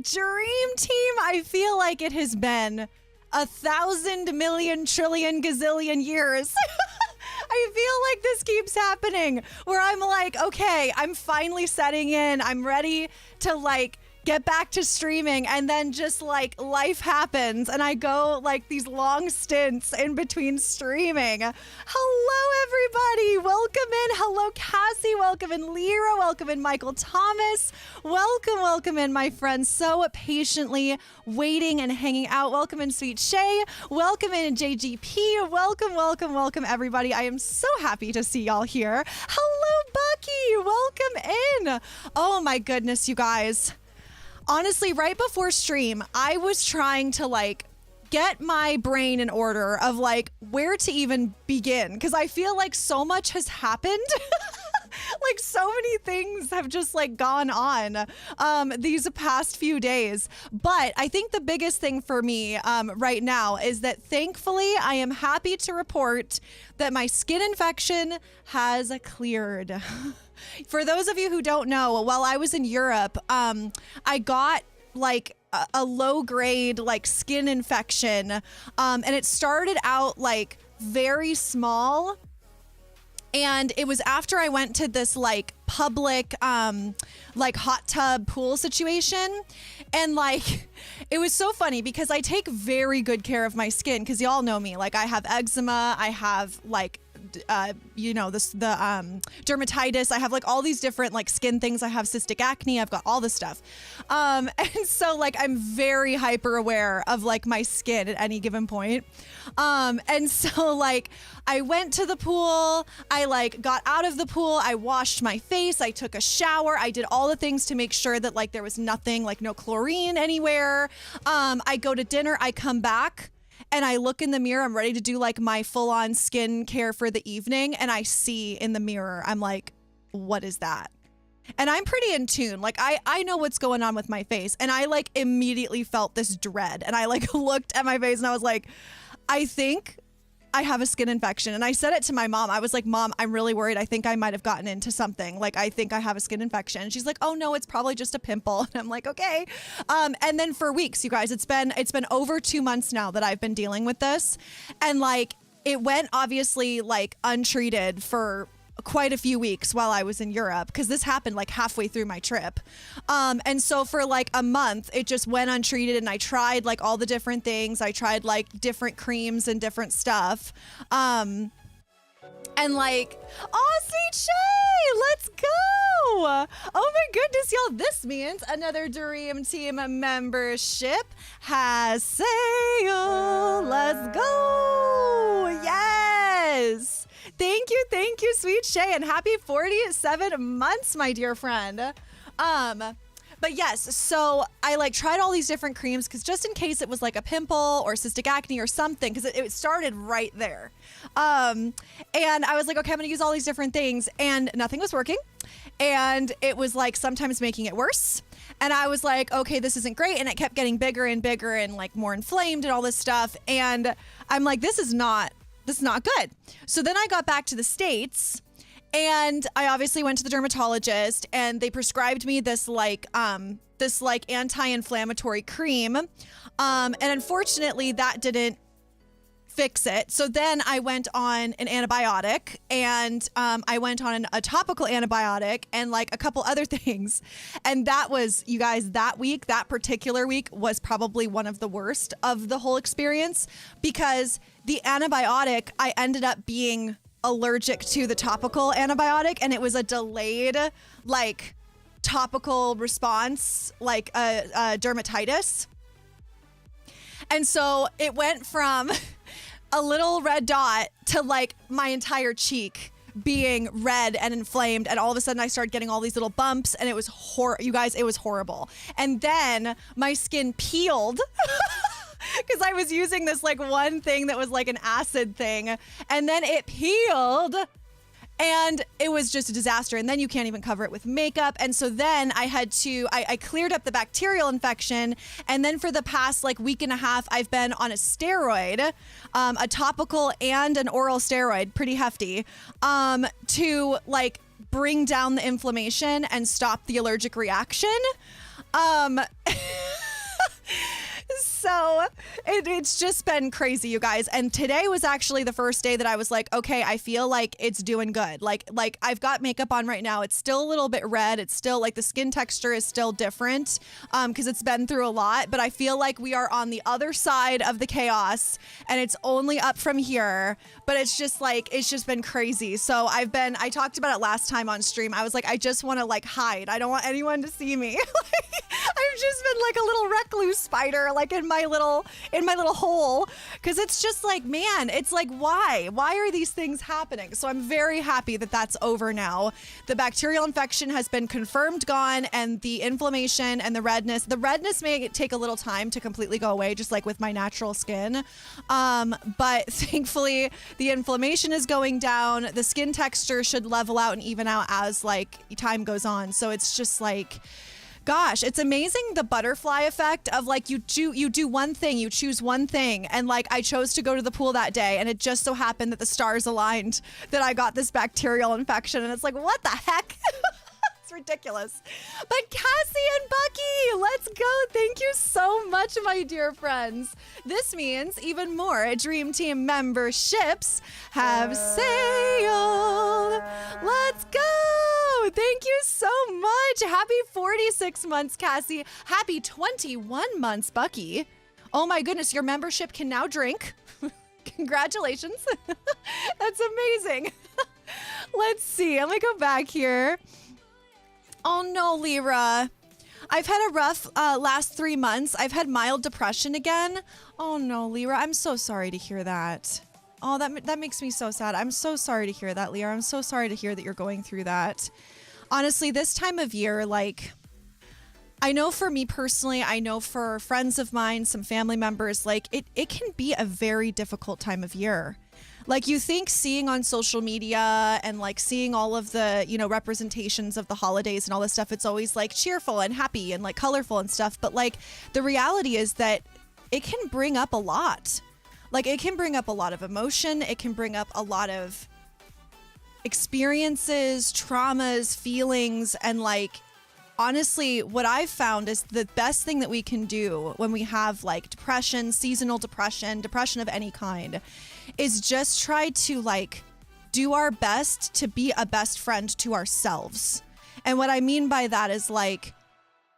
Dream Team, I feel like it has been 1,000 million trillion gazillion years. I feel like this keeps happening where I'm like, okay, I'm finally setting in. I'm ready to like get back to streaming, and then just like life happens and I go like these long stints in between streaming. Hello everybody, welcome in. Hello Cassie, welcome in Lyra, welcome in Michael Thomas, welcome in my friends so patiently waiting and hanging out. Welcome in Sweet Shay, welcome in JGP, welcome everybody. I am so happy to see y'all here. Hello Bucky, welcome in. Oh my goodness, you guys. Honestly, right before stream, I was trying to like get my brain in order of like where to even begin, because I feel like so much has happened. Like so many things have just like gone on these past few days. But I think the biggest thing for me right now is that thankfully I am happy to report that my skin infection has cleared. For those of you who don't know, while I was in Europe, I got like a low grade like skin infection, and it started out like very small. And it was after I went to this like public like hot tub pool situation. And like, it was so funny because I take very good care of my skin, because y'all know me. Like I have eczema, I have like you know, the dermatitis. I have like all these different like skin things. I have cystic acne. I've got all this stuff. And so like I'm very hyper aware of like my skin at any given point. And so like I went to the pool, I like got out of the pool, I washed my face, I took a shower, I did all the things to make sure that like there was nothing, like no chlorine anywhere. I go to dinner, I come back, and I look in the mirror, I'm ready to do like my full-on skin care for the evening, and I see in the mirror, I'm like, what is that? And I'm pretty in tune. Like I know what's going on with my face, and I like immediately felt this dread, and I like looked at my face and I was like, I think I have a skin infection. And I said it to my mom. I was like, Mom, I'm really worried. I think I might have gotten into something. Like, I think I have a skin infection. And she's like, oh no, it's probably just a pimple. And I'm like, okay. And then for weeks, you guys, it's been over 2 months now that I've been dealing with this. And like, it went obviously like untreated for quite a few weeks while I was in Europe, because this happened like halfway through my trip. And so for like a month, it just went untreated, and I tried like all the different things. I tried like different creams and different stuff. And like, oh, Sweet Shay, let's go. Oh my goodness, y'all. This means another Dream Team membership has sale. Let's go. Yes. Thank you, Sweet Shay, and happy 47 months, my dear friend. But yes, so I like tried all these different creams, because just in case it was like a pimple or cystic acne or something, because it started right there. And I was like, okay, I'm gonna use all these different things, and nothing was working. And it was like sometimes making it worse. And I was like, okay, this isn't great. And it kept getting bigger and bigger and like more inflamed and all this stuff. And I'm like, this is not good. So then I got back to the States, and I obviously went to the dermatologist, and they prescribed me this like anti-inflammatory cream. And unfortunately that didn't fix it. So then I went on an antibiotic, and I went on a topical antibiotic and like a couple other things. And that was, you guys, that particular week was probably one of the worst of the whole experience, because the antibiotic, I ended up being allergic to the topical antibiotic, and it was a delayed like topical response, like a dermatitis. And so it went from a little red dot to like my entire cheek being red and inflamed, and all of a sudden I started getting all these little bumps, and it was you guys, it was horrible. And then my skin peeled because I was using this like one thing that was like an acid thing, and then it peeled, and it was just a disaster. And then you can't even cover it with makeup. And so then I cleared up the bacterial infection. And then for the past like week and a half, I've been on a steroid, a topical and an oral steroid, pretty hefty, to like bring down the inflammation and stop the allergic reaction. So it's just been crazy, you guys. And today was actually the first day that I was like, okay, I feel like it's doing good. Like I've got makeup on right now. It's still a little bit red. It's still like the skin texture is still different because it's been through a lot. But I feel like we are on the other side of the chaos and it's only up from here. But it's just been crazy. So I talked about it last time on stream. I was like, I just want to like hide. I don't want anyone to see me. I've just been like a little recluse spider, like in my little hole, because it's just like, man, it's like, why are these things happening? So I'm very happy that that's over now. The bacterial infection has been confirmed gone, and the inflammation and the redness may take a little time to completely go away, just like with my natural skin. But thankfully the inflammation is going down. The skin texture should level out and even out as like time goes on. So it's just like, gosh, it's amazing the butterfly effect of like you do one thing, you choose one thing. And like I chose to go to the pool that day, and it just so happened that the stars aligned that I got this bacterial infection. And it's like, what the heck? It's ridiculous. But Cassie and Bucky, let's go. Thank you so much, my dear friends. This means even more Dream Team memberships have sailed. Let's go. Thank you so much. Happy 46 months, Cassie. Happy 21 months, Bucky. Oh my goodness, your membership can now drink. Congratulations. That's amazing. Let's see. Let me go back here. Oh no, Lyra. I've had a rough last 3 months. I've had mild depression again. Oh no, Lyra. I'm so sorry to hear that. Oh, that makes me so sad. I'm so sorry to hear that, Lyra. I'm so sorry to hear that you're going through that. Honestly, this time of year, like, I know for me personally, I know for friends of mine, some family members, like, it can be a very difficult time of year. Like, you think seeing on social media and like seeing all of the, you know, representations of the holidays and all this stuff, it's always like cheerful and happy and like colorful and stuff. But like the reality is that it can bring up a lot. Like it can bring up a lot of emotion. It can bring up a lot of experiences, traumas, feelings. And like, honestly, what I've found is the best thing that we can do when we have like depression, seasonal depression of any kind, is just try to like do our best to be a best friend to ourselves. And what I mean by that is like,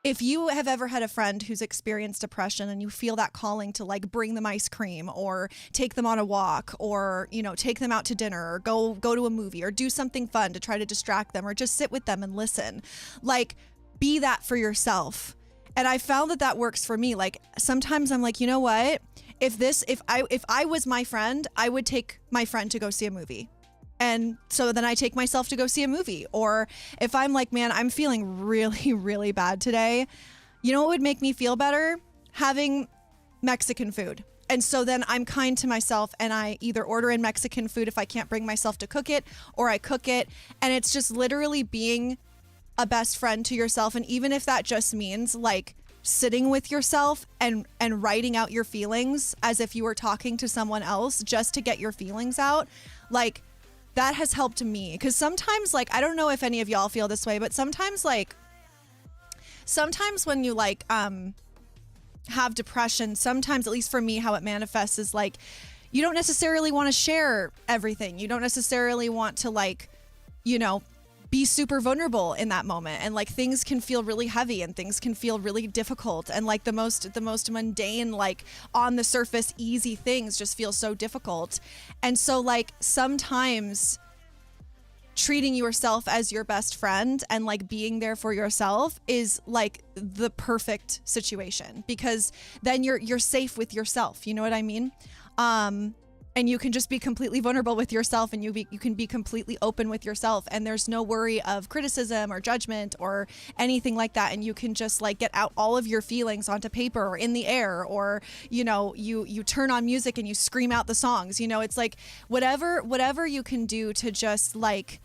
if you have ever had a friend who's experienced depression and you feel that calling to like bring them ice cream or take them on a walk or, you know, take them out to dinner or go to a movie or do something fun to try to distract them or just sit with them and listen, like be that for yourself. And I found that works for me. Like sometimes I'm like, you know what? If I was my friend, I would take my friend to go see a movie. And so then I take myself to go see a movie. Or if I'm like, man, I'm feeling really, really bad today. You know what would make me feel better? Having Mexican food. And so then I'm kind to myself and I either order in Mexican food if I can't bring myself to cook it, or I cook it. And it's just literally being a best friend to yourself. And even if that just means like sitting with yourself and writing out your feelings as if you were talking to someone else just to get your feelings out, like that has helped me. Because sometimes, like, I don't know if any of y'all feel this way, but sometimes when you like have depression, sometimes, at least for me, how it manifests is like you don't necessarily want to share everything. You don't necessarily want to like, you know, be super vulnerable in that moment. And like things can feel really heavy and things can feel really difficult. And like the most mundane, like on the surface, easy things just feel so difficult. And so like sometimes treating yourself as your best friend and like being there for yourself is like the perfect situation, because then you're safe with yourself. You know what I mean? And you can just be completely vulnerable with yourself, and you can be completely open with yourself, and there's no worry of criticism or judgment or anything like that. And you can just like get out all of your feelings onto paper or in the air, or, you know, you turn on music and you scream out the songs. You know, it's like whatever you can do to just like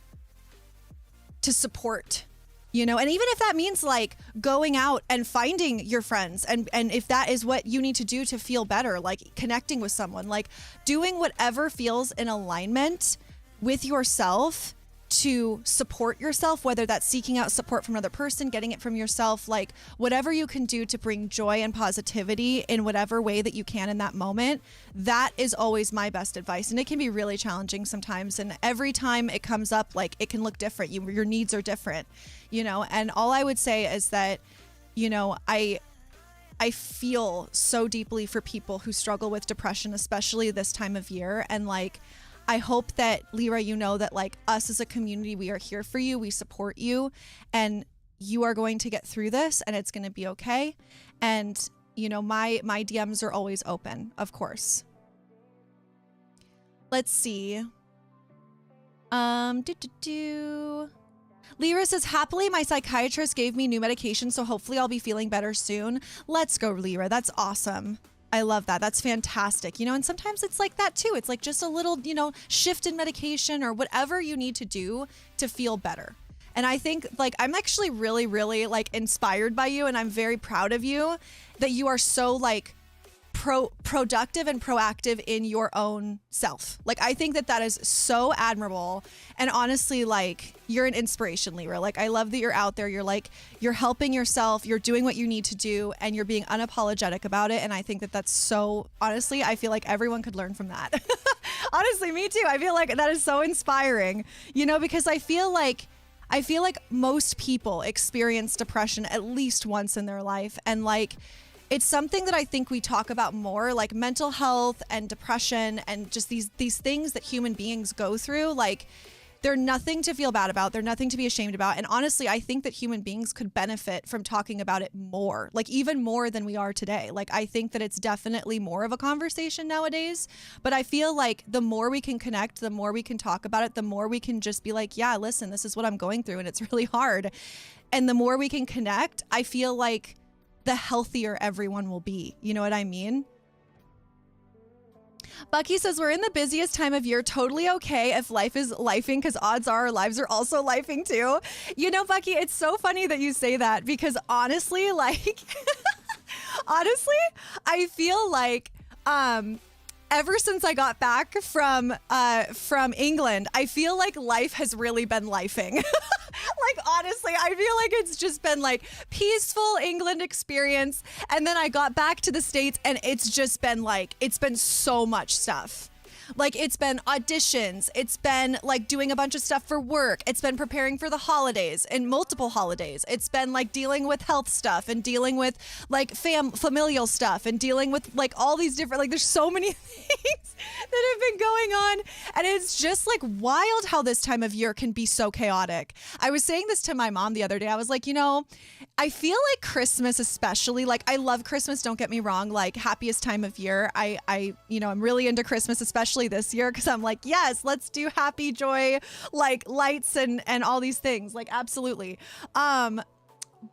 to support, you know, and even if that means like going out and finding your friends, and if that is what you need to do to feel better, like connecting with someone, like doing whatever feels in alignment with yourself to support yourself, whether that's seeking out support from another person, getting it from yourself, like whatever you can do to bring joy and positivity in whatever way that you can in that moment, that is always my best advice. And it can be really challenging sometimes. And every time it comes up, like it can look different. Your needs are different, you know, and all I would say is that, you know, I feel so deeply for people who struggle with depression, especially this time of year. And like, I hope that, Lyra, you know that like us as a community, we are here for you. We support you, and you are going to get through this, and it's going to be okay. And, you know, my DMs are always open, of course. Let's see. Lyra says, happily, my psychiatrist gave me new medication, so hopefully I'll be feeling better soon. Let's go, Lyra. That's awesome. I love that. That's fantastic. You know, and sometimes it's like that too. It's like just a little, you know, shift in medication or whatever you need to do to feel better. And I think like I'm actually really, really like inspired by you, and I'm very proud of you that you are so like productive and proactive in your own self. Like, I think that that is so admirable. And honestly, like, you're an inspiration, Lyra. Like, I love that you're out there. You're like, you're helping yourself. You're doing what you need to do, and you're being unapologetic about it. And I think that that's so, honestly, I feel like everyone could learn from that. Honestly, me too. I feel like that is so inspiring, you know, because I feel like most people experience depression at least once in their life. And like, it's something that I think we talk about more, like mental health and depression and just these things that human beings go through. Like, they're nothing to feel bad about. They're nothing to be ashamed about. And honestly, I think that human beings could benefit from talking about it more, like even more than we are today. Like, I think that it's definitely more of a conversation nowadays, but I feel like the more we can connect, the more we can talk about it, the more we can just be like, yeah, listen, this is what I'm going through and it's really hard. And the more we can connect, I feel like the healthier everyone will be. You know what I mean? Bucky says, we're in the busiest time of year. Totally okay if life is lifing, because odds are our lives are also lifing too. You know, Bucky, it's so funny that you say that, because honestly, like, honestly, I feel like, ever since I got back from England, I feel like life has really been lifing. Like, honestly, I feel like it's just been like peaceful England experience. And then I got back to the States, and it's just been like, it's been so much stuff. Like, it's been auditions. It's been like doing a bunch of stuff for work. It's been preparing for the holidays and multiple holidays. It's been like dealing with health stuff and dealing with like familial stuff and dealing with like all these different, like, there's so many things that have been going on. And it's just like wild how this time of year can be so chaotic. I was saying this to my mom the other day. I was like, you know, I feel like Christmas, especially, like, I love Christmas. Don't get me wrong. Like, happiest time of year. You know, I'm really into Christmas, especially this year, because I'm like, yes, let's do happy, joy, like lights and all these things. Like, absolutely.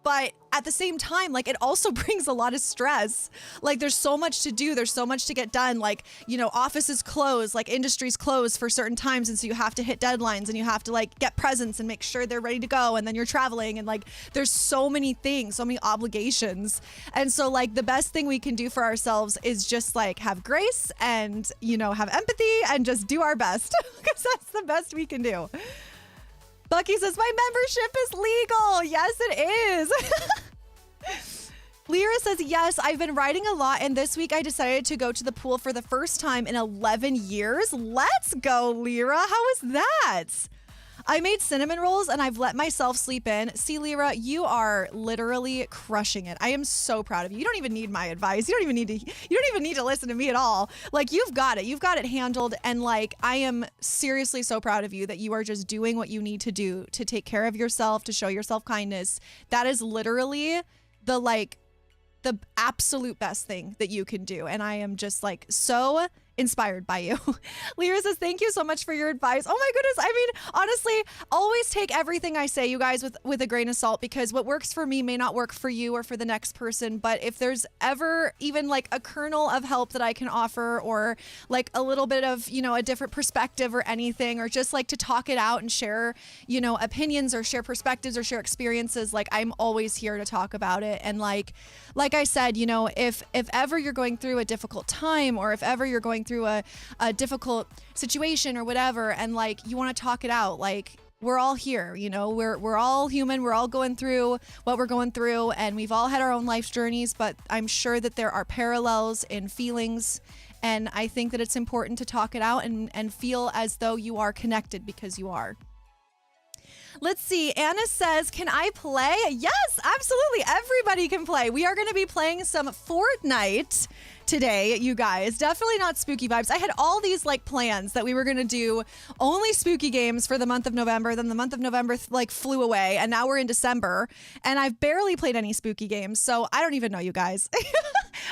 But at the same time, like, it also brings a lot of stress. Like, there's so much to do. There's so much to get done. Like, you know, offices close, like industries close for certain times. And so you have to hit deadlines, and you have to like get presents and make sure they're ready to go. And then you're traveling, and like, there's so many things, so many obligations. And so like, the best thing we can do for ourselves is just like have grace and, you know, have empathy and just do our best, because that's the best we can do. Bucky says, my membership is legal. Yes, it is. Lyra says, yes, I've been writing a lot, and this week I decided to go to the pool for the first time in 11 years. Let's go, Lyra. How was that? I made cinnamon rolls, and I've let myself sleep in. See, Lyra, you are literally crushing it. I am so proud of you. You don't even need my advice. You don't even need to listen to me at all. Like, you've got it. You've got it handled. And like, I am seriously so proud of you that you are just doing what you need to do to take care of yourself, to show yourself kindness. That is literally the absolute best thing that you can do. And I am just like so inspired by you. Lyra says, thank you so much for your advice. Oh my goodness. I mean, honestly, always take everything I say, you guys, with a grain of salt, because what works for me may not work for you or for the next person. But if there's ever even like a kernel of help that I can offer, or like a little bit of, you know, a different perspective or anything, or just like to talk it out and share, you know, opinions or share perspectives or share experiences, like, I'm always here to talk about it. And like I said, you know, if ever you're going through a difficult time, or if ever you're going through a difficult situation or whatever, and like, you want to talk it out, like, we're all here, you know, we're all human. We're all going through what we're going through, and we've all had our own life journeys, but I'm sure that there are parallels in feelings. And I think that it's important to talk it out and feel as though you are connected, because you are. Let's see. Anna says, can I play? Yes, absolutely. Everybody can play. We are going to be playing some Fortnite today, you guys. Definitely not spooky vibes. I had all these like plans that we were going to do only spooky games for the month of November. Then the month of November like flew away, and now we're in December, and I've barely played any spooky games. So I don't even know, you guys.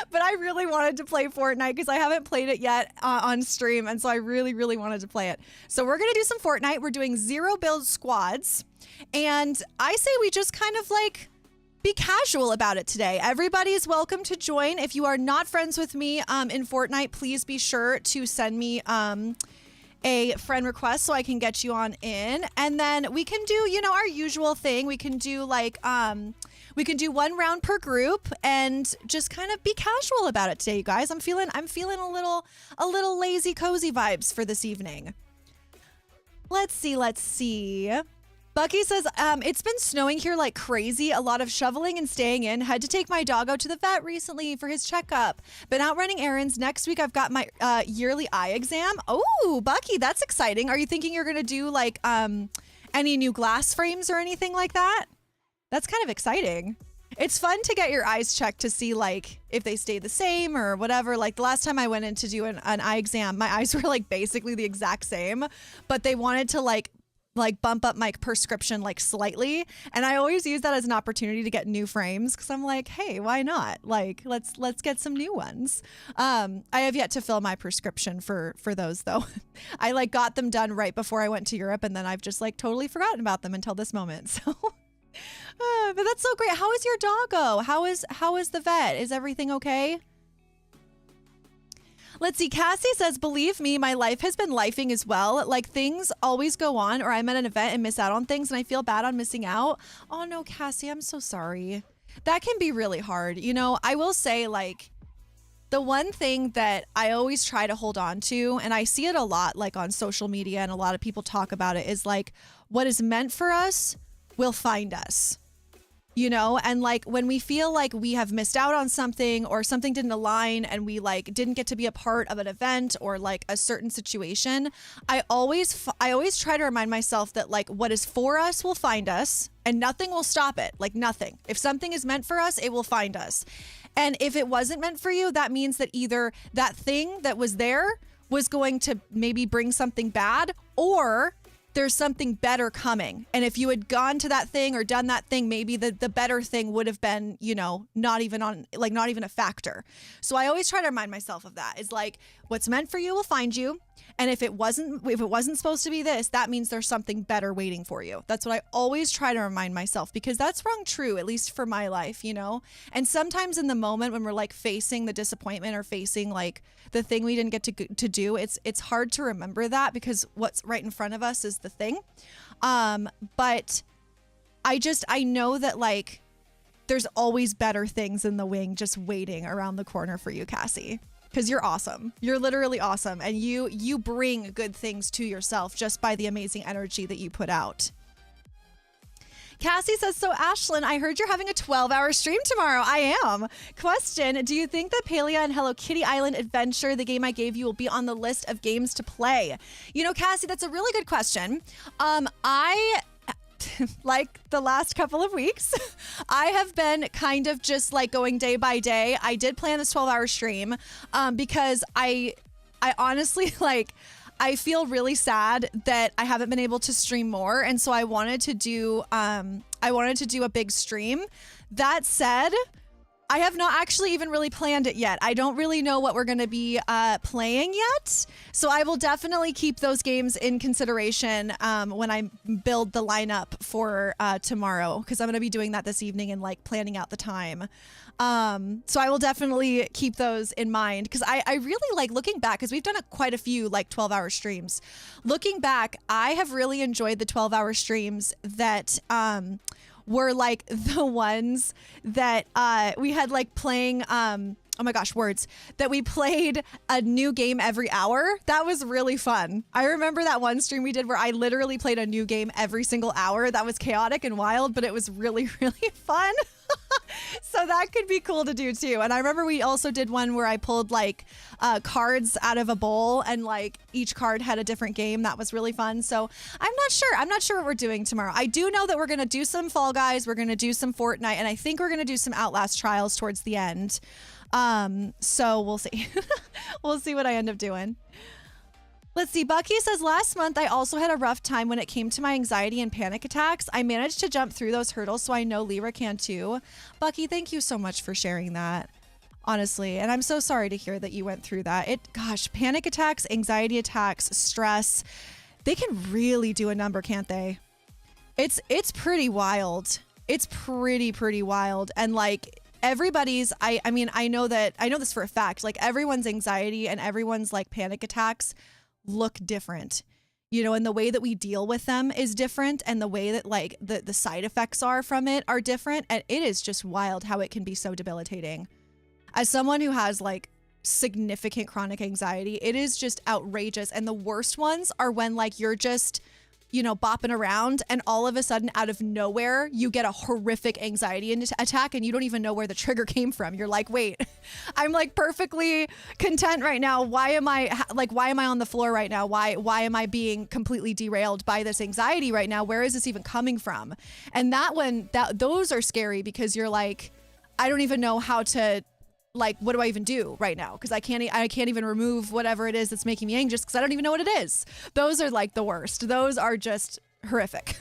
But I really wanted to play Fortnite because I haven't played it yet on stream. And so I really, really wanted to play it. So we're going to do some Fortnite. We're doing 0 build squads. And I say we just kind of like be casual about it today. Everybody's welcome to join. If you are not friends with me in Fortnite, please be sure to send me a friend request so I can get you on in. And then we can do, you know, our usual thing. We can do like, we can do 1 round per group and just kind of be casual about it today, you guys. I'm feeling a little lazy cozy vibes for this evening. Let's see. Bucky says, it's been snowing here like crazy. A lot of shoveling and staying in. Had to take my doggo to the vet recently for his checkup. Been out running errands. Next week, I've got my yearly eye exam. Oh, Bucky, that's exciting. Are you thinking you're going to do like any new glass frames or anything like that? That's kind of exciting. It's fun to get your eyes checked to see like if they stay the same or whatever. Like the last time I went in to do an eye exam, my eyes were like basically the exact same, but they wanted to like bump up my prescription like slightly. And I always use that as an opportunity to get new frames because I'm like, hey, why not? Like, let's get some new ones. I have yet to fill my prescription for those though. I like got them done right before I went to Europe, and then I've just like totally forgotten about them until this moment. So, but that's so great. How is your doggo? How is the vet? Is everything okay? Let's see. Cassie says, believe me, my life has been lifing as well. Like things always go on, or I'm at an event and miss out on things and I feel bad on missing out. Oh no, Cassie, I'm so sorry. That can be really hard. You know, I will say like the one thing that I always try to hold on to, and I see it a lot like on social media and a lot of people talk about it, is like what is meant for us will find us. You know, and like when we feel like we have missed out on something or something didn't align and we like didn't get to be a part of an event or like a certain situation, I always try to remind myself that like what is for us will find us and nothing will stop it. Like nothing. If something is meant for us, it will find us. And if it wasn't meant for you, that means that either that thing that was there was going to maybe bring something bad, or there's something better coming. And if you had gone to that thing or done that thing, maybe the better thing would have been, you know, not even a factor. So I always try to remind myself of that. It's like what's meant for you will find you. And if it wasn't supposed to be this, that means there's something better waiting for you. That's what I always try to remind myself, because that's rung true, at least for my life, you know? And sometimes in the moment when we're like facing the disappointment or facing like the thing we didn't get to do, it's hard to remember that because what's right in front of us is the thing. But I know that like there's always better things in the wing just waiting around the corner for you, Cassie. Because you're awesome. You're literally awesome. And you bring good things to yourself just by the amazing energy that you put out. Cassie says, so Ashlyn, I heard you're having a 12-hour stream tomorrow. I am. Question, do you think that Palia and Hello Kitty Island Adventure, the game I gave you, will be on the list of games to play? You know, Cassie, that's a really good question. Like the last couple of weeks, I have been kind of just like going day by day. I did plan this 12-hour stream because I honestly like I feel really sad that I haven't been able to stream more, and so I wanted to do a big stream. That said, I have not actually even really planned it yet. I don't really know what we're going to be playing yet. So I will definitely keep those games in consideration when I build the lineup for tomorrow, because I'm going to be doing that this evening and like planning out the time. So I will definitely keep those in mind, because I really like looking back, because we've done quite a few like 12-hour streams. Looking back, I have really enjoyed the 12-hour streams that were like the ones that we had like playing oh my gosh, words, that we played a new game every hour. That was really fun. I remember that one stream we did where I literally played a new game every single hour. That was chaotic and wild, but it was really, really fun. So that could be cool to do too. And I remember we also did one where I pulled like cards out of a bowl and like each card had a different game. That was really fun. So I'm not sure. I'm not sure what we're doing tomorrow. I do know that we're going to do some Fall Guys. We're going to do some Fortnite. And I think we're going to do some Outlast Trials towards the end. So we'll see. We'll see what I end up doing. Let's see. Bucky says, last month, I also had a rough time when it came to my anxiety and panic attacks. I managed to jump through those hurdles, so I know Lyra can too. Bucky, thank you so much for sharing that, honestly. And I'm so sorry to hear that you went through that. Gosh, panic attacks, anxiety attacks, stress, they can really do a number, can't they? It's pretty wild. It's pretty wild. And like, everybody's, I mean, I know this for a fact, like everyone's anxiety and everyone's like panic attacks look different, you know, and the way that we deal with them is different. And the way that like the side effects are from it are different. And it is just wild how it can be so debilitating. As someone who has like significant chronic anxiety, it is just outrageous. And the worst ones are when like you're just, you know, bopping around and all of a sudden out of nowhere, you get a horrific anxiety attack and you don't even know where the trigger came from. You're like, wait, I'm like perfectly content right now. Why am I on the floor right now? Why am I being completely derailed by this anxiety right now? Where is this even coming from? And those are scary because you're like, I don't even know how to, like, what do I even do right now? Because I can't even remove whatever it is that's making me anxious because I don't even know what it is. Those are like the worst. Those are just horrific.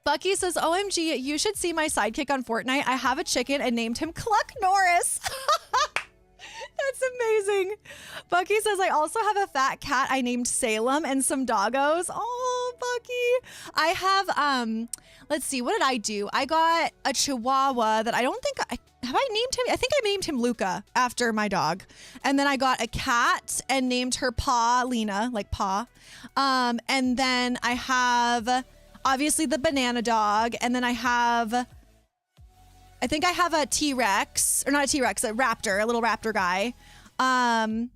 Bucky says, OMG, you should see my sidekick on Fortnite. I have a chicken and named him Cluck Norris. That's amazing. Bucky says, I also have a fat cat I named Salem and some doggos. Oh, Bucky. I have, let's see, what did I do? I got a Chihuahua that I don't think have I named him? I think I named him Luca after my dog. And then I got a cat and named her Paw, Lena, like Paw. And then I have obviously the banana dog. And then I think I have a T-Rex, or not a T-Rex, a raptor, a little raptor guy. And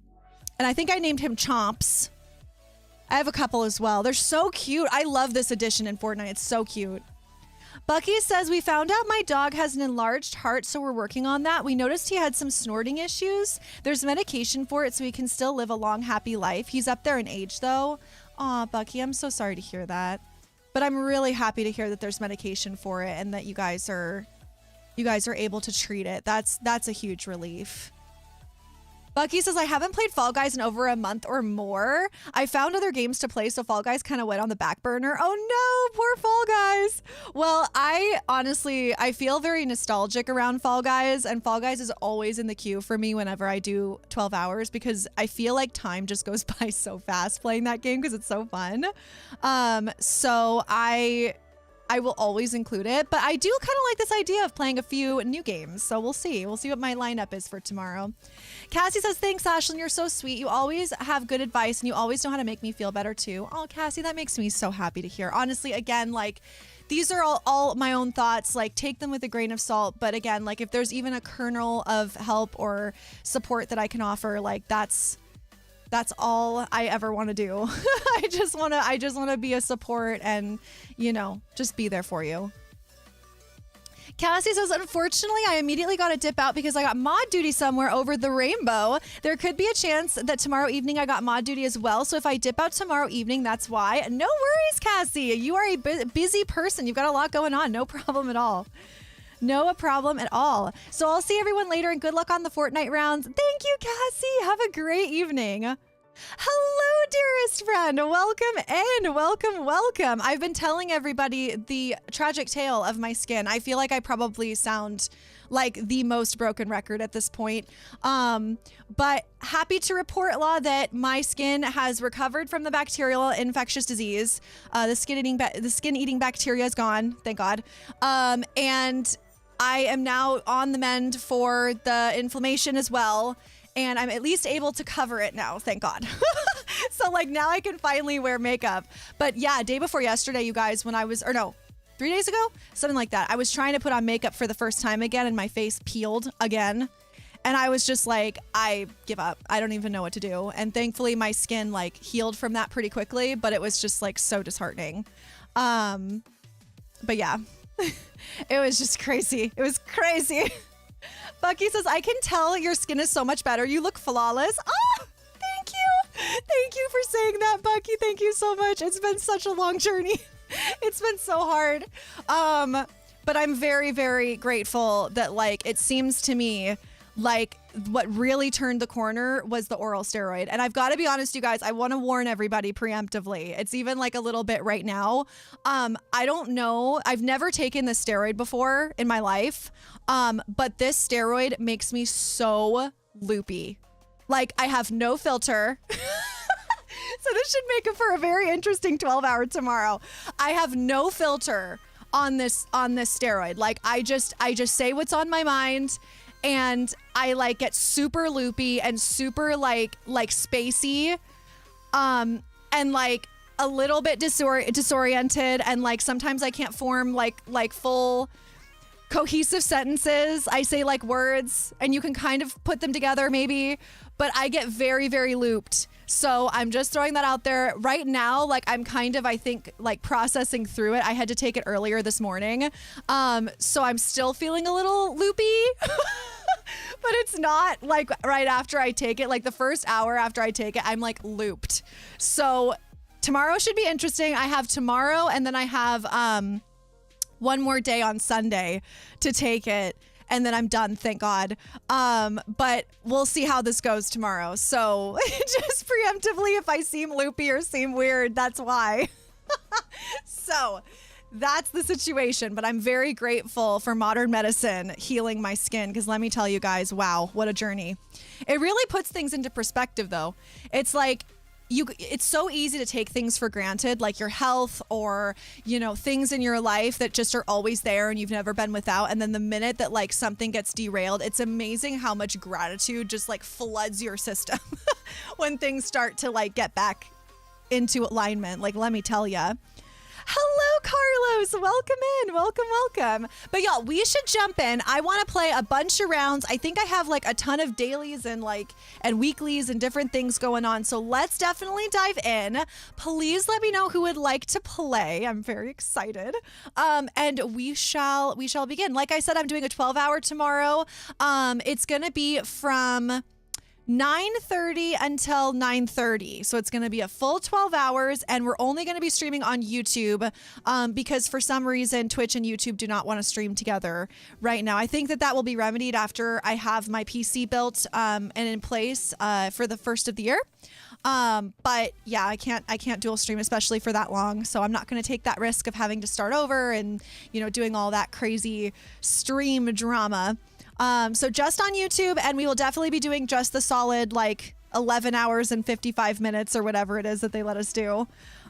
I think I named him Chomps. I have a couple as well. They're so cute. I love this edition in Fortnite. It's so cute. Bucky says, we found out my dog has an enlarged heart, so we're working on that. We noticed he had some snorting issues. There's medication for it, so he can still live a long, happy life. He's up there in age, though. Aw, Bucky, I'm so sorry to hear that. But I'm really happy to hear that there's medication for it and that you guys are able to treat it. That's a huge relief. Bucky says, I haven't played Fall Guys in over a month or more. I found other games to play, so Fall Guys kind of went on the back burner. Oh no, poor Fall Guys. Well, I feel very nostalgic around Fall Guys, and Fall Guys is always in the queue for me whenever I do 12 hours because I feel like time just goes by so fast playing that game because it's so fun. So I will always include it, but I do kind of like this idea of playing a few new games. So we'll see. We'll see what my lineup is for tomorrow. Cassie says, thanks, Ashlyn. You're so sweet. You always have good advice and you always know how to make me feel better too. Oh, Cassie, that makes me so happy to hear. Honestly, again, like these are all my own thoughts. Like take them with a grain of salt. But again, like if there's even a kernel of help or support that I can offer, like that's all I ever want to do. I just want to be a support and, you know, just be there for you. Cassie says, unfortunately, I immediately got to dip out because I got mod duty somewhere over the rainbow. There could be a chance that tomorrow evening I got mod duty as well. So if I dip out tomorrow evening, that's why. No worries, Cassie. You are a busy person. You've got a lot going on. No problem at all. No problem at all. So I'll see everyone later and good luck on the Fortnite rounds. Thank you, Cassie. Have a great evening. Hello, dearest friend. Welcome in. Welcome. I've been telling everybody the tragic tale of my skin. I feel like I probably sound like the most broken record at this point. But happy to report, Law, that my skin has recovered from the bacterial infectious disease. The skin eating bacteria is gone, thank God. And I am now on the mend for the inflammation as well. And I'm at least able to cover it now, thank God. So like now I can finally wear makeup. But yeah, day before yesterday, you guys, 3 days ago, something like that. I was trying to put on makeup for the first time again and my face peeled again. And I was just like, I give up. I don't even know what to do. And thankfully my skin like healed from that pretty quickly, but it was just like so disheartening. But yeah, it was just crazy. It was crazy. Bucky says, I can tell your skin is so much better. You look flawless. Oh, thank you. Thank you for saying that, Bucky. Thank you so much. It's been such a long journey. It's been so hard. But I'm very, very grateful that like, it seems to me like what really turned the corner was the oral steroid. And I've got to be honest, you guys, I want to warn everybody preemptively. It's even like a little bit right now. I don't know. I've never taken this steroid before in my life. But this steroid makes me so loopy. Like I have no filter. So this should make it for a very interesting 12-hour tomorrow. I have no filter on this steroid. Like I just say what's on my mind. And I like get super loopy and super like spacey, and like a little bit disoriented, and like sometimes I can't form like full cohesive sentences. I say like words and you can kind of put them together maybe, but I get very, very looped. So I'm just throwing that out there right now. Like I'm kind of, I think, like processing through it. I had to take it earlier this morning. So I'm still feeling a little loopy, but it's not like right after I take it, like the first hour after I take it, I'm like looped. So tomorrow should be interesting. I have tomorrow and then I have one more day on Sunday to take it. And then I'm done, thank God. But we'll see how this goes tomorrow. So just preemptively, if I seem loopy or seem weird, that's why. So that's the situation. But I'm very grateful for modern medicine healing my skin. Because let me tell you guys, wow, what a journey. It really puts things into perspective, though. It's like, it's so easy to take things for granted, like your health or, you know, things in your life that just are always there and you've never been without. And then the minute that like something gets derailed, it's amazing how much gratitude just like floods your system when things start to like get back into alignment. Like, let me tell you. Hello, Carlos. Welcome in. Welcome. But y'all, we should jump in. I want to play a bunch of rounds. I think I have like a ton of dailies and weeklies and different things going on. So let's definitely dive in. Please let me know who would like to play. I'm very excited. And we shall begin. Like I said, I'm doing a 12-hour tomorrow. It's going to be from 9:30 until 9:30. So it's going to be a full 12 hours and we're only going to be streaming on YouTube because for some reason Twitch and YouTube do not want to stream together right now. I think that will be remedied after I have my PC built and in place for the first of the year. But yeah, I can't dual stream, especially for that long. So I'm not going to take that risk of having to start over and, you know, doing all that crazy stream drama. So just on YouTube, and we will definitely be doing just the solid like 11 hours and 55 minutes or whatever it is that they let us do.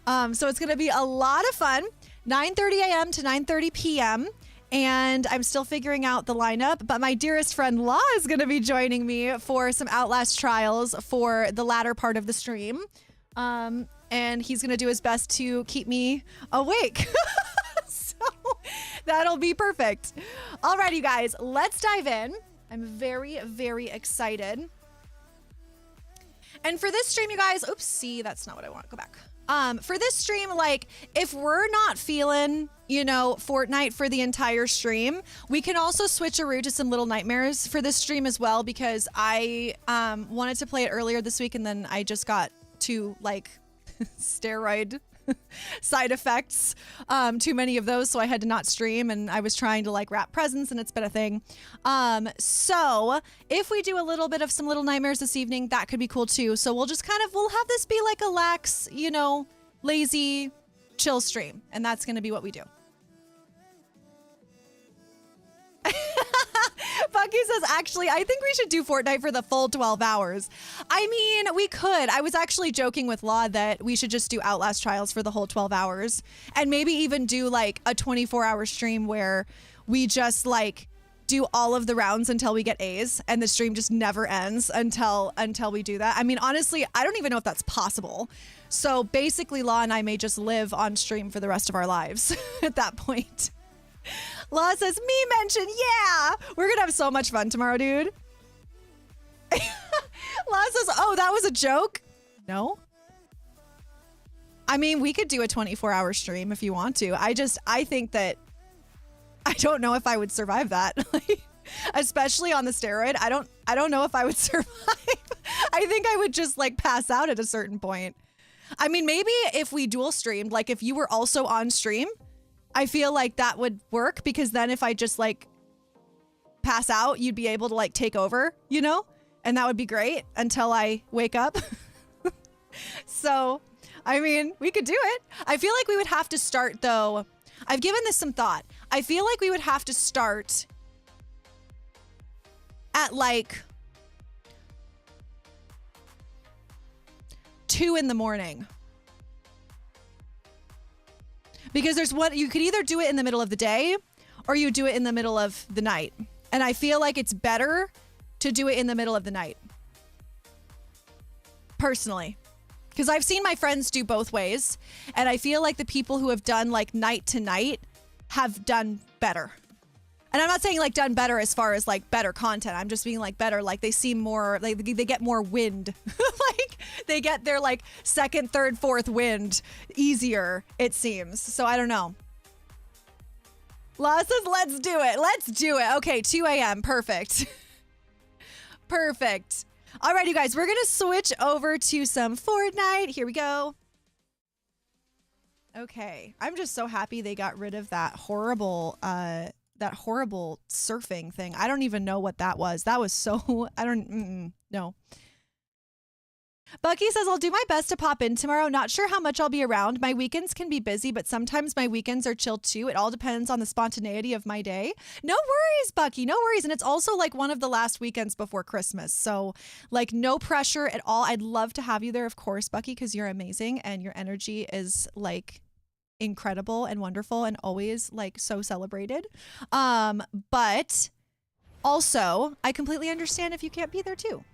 So it's going to be a lot of fun, 9:30 a.m. to 9:30 p.m. And I'm still figuring out the lineup, but my dearest friend Law is going to be joining me for some Outlast trials for the latter part of the stream. And he's going to do his best to keep me awake. That'll be perfect. All right, you guys, let's dive in. I'm very, very excited. And for this stream, you guys, oopsie, that's not what I want. Go back. For this stream, like, if we're not feeling, you know, Fortnite for the entire stream, we can also switch a route to some Little Nightmares for this stream as well, because I wanted to play it earlier this week, and then I just got to, like, steroid side effects, too many of those, so I had to not stream, and I was trying to like wrap presents, and it's been a thing. So if we do a little bit of some Little Nightmares this evening, that could be cool too. So we'll have this be like a lax, you know, lazy, chill stream, and that's gonna be what we do. Bucky says, actually, I think we should do Fortnite for the full 12 hours. I mean, we could. I was actually joking with Law that we should just do Outlast trials for the whole 12 hours and maybe even do like a 24-hour stream where we just like do all of the rounds until we get A's, and the stream just never ends until we do that. I mean, honestly, I don't even know if that's possible. So basically, Law and I may just live on stream for the rest of our lives at that point. Law says, me mention, yeah! We're gonna have so much fun tomorrow, dude. Law says, oh, that was a joke? No? I mean, we could do a 24-hour stream if you want to. I think that I don't know if I would survive that. Especially on the steroid. I don't know if I would survive. I think I would just like pass out at a certain point. I mean, maybe if we dual streamed, like if you were also on stream, I feel like that would work, because then if I just like pass out, you'd be able to like take over, you know? And that would be great until I wake up. So, I mean, we could do it. I feel like we would have to start though. I've given this some thought. I feel like we would have to start at like 2 in the morning. Because there's what you could either do it in the middle of the day or you do it in the middle of the night. And I feel like it's better to do it in the middle of the night. Personally. Because I've seen my friends do both ways. And I feel like the people who have done like night to night have done better. And I'm not saying like done better as far as like better content. I'm just being like better. Like they seem more, like they get more wind. Like they get their like second, third, fourth wind easier, it seems. So I don't know. Law says, let's do it. Let's do it. Okay, 2 a.m. Perfect. Perfect. All right, you guys, we're going to switch over to some Fortnite. Here we go. Okay. I'm just so happy they got rid of that horrible surfing thing. I don't even know what that was. That was so, no. Bucky says, I'll do my best to pop in tomorrow. Not sure how much I'll be around. My weekends can be busy, but sometimes my weekends are chill too. It all depends on the spontaneity of my day. No worries, Bucky. No worries. And it's also like one of the last weekends before Christmas. So like no pressure at all. I'd love to have you there, of course, Bucky, because you're amazing and your energy is like incredible and wonderful and always like so celebrated. But also I completely understand if you can't be there too.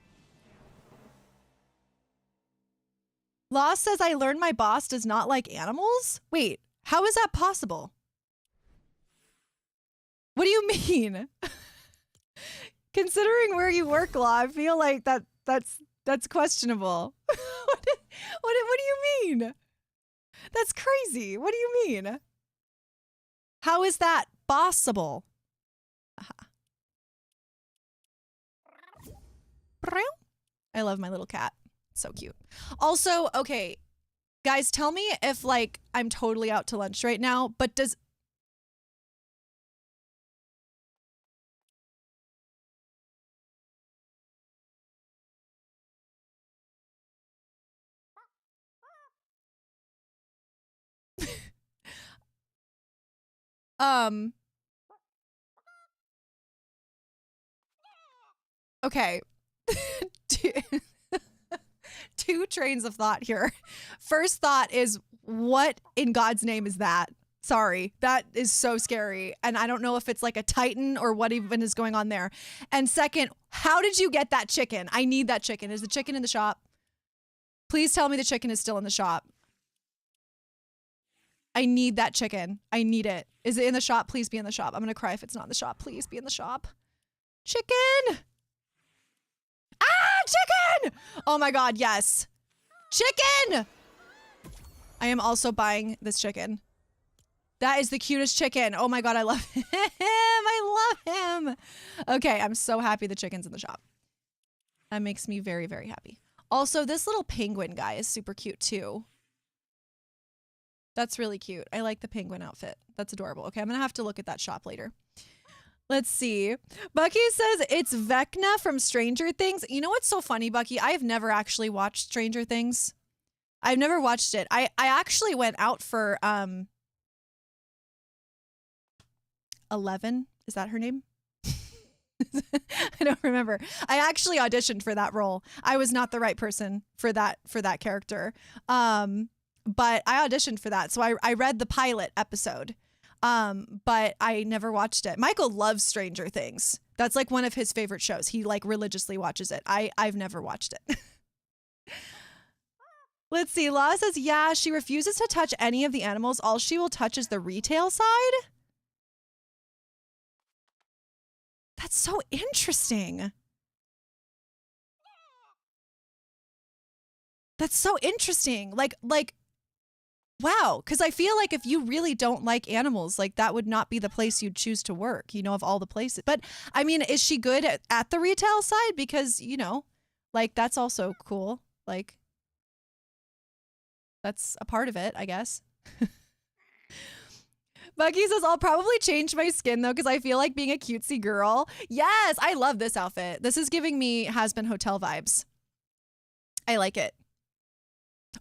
Law says, I learned my boss does not like animals. Wait, how is that possible? What do you mean? Considering where you work, Law, I feel like that's questionable. What do you mean? That's crazy. What do you mean? How is that possible? I love my little cat. So cute. Also, okay, guys, tell me if like I'm totally out to lunch right now, but does okay. Two trains of thought here. First thought is, what in God's name is that? Sorry, that is so scary. And I don't know if it's like a Titan or what even is going on there. And second, how did you get that chicken? I need that chicken. Is the chicken in the shop? Please tell me the chicken is still in the shop. I need that chicken. I need it. Is it in the shop? Please be in the shop. I'm going to cry if it's not in the shop. Please be in the shop. Chicken! Ah, chicken! Oh my God, yes. Chicken! I am also buying this chicken. That is the cutest chicken. Oh my God, I love him. I love him. Okay, I'm so happy the chicken's in the shop. That makes me very, very happy. Also, this little penguin guy is super cute too. That's really cute. I like the penguin outfit. That's adorable. Okay, I'm gonna have to look at that shop later. Let's see. Bucky says it's Vecna from Stranger Things. You know what's so funny, Bucky? I have never actually watched Stranger Things. I've never watched it. I actually went out for 11. Is that her name? I don't remember. I actually auditioned for that role. I was not the right person for that character. But I auditioned for that. So I read the pilot episode. But I never watched it. Michael loves Stranger Things. That's like one of his favorite shows. He like religiously watches it. I've never watched it. Let's see. Law says, yeah, she refuses to touch any of the animals. All she will touch is the retail side. That's so interesting. That's so interesting. Like, wow. Because I feel like if you really don't like animals, like that would not be the place you'd choose to work, you know, of all the places. But I mean, is she good at the retail side? Because, you know, like that's also cool. Like, that's a part of it, I guess. Bucky says, I'll probably change my skin though, because I feel like being a cutesy girl. Yes, I love this outfit. This is giving me Has-Been Hotel vibes. I like it.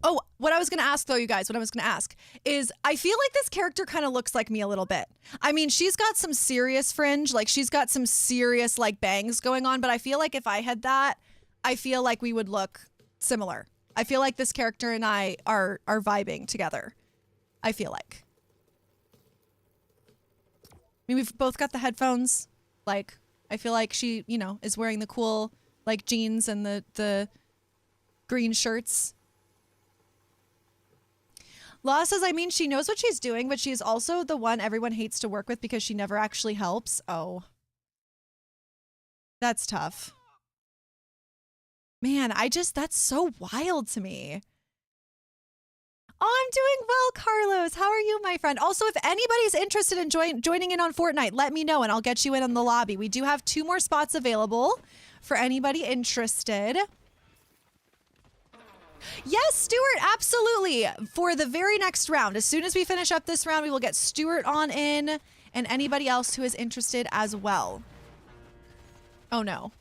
Oh, what I was going to ask though, you guys, what I was going to ask is I feel like this character kind of looks like me a little bit. I mean, she's got some serious fringe, like she's got some serious like bangs going on, but I feel like if I had that, I feel like we would look similar. I feel like this character and I are vibing together. I feel like. I mean, we've both got the headphones. Like, I feel like she, you know, is wearing the cool, like, jeans and the green shirts. Law says, I mean, she knows what she's doing, but she's also the one everyone hates to work with because she never actually helps. Oh. That's tough. Man, that's so wild to me. Oh, I'm doing well, Carlos. How are you, my friend? Also, if anybody's interested in joining in on Fortnite, let me know and I'll get you in on the lobby. We do have 2 more spots available for anybody interested. Yes, Stuart, absolutely. For the very next round, as soon as we finish up this round, we will get Stuart on in and anybody else who is interested as well. Oh, no.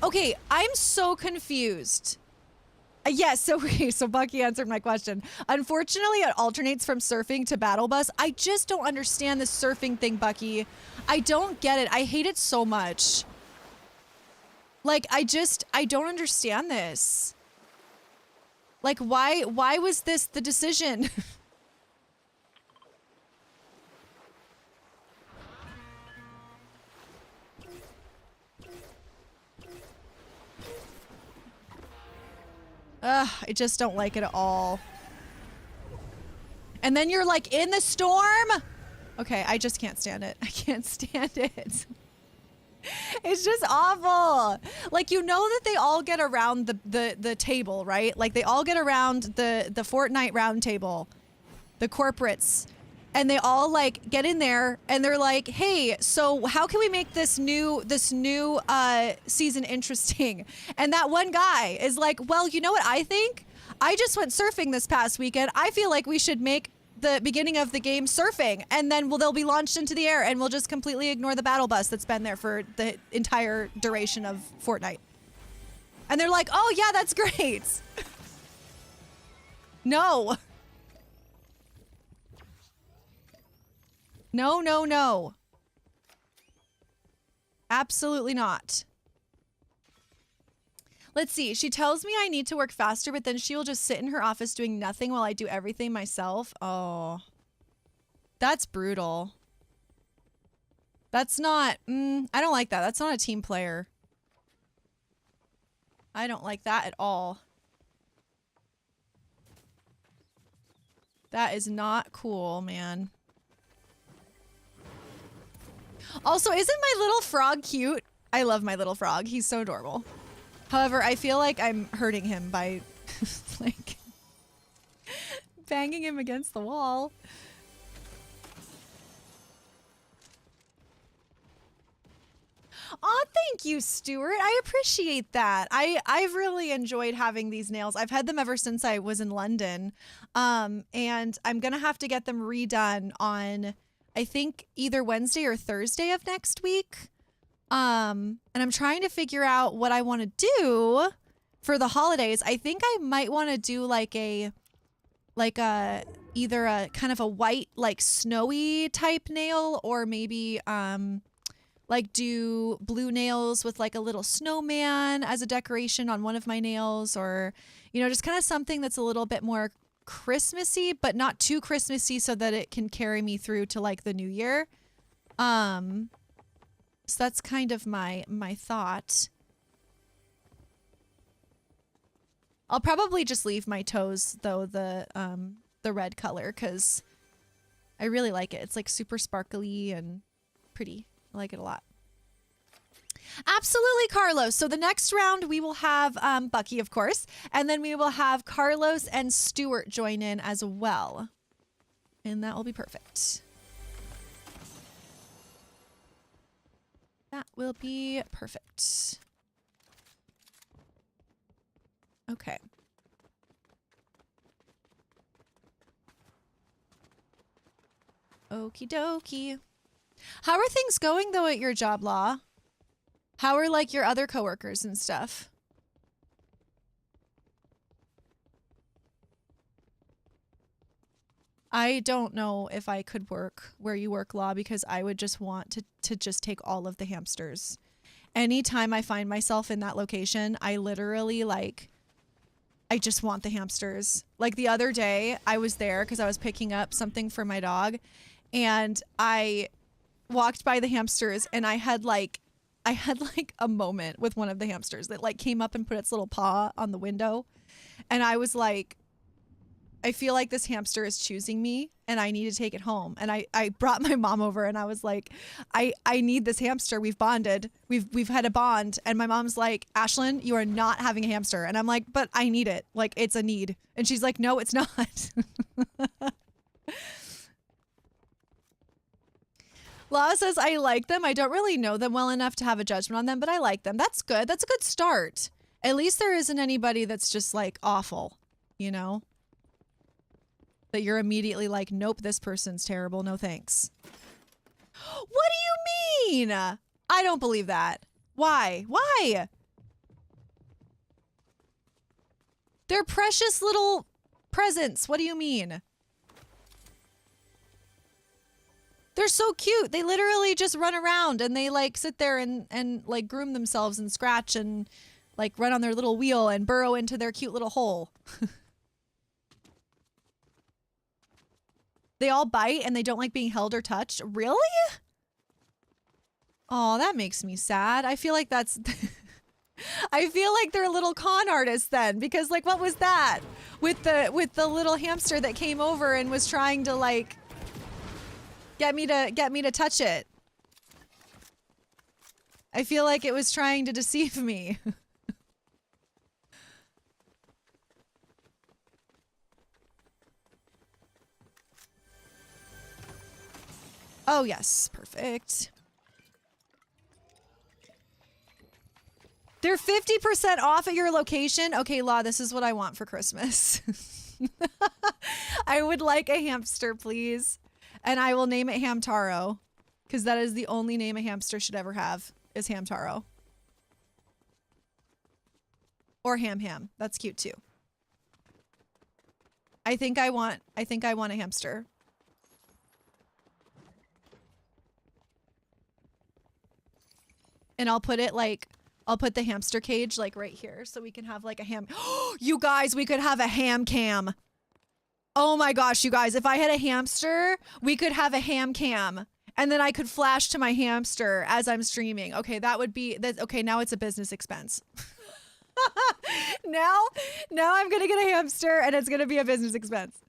Okay, I'm so confused. Yes, so Bucky answered my question. Unfortunately, it alternates from surfing to battle bus. I just don't understand the surfing thing, Bucky. I don't get it. I hate it so much. Like, I don't understand this. Like, why was this the decision? I just don't like it at all. And then you're like in the storm. Okay, I just can't stand it. I can't stand it. It's just awful. Like, you know that they all get around the table, right? Like they all get around the Fortnite round table, the corporates, and they all like get in there and they're like, hey, so how can we make this new season interesting? And that one guy is like, well, you know what I think? I just went surfing this past weekend. I feel like we should make the beginning of the game surfing, and then they'll be launched into the air and we'll just completely ignore the battle bus that's been there for the entire duration of Fortnite. And they're like, oh yeah, that's great. No. No, no, no. Absolutely not. Let's see. She tells me I need to work faster, but then she will just sit in her office doing nothing while I do everything myself. Oh, that's brutal. That's not, I don't like that. That's not a team player. I don't like that at all. That is not cool, man. Also, isn't my little frog cute? I love my little frog. He's so adorable. However, I feel like I'm hurting him by, like, banging him against the wall. Oh, thank you, Stuart. I appreciate that. I've really enjoyed having these nails. I've had them ever since I was in London. And I'm going to have to get them redone on, I think, either Wednesday or Thursday of next week. And I'm trying to figure out what I want to do for the holidays. I think I might want to do like either a kind of a white, like snowy type nail, or maybe, like do blue nails with like a little snowman as a decoration on one of my nails, or, you know, just kind of something that's a little bit more Christmassy, but not too Christmassy so that it can carry me through to like the new year. So that's kind of my thought. I'll probably just leave my toes though the red color because I really like it. It's like super sparkly and pretty. I like it a lot. Absolutely, Carlos. So the next round we will have Bucky, of course, and then we will have Carlos and Stuart join in as well. And that will be perfect. That will be perfect. Okay. Okie dokie. How are things going though at your job, Law? How are like your other coworkers and stuff? I don't know if I could work where you work, Law, because I would just want to just take all of the hamsters. Anytime I find myself in that location, I literally like, I just want the hamsters. Like the other day I was there because I was picking up something for my dog and I walked by the hamsters and I had like a moment with one of the hamsters that like came up and put its little paw on the window. And I was like, I feel like this hamster is choosing me and I need to take it home. And I brought my mom over and I was like, I need this hamster. We've bonded. We've had a bond. And my mom's like, Ashlyn, you are not having a hamster. And I'm like, but I need it. Like, it's a need. And she's like, no, it's not. Law says, I like them. I don't really know them well enough to have a judgment on them, but I like them. That's good. That's a good start. At least there isn't anybody that's just like awful, you know? That you're immediately like, nope, this person's terrible. No thanks. What do you mean? I don't believe that. Why? Why? They're precious little presents. What do you mean? They're so cute. They literally just run around and they like sit there and like groom themselves and scratch and like run on their little wheel and burrow into their cute little hole. They all bite and they don't like being held or touched. Really? Oh, that makes me sad. I feel like that's... I feel like they're little con artists then, because like, what was that? With the little hamster that came over and was trying to like get me to touch it. I feel like it was trying to deceive me. Oh, yes. Perfect. They're 50% off at your location. Okay, Law, this is what I want for Christmas. I would like a hamster, please. And I will name it Hamtaro. Because that is the only name a hamster should ever have, is Hamtaro. Or Ham Ham. That's cute too. I think I want a hamster. And I'll put it like, I'll put the hamster cage like right here so we can have like a ham. You guys, we could have a ham cam. Oh my gosh, you guys, if I had a hamster, we could have a ham cam. And then I could flash to my hamster as I'm streaming. Okay, that would be, okay, now it's a business expense. now I'm gonna get a hamster and it's gonna be a business expense.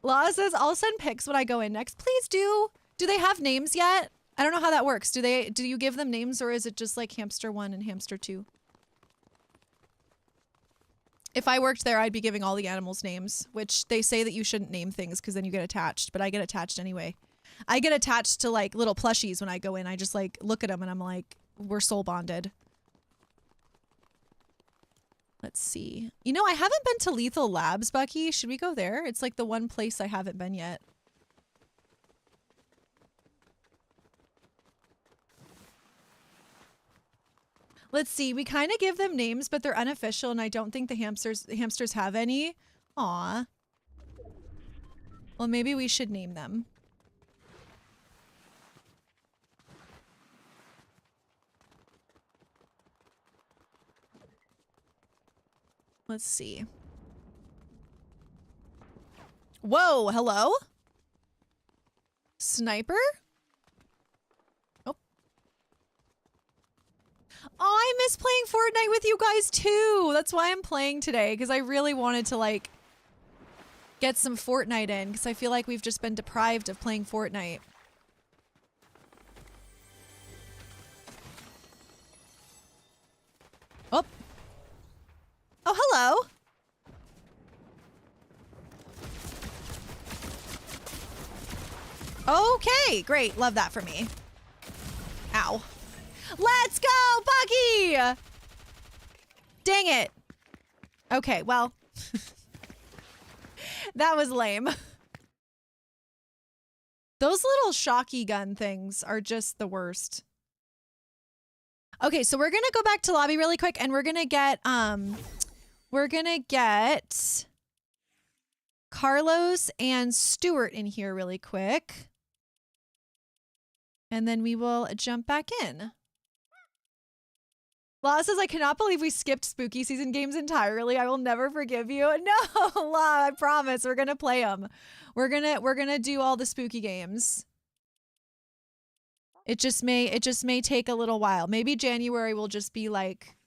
Law says, I'll send pics when I go in next. Please do. Do they have names yet? I don't know how that works. Do you give them names or is it just like hamster 1 and hamster 2? If I worked there, I'd be giving all the animals names, which they say that you shouldn't name things because then you get attached, but I get attached anyway. I get attached to like little plushies when I go in. I just like look at them and I'm like, we're soul bonded. Let's see. You know, I haven't been to Lethal Labs, Bucky. Should we go there? It's like the one place I haven't been yet. Let's see. We kind of give them names, but they're unofficial, and I don't think the hamsters have any. Aw. Well, maybe we should name them. Let's see. Whoa, hello? Sniper? Oh. Oh, I miss playing Fortnite with you guys too. That's why I'm playing today, because I really wanted to like get some Fortnite in, because I feel like we've just been deprived of playing Fortnite. Oh. Oh, hello. Okay, great. Love that for me. Ow. Let's go, Buggy! Dang it. Okay, well. That was lame. Those little shocky gun things are just the worst. Okay, so we're gonna go back to lobby really quick and we're gonna get Carlos and Stuart in here really quick. And then we will jump back in. La says, I cannot believe we skipped spooky season games entirely. I will never forgive you. No, La, I promise. We're gonna play them. We're gonna do all the spooky games. It just may take a little while. Maybe January will just be like,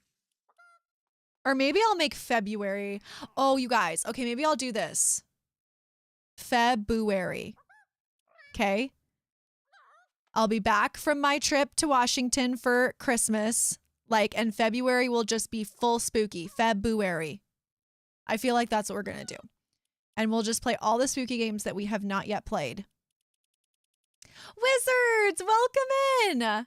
or maybe I'll make February. Oh, you guys. Okay, maybe I'll do this. February. Okay. I'll be back from my trip to Washington for Christmas. Like, and February will just be full spooky. February. I feel like that's what we're going to do. And we'll just play all the spooky games that we have not yet played. Wizards, welcome in.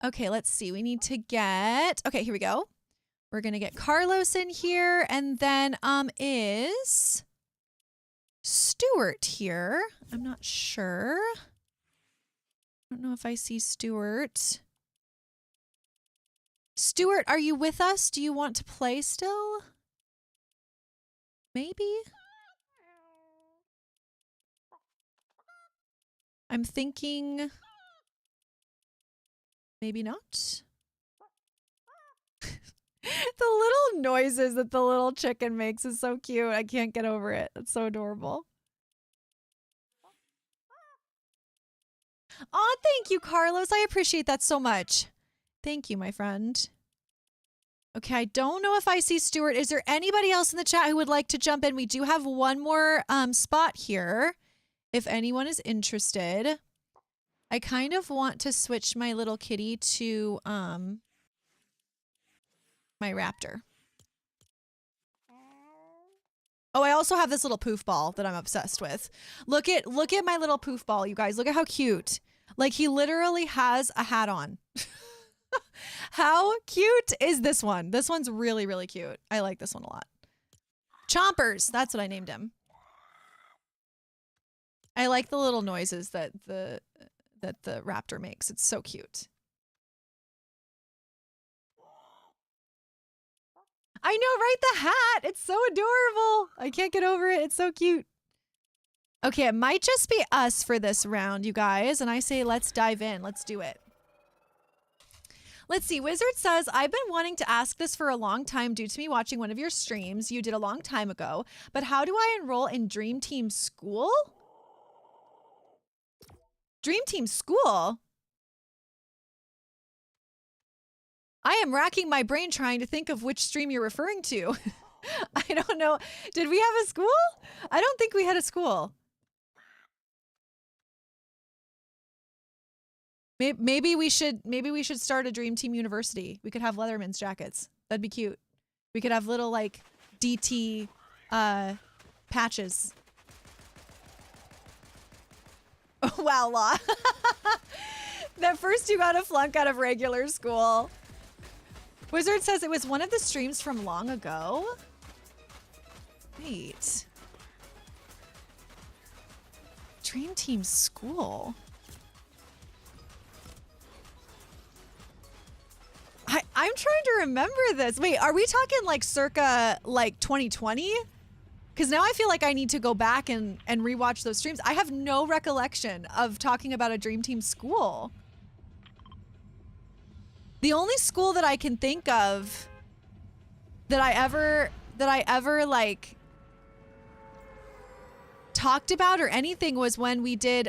Okay, let's see. We need to get, okay, here we go. We're going to get Carlos in here. And then, is Stuart here? I'm not sure. I don't know if I see Stuart. Stuart, are you with us? Do you want to play still? Maybe? I'm thinking maybe not. The little noises that the little chicken makes is so cute. I can't get over it. It's so adorable. Oh, thank you, Carlos. I appreciate that so much. Thank you, my friend. Okay, I don't know if I see Stuart. Is there anybody else in the chat who would like to jump in? We do have one more spot here. If anyone is interested. I kind of want to switch my little kitty to my raptor. Oh, I also have this little poof ball that I'm obsessed with. Look at my little poof ball, you guys. Look at how cute. Like, he literally has a hat on. How cute is this one? This one's really, really cute. I like this one a lot. Chompers. That's what I named him. I like the little noises that the raptor makes. It's so cute. I know, right? The hat. It's so adorable. I can't get over it. It's so cute. Okay, it might just be us for this round, you guys. And I say, let's dive in. Let's do it. Let's see. Wizard says, I've been wanting to ask this for a long time due to me watching one of your streams you did a long time ago. But how do I enroll in Dream Team School? Dream Team School? I am racking my brain trying to think of which stream you're referring to. I don't know. Did we have a school? I don't think we had a school. Maybe we should start a Dream Team University. We could have Leatherman's jackets. That'd be cute. We could have little like DT patches. Oh, wow, Law. That first you got a flunk out of regular school. Wizard says it was one of the streams from long ago. Wait. Dream Team School. I'm trying to remember this. Wait, are we talking like circa like 2020? Because now I feel like I need to go back and rewatch those streams. I have no recollection of talking about a Dream Team School. The only school that I can think of that I ever like talked about or anything was when we did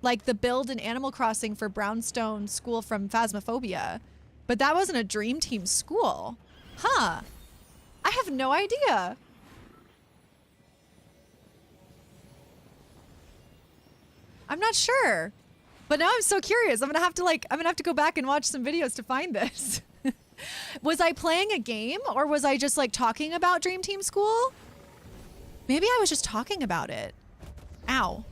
like the build in Animal Crossing for Brownstone School from Phasmophobia. But that wasn't a Dream Team school. Huh. I have no idea. I'm not sure. But now I'm so curious. I'm gonna have to go back and watch some videos to find this. Was I playing a game or was I just like talking about Dream Team School? Maybe I was just talking about it. Ow.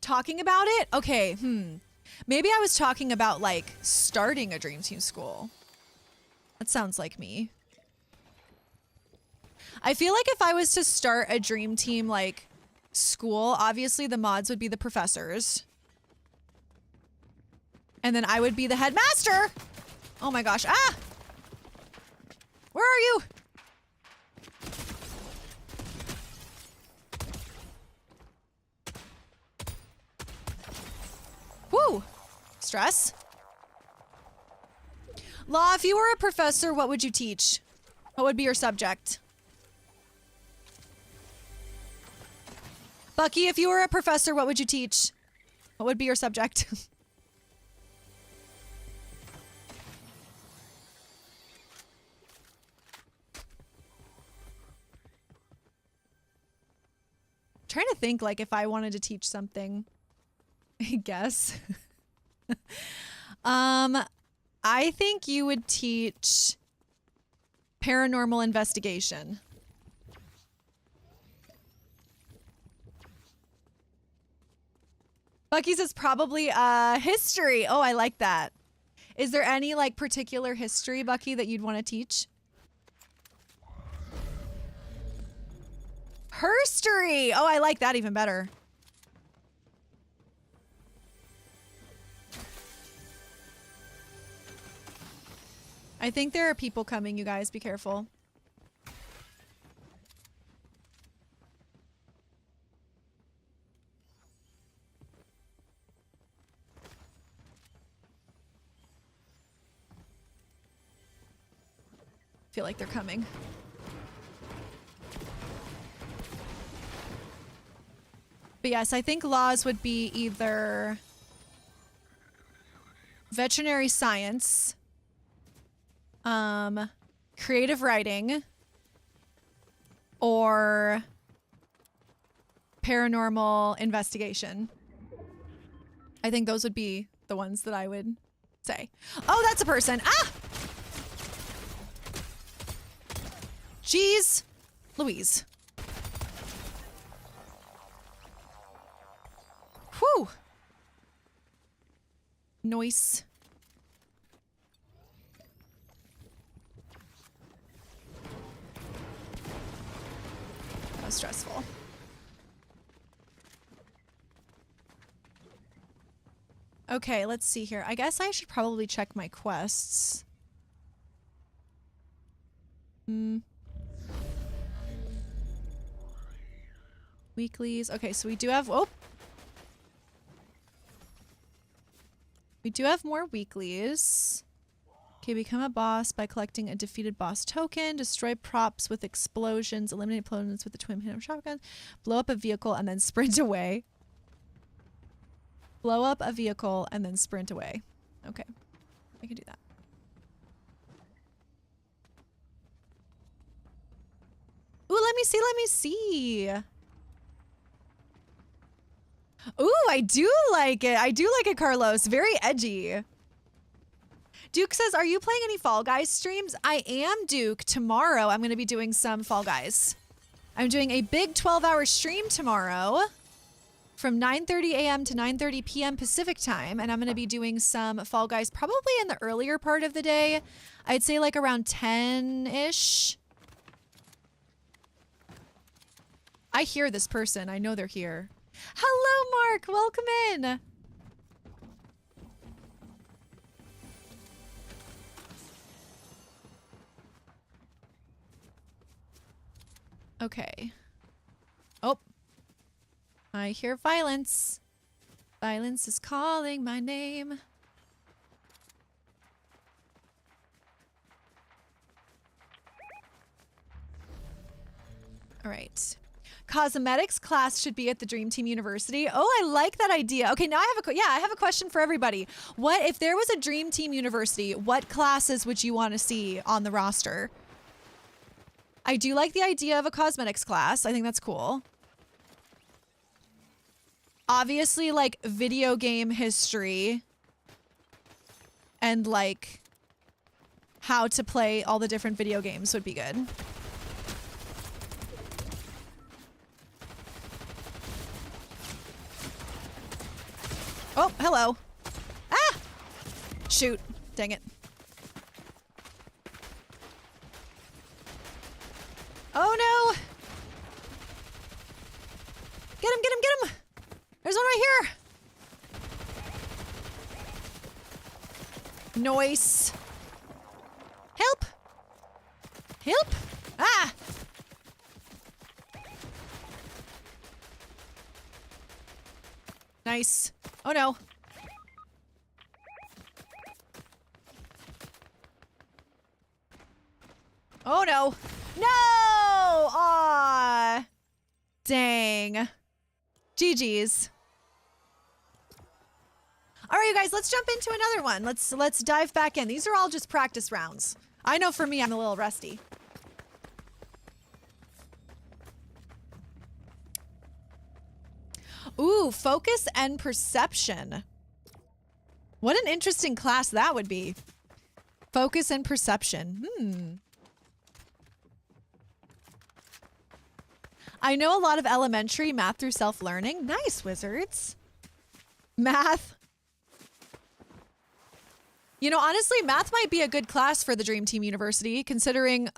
Talking about it? Okay, Maybe I was talking about like starting a Dream Team School. That sounds like me. I feel like if I was to start a Dream Team like school, obviously the mods would be the professors. And then I would be the headmaster. Oh my gosh. Ah! Where are you? Woo! Stress. Law, if you were a professor, what would you teach? What would be your subject? Bucky, if you were a professor, what would you teach? What would be your subject? Trying to think like if I wanted to teach something, I guess. I think you would teach paranormal investigation. Bucky says probably history. Oh, I like that. Is there any like particular history, Bucky, that you'd want to teach? Herstory. Oh, I like that even better. I think there are people coming, you guys. Be careful. Feel like they're coming. But yes, I think laws would be either veterinary science, creative writing, or paranormal investigation. I think those would be the ones that I would say. Oh, that's a person. Ah! Jeez Louise. Whew. Noise. That was stressful. Okay, let's see here. I guess I should probably check my quests. Weeklies. Okay, so we do have... Oh! We do have more weeklies. Okay, become a boss by collecting a defeated boss token. Destroy props with explosions. Eliminate opponents with the twin pin of shotgun. Blow up a vehicle and then sprint away. Blow up a vehicle and then sprint away. Okay, I can do that. Ooh, let me see, let me see. Ooh, I do like it. I do like it, Carlos. Very edgy. Duke says, are you playing any Fall Guys streams? I am, Duke. Tomorrow, I'm going to be doing some Fall Guys. I'm doing a big 12-hour stream tomorrow from 9:30 a.m. to 9:30 p.m. Pacific time. And I'm going to be doing some Fall Guys probably in the earlier part of the day. I'd say like around 10-ish. I hear this person. I know they're here. Hello, Mark. Welcome in. Okay. Oh. I hear violence. Violence is calling my name. All right. Cosmetics class should be at the Dream Team University. Oh, I like that idea. Okay, now I have a question for everybody. What if there was a Dream Team University, what classes would you want to see on the roster? I do like the idea of a cosmetics class. I think that's cool. Obviously, like video game history and like how to play all the different video games would be good. Oh, hello. Ah! Shoot. Dang it. Oh no! Get him, get him, get him! There's one right here! Noise. Help! Help! Ah! Nice. Oh no. Oh no. No! Aw. Dang. GG's. All right, you guys, let's jump into another one. Let's dive back in. These are all just practice rounds. I know for me, I'm a little rusty. Ooh, focus and perception. What an interesting class that would be. Focus and perception. I know a lot of elementary math through self-learning. Nice, wizards. Math. You know, honestly, math might be a good class for the Dream Team University, considering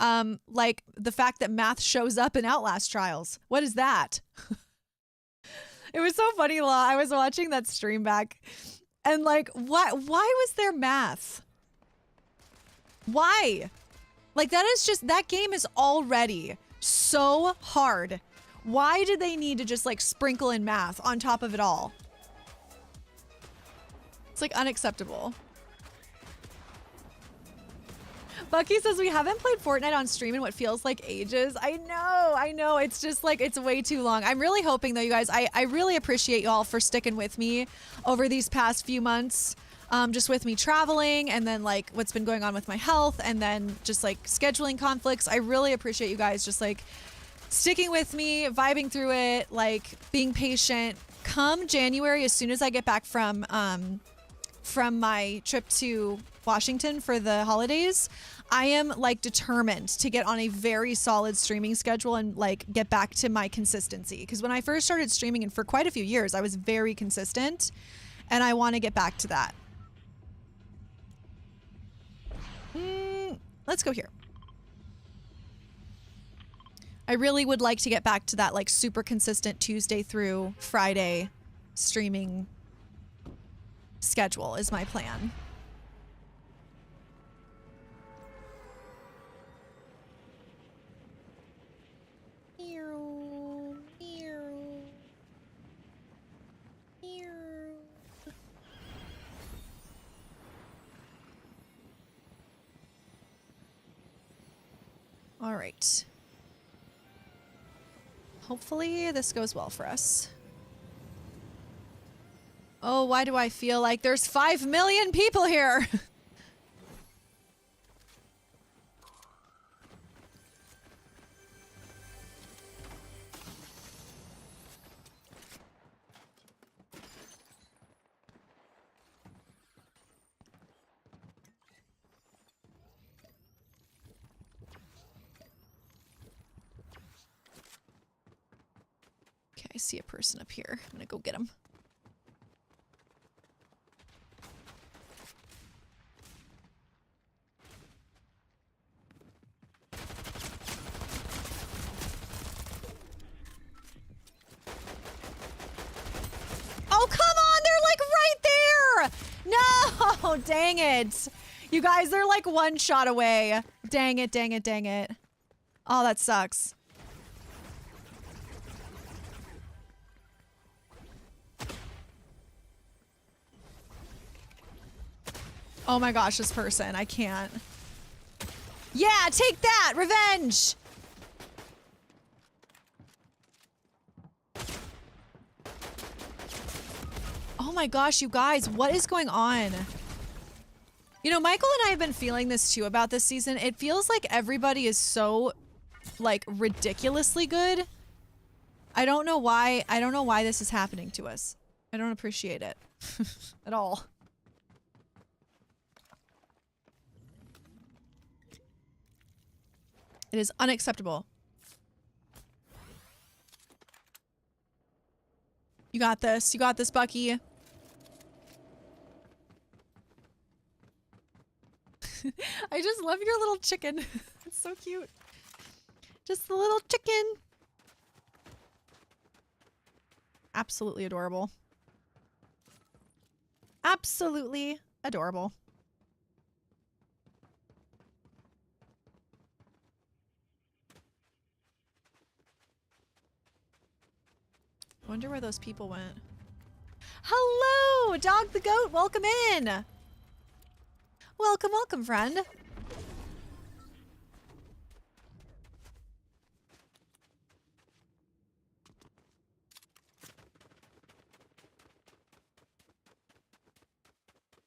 like the fact that math shows up in Outlast trials. What is that? It was so funny, Law. I was watching that stream back and like, why was there math? Why? Like that game is already so hard. Why did they need to just like sprinkle in math on top of it all? It's like unacceptable. Bucky says we haven't played Fortnite on stream in what feels like ages. I know. It's just like, it's way too long. I'm really hoping though, you guys, I really appreciate y'all for sticking with me over these past few months. Just with me traveling and then like what's been going on with my health and then just like scheduling conflicts. I really appreciate you guys just like sticking with me, vibing through it, like being patient. Come January, as soon as I get back from my trip to Washington for the holidays, I am like determined to get on a very solid streaming schedule and like get back to my consistency. Because when I first started streaming, and for quite a few years, I was very consistent and I want to get back to that. Let's go here. I really would like to get back to that like super consistent Tuesday through Friday streaming schedule is my plan. All right. Hopefully this goes well for us. Oh, why do I feel like there's 5 million people here? Okay, I see a person up here. I'm gonna go get him. Oh, come on! They're like right there! No! Dang it. You guys, they're like one shot away. Dang it, dang it, dang it. Oh, that sucks. Oh my gosh, this person. I can't. Yeah, take that! Revenge! my gosh, you guys, what is going on? You know, Michael and I have been feeling this too about this season. It feels like everybody is so, like, ridiculously good. I don't know why. I don't know why this is happening to us. I don't appreciate it at all. It is unacceptable. You got this. You got this, Bucky. I just love your little chicken. It's so cute. Just the little chicken. Absolutely adorable. Absolutely adorable. I wonder where those people went. Hello, Dog the Goat. Welcome in. Welcome, welcome, friend.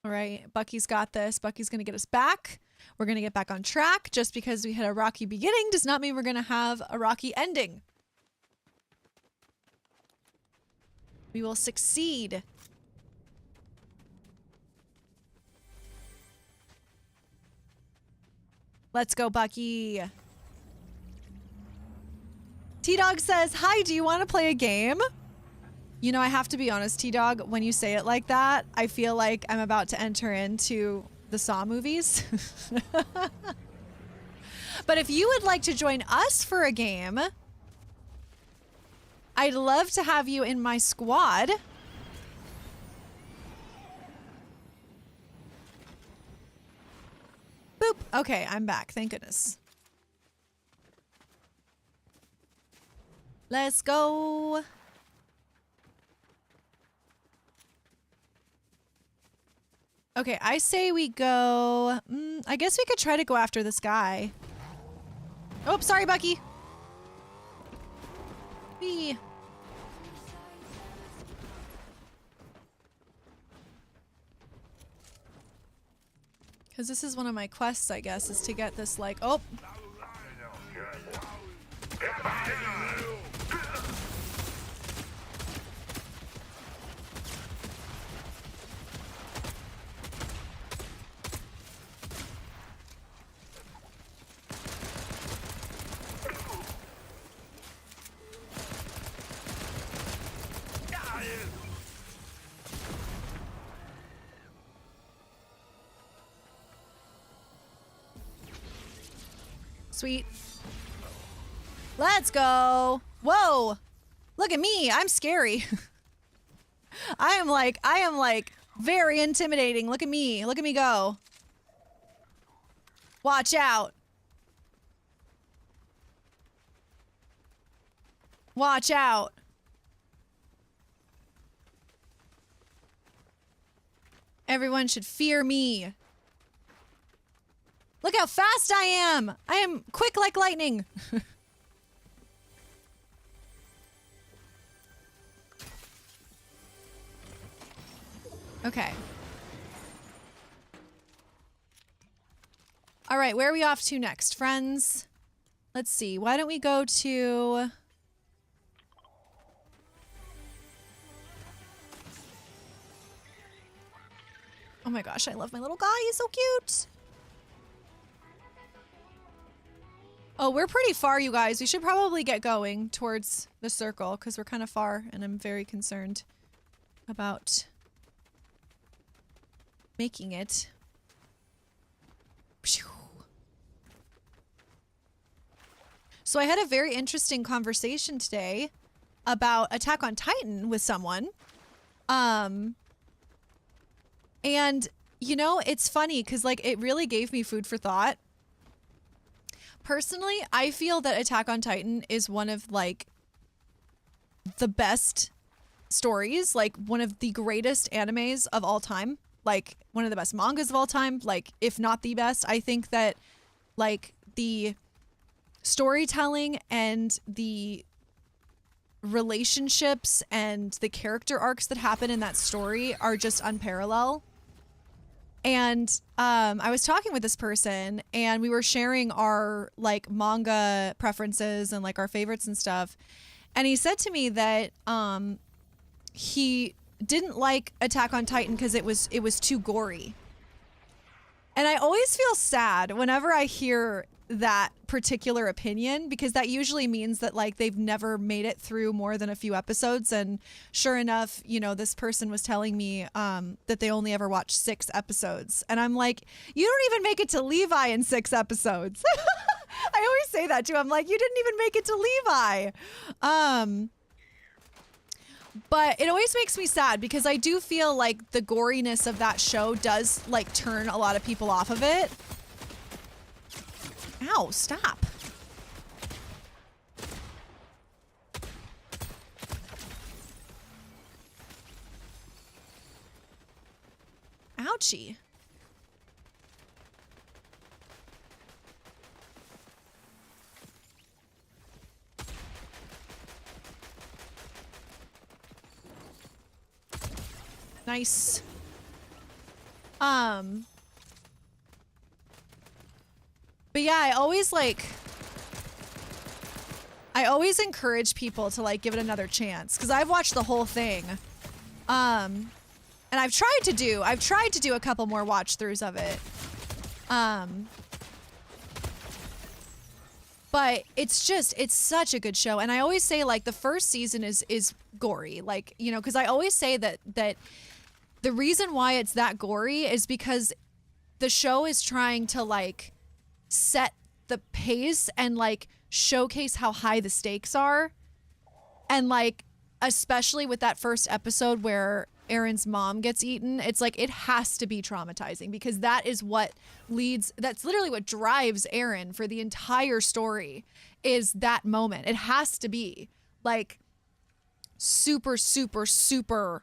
All right, Bucky's got this. Bucky's gonna get us back. We're gonna get back on track. Just because we had a rocky beginning does not mean we're gonna have a rocky ending. We will succeed. Let's go, Bucky. T-Dog says, hi, do you want to play a game? You know, I have to be honest, T-Dog, when you say it like that, I feel like I'm about to enter into the Saw movies. But if you would like to join us for a game, I'd love to have you in my squad. Boop. Okay, I'm back. Thank goodness. Let's go. Okay, I say we go... I guess we could try to go after this guy. Oh, sorry, Bucky. Whee. Because this is one of my quests, I guess, is to get this, like... Oh! Sweet. Let's go. Whoa. Look at me. I'm scary. I am like very intimidating. Look at me. Look at me go. Watch out. Watch out. Everyone should fear me. Look how fast I am! I am quick like lightning! Okay. Alright, where are we off to next, friends? Let's see, why don't we go to... Oh my gosh, I love my little guy, he's so cute! Oh, we're pretty far, you guys. We should probably get going towards the circle because we're kind of far and I'm very concerned about making it. So I had a very interesting conversation today about Attack on Titan with someone. And you know, it's funny because like it really gave me food for thought. Personally, I feel that Attack on Titan is one of like the best stories, like one of the greatest animes of all time, like one of the best mangas of all time, like if not the best. I think that like the storytelling and the relationships and the character arcs that happen in that story are just unparalleled. And I was talking with this person and we were sharing our like manga preferences and like our favorites and stuff. And he said to me that he didn't like Attack on Titan because it was too gory. And I always feel sad whenever I hear that particular opinion, because that usually means that like they've never made it through more than a few episodes. And sure enough, you know, this person was telling me that they only ever watched 6 episodes. And I'm like, you don't even make it to Levi in 6 episodes. I always say that too. I'm like, you didn't even make it to Levi. But it always makes me sad because I do feel like the goriness of that show does like turn a lot of people off of it. Ow, stop. Ouchie. Nice. But yeah, I always encourage people to like give it another chance because I've watched the whole thing. And I've tried to do a couple more watch throughs of it. But it's such a good show. And I always say like the first season is gory, like, you know, because I always say that the reason why it's that gory is because the show is trying to like set the pace and like showcase how high the stakes are. And like, especially with that first episode where Aaron's mom gets eaten, it's like, it has to be traumatizing because that is what that's literally what drives Aaron for the entire story is that moment. It has to be like super, super, super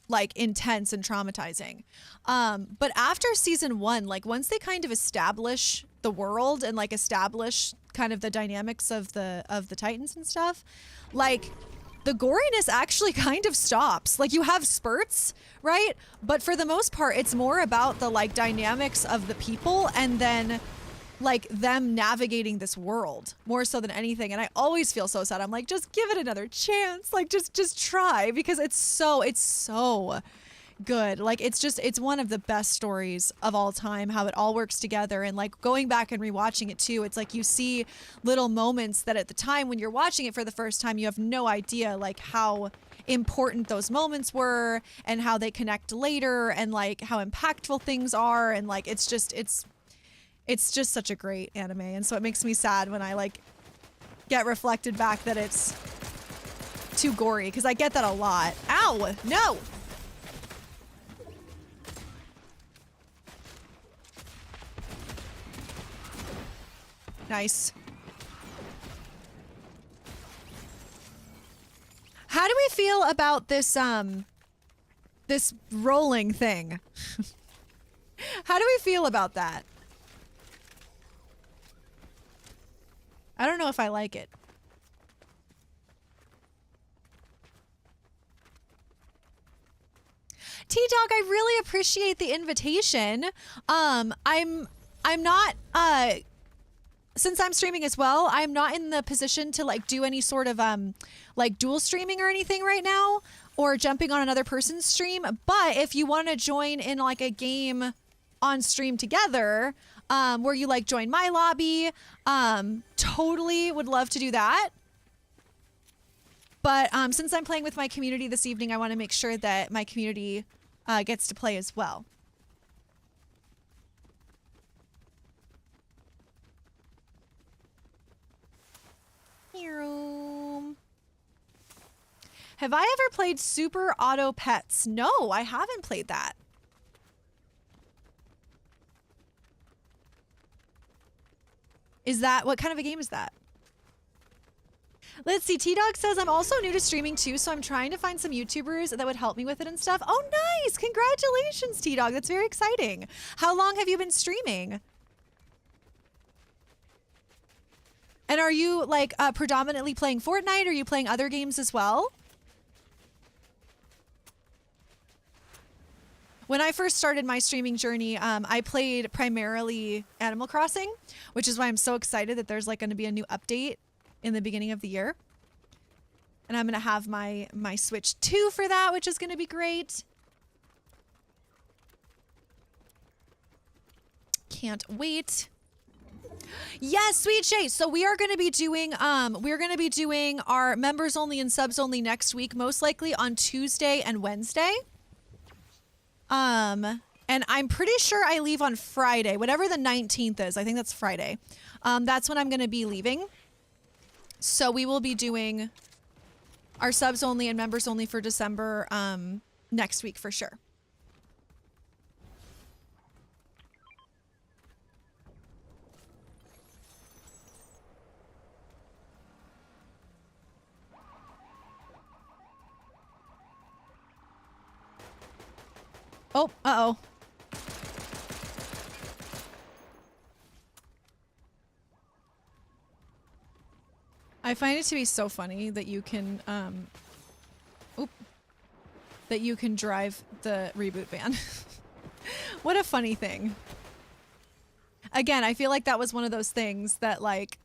like intense and traumatizing. But after season 1, like once they kind of establish the world and like establish kind of the dynamics of the Titans and stuff, like the goriness actually kind of stops. Like you have spurts, right? But for the most part, it's more about the like dynamics of the people and then like them navigating this world more so than anything. And I always feel so sad. I'm like, just give it another chance. Like just try because it's so good. Like it's one of the best stories of all time, how it all works together. And like going back and rewatching it too, it's like you see little moments that at the time when you're watching it for the first time, you have no idea like how important those moments were and how they connect later and like how impactful things are. And like it's just such a great anime. And so it makes me sad when I like get reflected back that it's too gory because I get that a lot. Ow, no. Nice. How do we feel about this this rolling thing? How do we feel about that? I don't know if I like it. T-Dog, I really appreciate the invitation. I'm not since I'm streaming as well, I'm not in the position to like do any sort of like dual streaming or anything right now or jumping on another person's stream. But if you want to join in like a game on stream together, where you like join my lobby, totally would love to do that. But since I'm playing with my community this evening, I want to make sure that my community gets to play as well. Have I ever played Super Auto Pets? No, I haven't played that. Is that, what kind of a game is that? Let's see, T-Dog says, I'm also new to streaming too, so I'm trying to find some YouTubers that would help me with it and stuff. Oh, nice! Congratulations, T-Dog. That's very exciting. How long have you been streaming? And are you like predominantly playing Fortnite? Or are you playing other games as well? When I first started my streaming journey, I played primarily Animal Crossing, which is why I'm so excited that there's like going to be a new update in the beginning of the year. And I'm going to have my Switch 2 for that, which is going to be great. Can't wait. Yes, Sweet Shay. So we are going to be doing our members only and subs only next week, most likely on Tuesday and Wednesday. And I'm pretty sure I leave on Friday, whatever the 19th is. I think that's Friday. That's when I'm going to be leaving. So we will be doing our subs only and members only for December next week for sure. Oh, uh-oh. I find it to be so funny that you can, that you can drive the reboot van. What a funny thing. Again, I feel like that was one of those things that, like,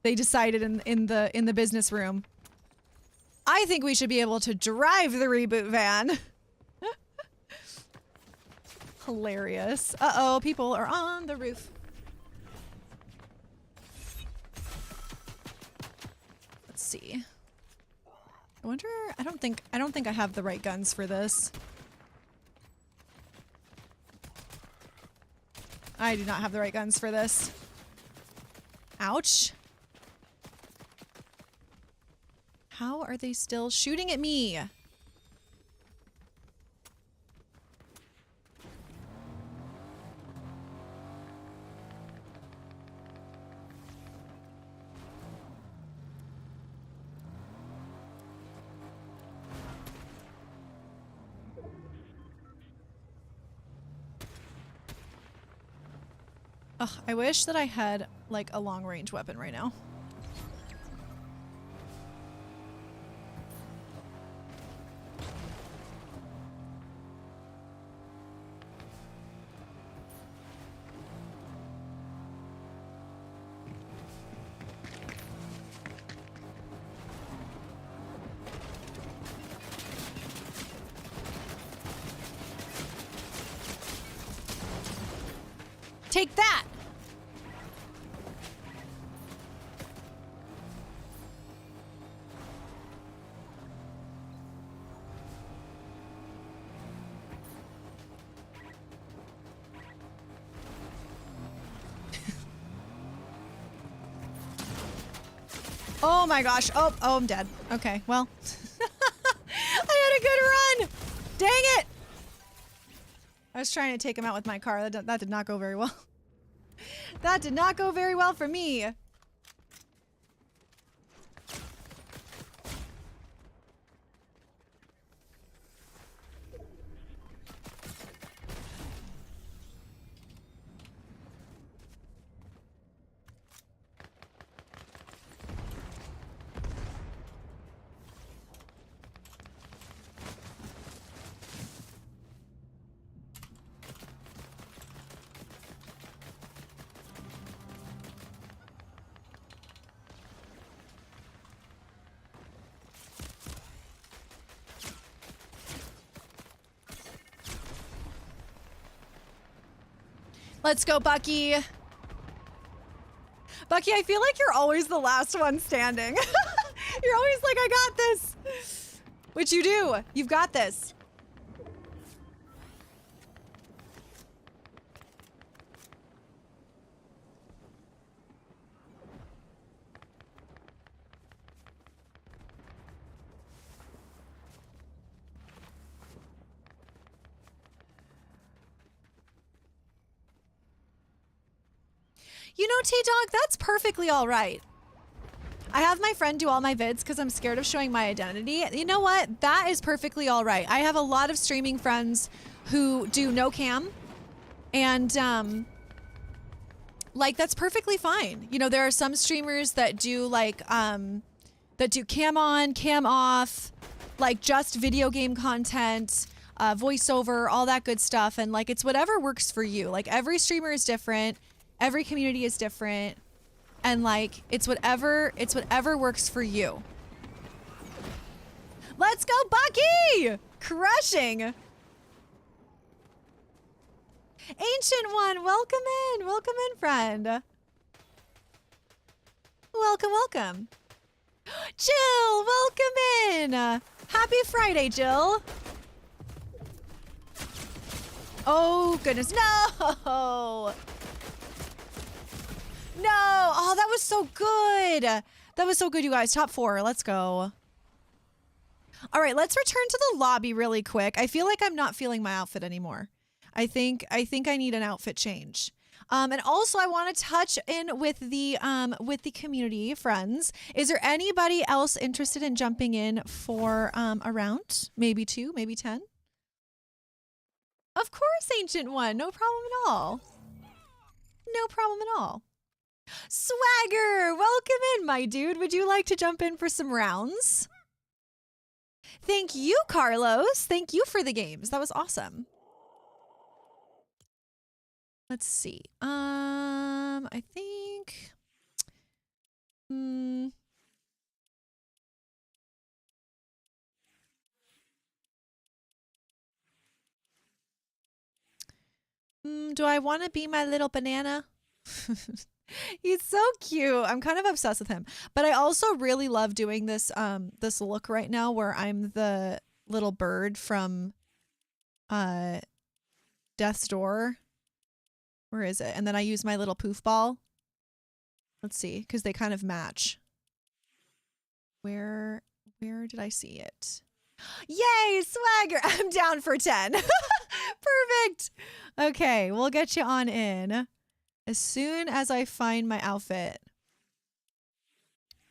they decided in the business room. I think we should be able to drive the reboot van. Hilarious. Uh-oh, people are on the roof. Let's see. I wonder, I don't think I have the right guns for this. I do not have the right guns for this. Ouch. How are they still shooting at me? Ugh, I wish that I had, like, a long-range weapon right now. Take that! Oh my gosh. Oh, I'm dead. Okay, well. I had a good run! Dang it! I was trying to take him out with my car. That did not go very well. That did not go very well for me. Let's go, Bucky. Bucky, I feel like you're always the last one standing. You're always like, I got this. Which you do. You've got this. You know, T-Dog, that's perfectly all right. I have my friend do all my vids because I'm scared of showing my identity. You know what? That is perfectly all right. I have a lot of streaming friends who do no cam. And like that's perfectly fine. You know, there are some streamers that do like that do cam on, cam off, like just video game content, voiceover, all that good stuff, and like it's whatever works for you. Like every streamer is different, every community is different, and like it's whatever works for you. Let's go, Bucky! Crushing! Ancient One, welcome in. Welcome in, friend. Welcome, welcome. Jill, welcome in. Happy Friday, Jill. Oh, goodness. No! No! Oh, that was so good. That was so good, you guys. Top 4. Let's go. All right, let's return to the lobby really quick. I feel like I'm not feeling my outfit anymore. I think I need an outfit change. And also I want to touch in with the community friends. Is there anybody else interested in jumping in for a round? Maybe 2, maybe 10? Of course, Ancient One. No problem at all. No problem at all. Swagger, welcome in, my dude. Would you like to jump in for some rounds? Thank you, Carlos. Thank you for the games. That was awesome. Let's see. I think. Do I want to be my little banana? He's so cute. I'm kind of obsessed with him. But I also really love doing this this look right now where I'm the little bird from Death's Door. Where is it? And then I use my little poof ball. Let's see, because they kind of match. Where did I see it? Yay, Swagger! I'm down for 10. Perfect. Okay, we'll get you on in. As soon as I find my outfit.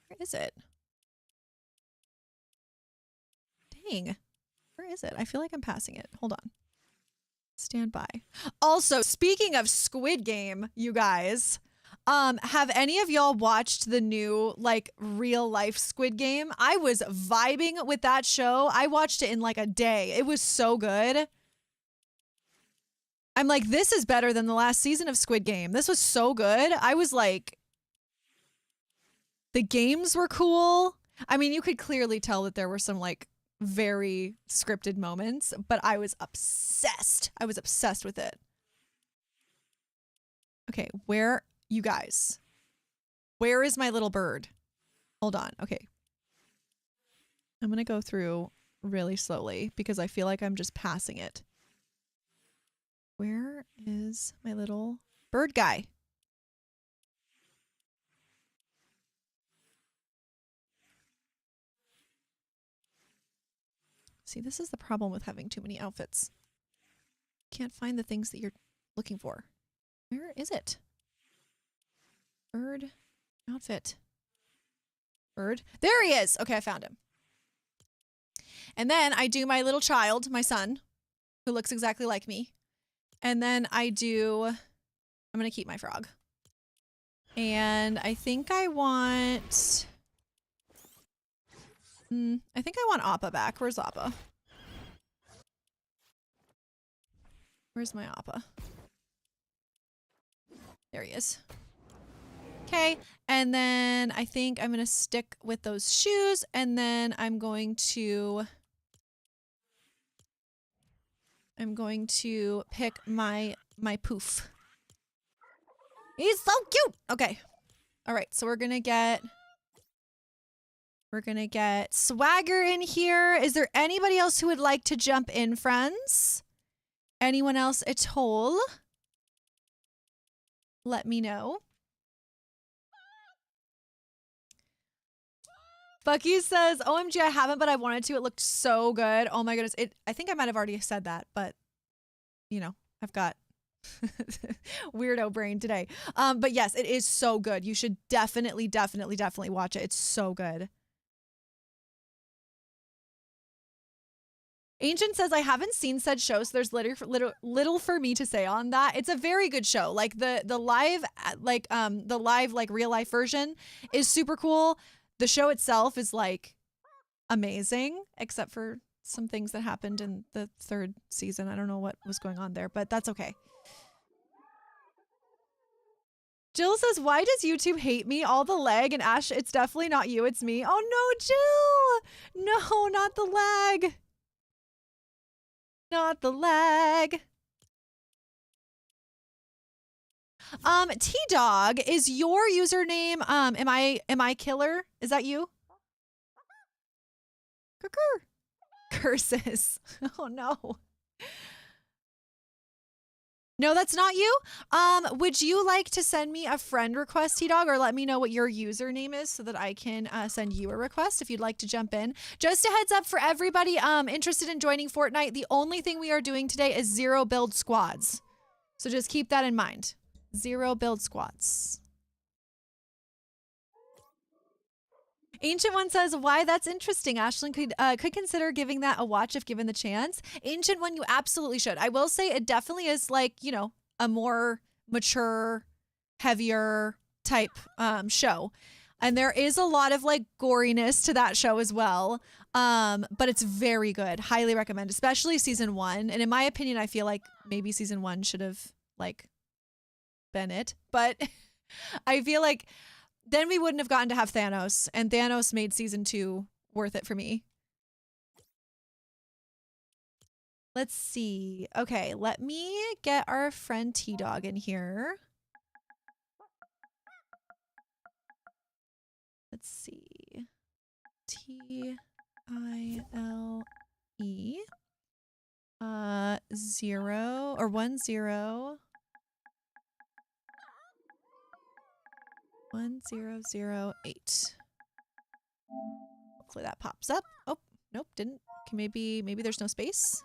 Where is it? Dang. Where is it? I feel like I'm passing it. Hold on. Stand by. Also, speaking of Squid Game, you guys, have any of y'all watched the new, like, real life Squid Game? I was vibing with that show. I watched it in like a day. It was so good. I'm like, this is better than the last season of Squid Game. This was so good. I was like, the games were cool. I mean, you could clearly tell that there were some like very scripted moments, but I was obsessed. I was obsessed with it. Okay, you guys, where is my little bird? Hold on. Okay. I'm going to go through really slowly because I feel like I'm just passing it. Where is my little bird guy? See, this is the problem with having too many outfits. Can't find the things that you're looking for. Where is it? Bird outfit. Bird. There he is. Okay, I found him. And then I do my little child, my son, who looks exactly like me. And then I'm going to keep my frog. And I think I want Appa back. Where's Appa? Where's my Appa? There he is. Okay. And then I think I'm going to stick with those shoes. And then I'm going to pick my poof. He's so cute. Okay. All right. So we're going to get Swagger in here. Is there anybody else who would like to jump in, friends? Anyone else at all? Let me know. Bucky says, OMG, I haven't, but I wanted to. It looked so good. Oh my goodness. I think I might have already said that, but you know, I've got weirdo brain today. But yes, it is so good. You should definitely watch it. It's so good. Ancient says, I haven't seen said show, so there's little for me to say on that. It's a very good show. Like the live, like real life version is super cool. The show itself is like amazing, except for some things that happened in the 3rd season. I don't know what was going on there, but that's okay. Jill says, why does YouTube hate me? All the lag, and Ash, it's definitely not you, it's me. Oh no, Jill! No, not the lag. Not the lag. T-Dog, is your username, am I killer? Is that you? Curses. Oh no. No, that's not you. Would you like to send me a friend request, T-Dog, or let me know what your username is so that I can send you a request if you'd like to jump in? Just a heads up for everybody interested in joining Fortnite, the only thing we are doing today is 0 build squads. So just keep that in mind. 0 build squads. Ancient One says, why, that's interesting. Ashlyn could consider giving that a watch if given the chance. Ancient One, you absolutely should. I will say it definitely is like, you know, a more mature, heavier type show. And there is a lot of like goriness to that show as well. But it's very good. Highly recommend, especially season 1. And in my opinion, I feel like maybe season 1 should have like been it. But I feel like then we wouldn't have gotten to have Thanos, and Thanos made season 2 worth it for me. Let's see. Okay, let me get our friend T-Dog in here. Let's see. T-I-L-E. 0 or 10. 1008. Hopefully that pops up. Oh, nope, didn't. Okay, maybe there's no space.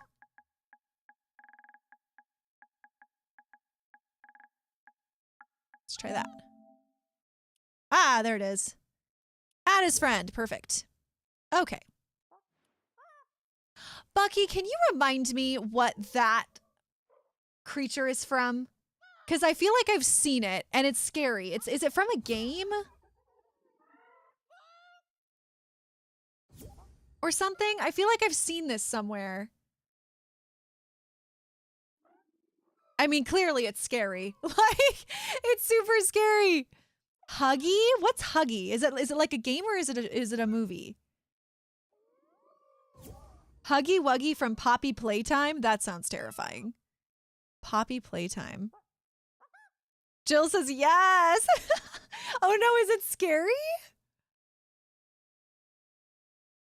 Let's try that. Ah, there it is. Add his friend. Perfect. Okay. Bucky, can you remind me what that creature is from? Because I feel like I've seen it, and it's scary. Is it from a game? Or something? I feel like I've seen this somewhere. I mean, clearly it's scary. Like, it's super scary. Huggy? What's Huggy? Is it like a game or is it a movie? Huggy Wuggy from Poppy Playtime? That sounds terrifying. Poppy Playtime. Jill says yes. Oh no, is it scary?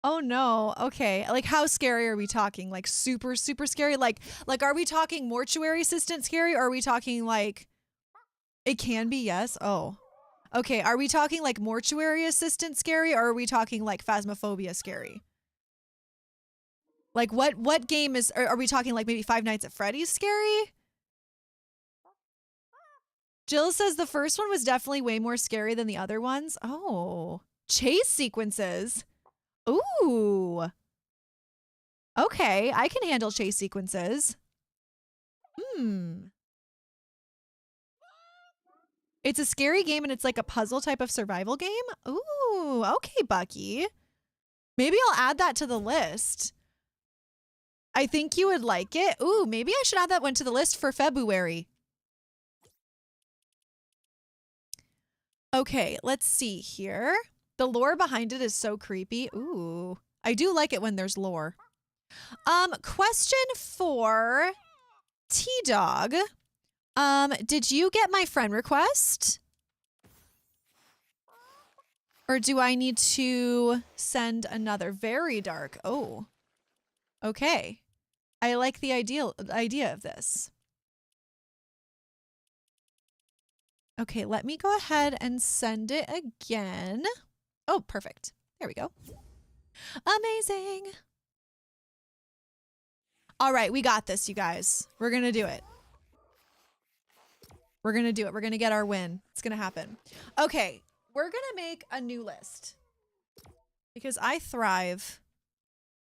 Oh no. Okay. Like how scary are we talking? Like super, super scary? Like are we talking mortuary assistant scary or are we talking like it can be, yes? Oh. Okay, are we talking like mortuary assistant scary or are we talking like phasmophobia scary? Like what game is are we talking like maybe Five Nights at Freddy's scary? Jill says the first one was definitely way more scary than the other ones. Oh, chase sequences. Ooh. Okay, I can handle chase sequences. It's a scary game and it's like a puzzle type of survival game. Ooh, okay, Bucky. Maybe I'll add that to the list. I think you would like it. Ooh, maybe I should add that one to the list for February. Okay, let's see here. The lore behind it is so creepy. Ooh, I do like it when there's lore. Question for T-Dog. Did you get my friend request? Or do I need to send another? Very dark. Oh, okay. I like the idea of this. Okay, let me go ahead and send it again. Oh, perfect. There we go. Amazing. All right, we got this, you guys. We're going to do it. We're going to do it. We're going to get our win. It's going to happen. Okay, we're going to make a new list because I thrive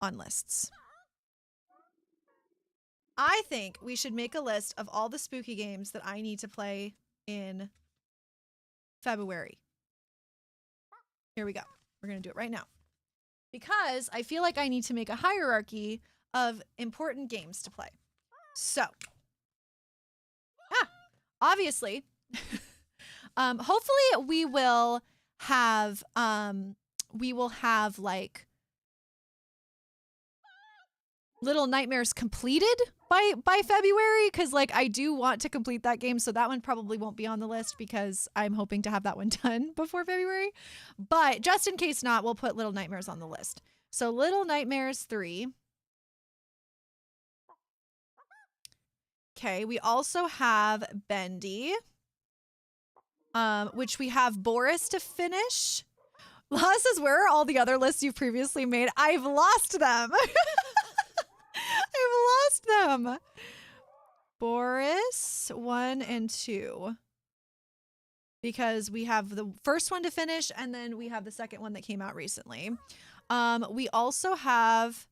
on lists. I think we should make a list of all the spooky games that I need to play in February. Here we go. We're going to do it right now. Because I feel like I need to make a hierarchy of important games to play. So, obviously, hopefully we will have like Little Nightmares completed by February, because like I do want to complete that game, so that one probably won't be on the list because I'm hoping to have that one done before February. But just in case not, we'll put Little Nightmares on the list. So Little Nightmares 3. Okay, we also have Bendy, which we have Boris to finish. Law says, where are all the other lists you've previously made? I've lost them. I've lost them. Boris 1 and 2. Because we have the first one to finish, and then we have the second one that came out recently. We also have...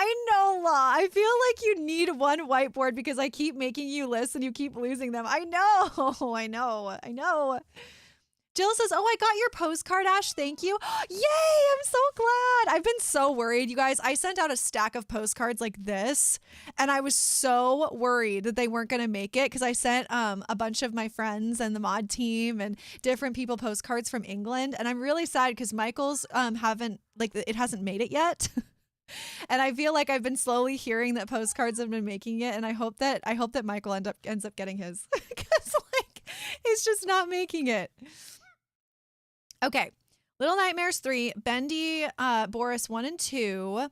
I know, Law. I feel like you need one whiteboard because I keep making you lists and you keep losing them. I know. I know. Jill says, oh, I got your postcard, Ash. Thank you. Yay! I'm so glad. I've been so worried, you guys. I sent out a stack of postcards like this, and I was so worried that they weren't going to make it because I sent a bunch of my friends and the mod team and different people postcards from England, and I'm really sad because Michael's it hasn't made it yet. And I feel like I've been slowly hearing that postcards have been making it, and I hope that Michael ends up getting his because like he's just not making it. Okay, Little Nightmares 3, Bendy, Boris 1 and 2.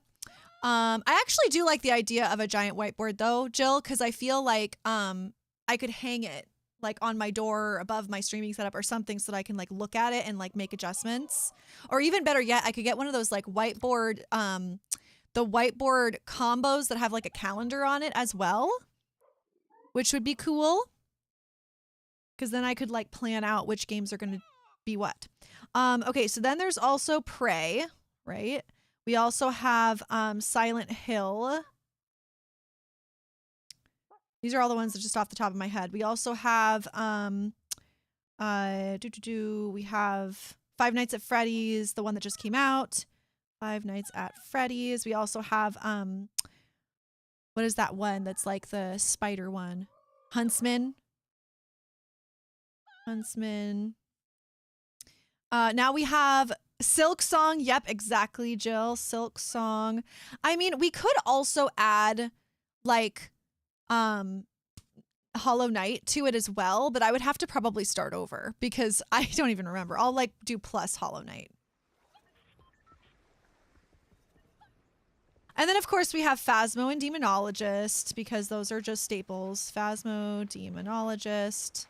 I actually do like the idea of a giant whiteboard though, Jill, because I feel like I could hang it like on my door or above my streaming setup or something so that I can like look at it and like make adjustments. Or even better yet, I could get one of those like whiteboard, the whiteboard combos that have like a calendar on it as well, which would be cool. Because then I could like plan out which games are going to be what. Okay, so then there's also Prey, right? We also have Silent Hill. These are all the ones that just off the top of my head. We also have we have Five Nights at Freddy's, the one that just came out. Five Nights at Freddy's. We also have what is that one that's like the spider one? Huntsman. Now we have Silk Song. Yep, exactly, Jill. Silk Song. I mean, we could also add like Hollow Knight to it as well, but I would have to probably start over because I don't even remember. I'll like do plus Hollow Knight. And then of course we have Phasmo and Demonologist because those are just staples. Phasmo, Demonologist.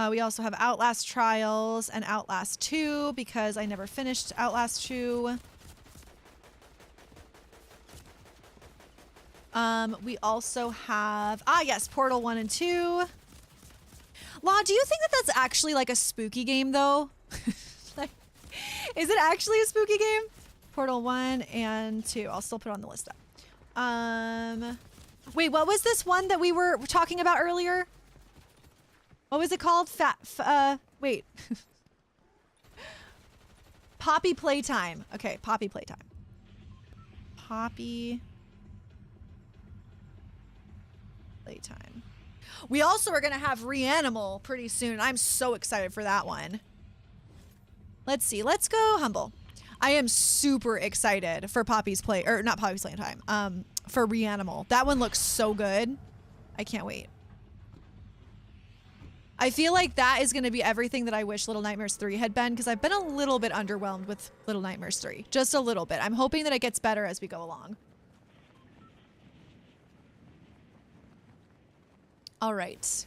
We also have Outlast Trials and Outlast 2 because I never finished Outlast 2. We also have, yes, Portal 1 and 2. Law, do you think that that's actually like a spooky game though? Like, is it actually a spooky game? Portal 1 and 2. I'll still put it on the list though. Wait, what was this one that we were talking about earlier? What was it called? Wait. Poppy Playtime. Okay, Poppy Playtime. Poppy Playtime. We also are going to have Reanimal pretty soon. I'm so excited for that one. Let's see. Let's go Humble. I am super excited for Poppy's Play, or not Poppy's Playtime. For Reanimal. That one looks so good. I can't wait. I feel like that is going to be everything that I wish Little Nightmares 3 had been, because I've been a little bit underwhelmed with Little Nightmares 3. Just a little bit. I'm hoping that it gets better as we go along. All right.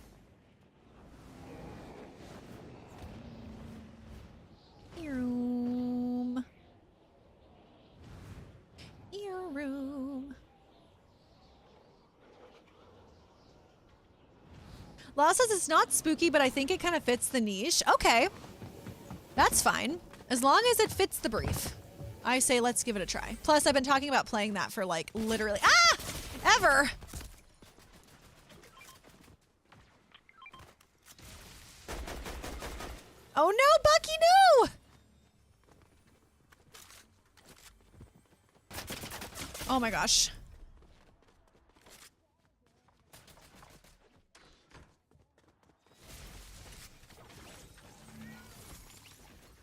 Earroom. Earroom. Law says it's not spooky, but I think it kind of fits the niche. Okay. That's fine. As long as it fits the brief. I say let's give it a try. Plus, I've been talking about playing that for like literally ever. Oh no, Bucky, no! Oh my gosh.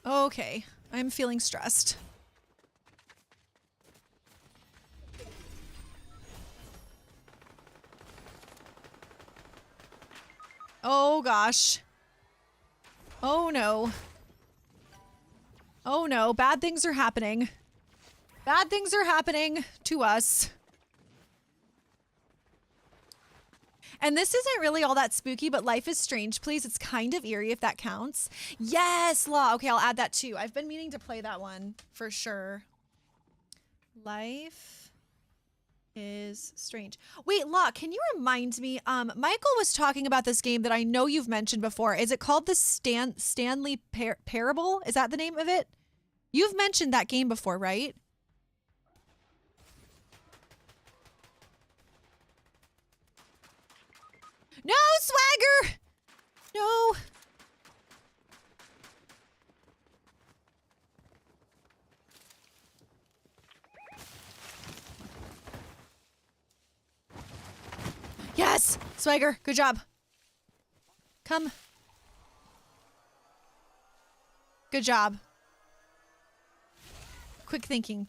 Okay, I'm feeling stressed. Oh gosh. Oh no. Oh no, bad things are happening. Bad things are happening to us. And this isn't really all that spooky, but Life is Strange, please. It's kind of eerie if that counts. Yes, Law. Okay, I'll add that too. I've been meaning to play that one for sure. Life is Strange. Wait, Law, can you remind me? Michael was talking about this game that I know you've mentioned before. Is it called the Stanley Parable? Is that the name of it? You've mentioned that game before, right? No, Swagger! No. Yes! Swagger, good job. Come. Good job. Quick thinking.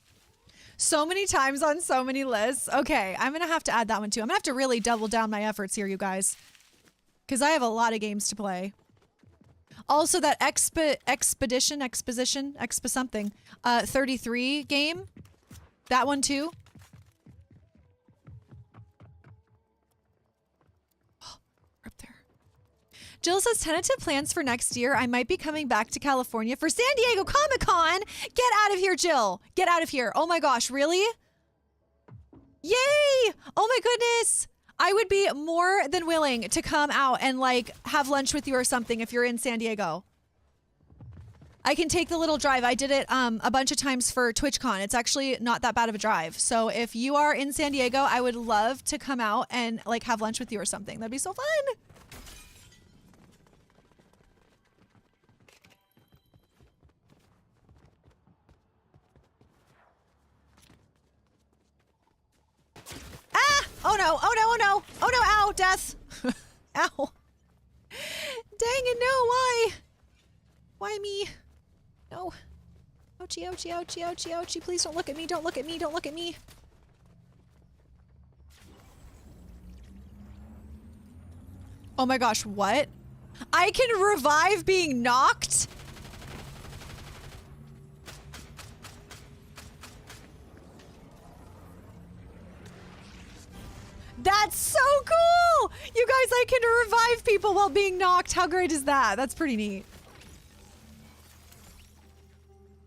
So many times on so many lists. Okay, I'm gonna have to add that one too. I'm gonna have to really double down my efforts here, you guys. Because I have a lot of games to play. Also, that Exposition 33 game. That one too. Up there. Jill says, tentative plans for next year. I might be coming back to California for San Diego Comic-Con. Get out of here, Jill. Get out of here. Oh my gosh, really? Yay! Oh my goodness. I would be more than willing to come out and like have lunch with you or something if you're in San Diego. I can take the little drive. I did it a bunch of times for TwitchCon. It's actually not that bad of a drive. So if you are in San Diego, I would love to come out and like have lunch with you or something. That'd be so fun. Ah! Oh no, oh no, oh no. Oh no, ow, death. Ow. Dang it, no, why? Why me? No. Ouchie, ouchie, ouchie, ouchie, ouchie. Please don't look at me, don't look at me, don't look at me. Oh my gosh, what? I can revive being knocked? That's so cool! You guys, I can revive people while being knocked. How great is that? That's pretty neat.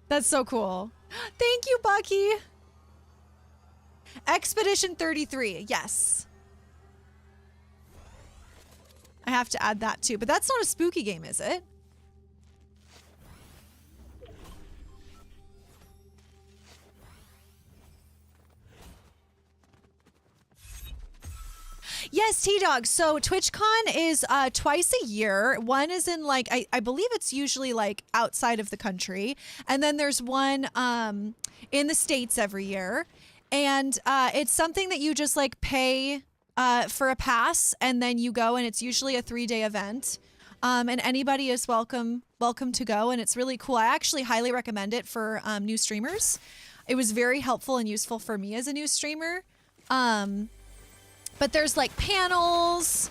That's so cool. Thank you, Bucky. Expedition 33, yes. I have to add that too, but that's not a spooky game, is it? Yes, T-Dog. So TwitchCon is twice a year. One is in like, I believe it's usually like outside of the country. And then there's one in the States every year. And it's something that you just like pay for a pass and then you go, and it's usually a 3-day event. And anybody is welcome to go. And it's really cool. I actually highly recommend it for new streamers. It was very helpful and useful for me as a new streamer. But there's like panels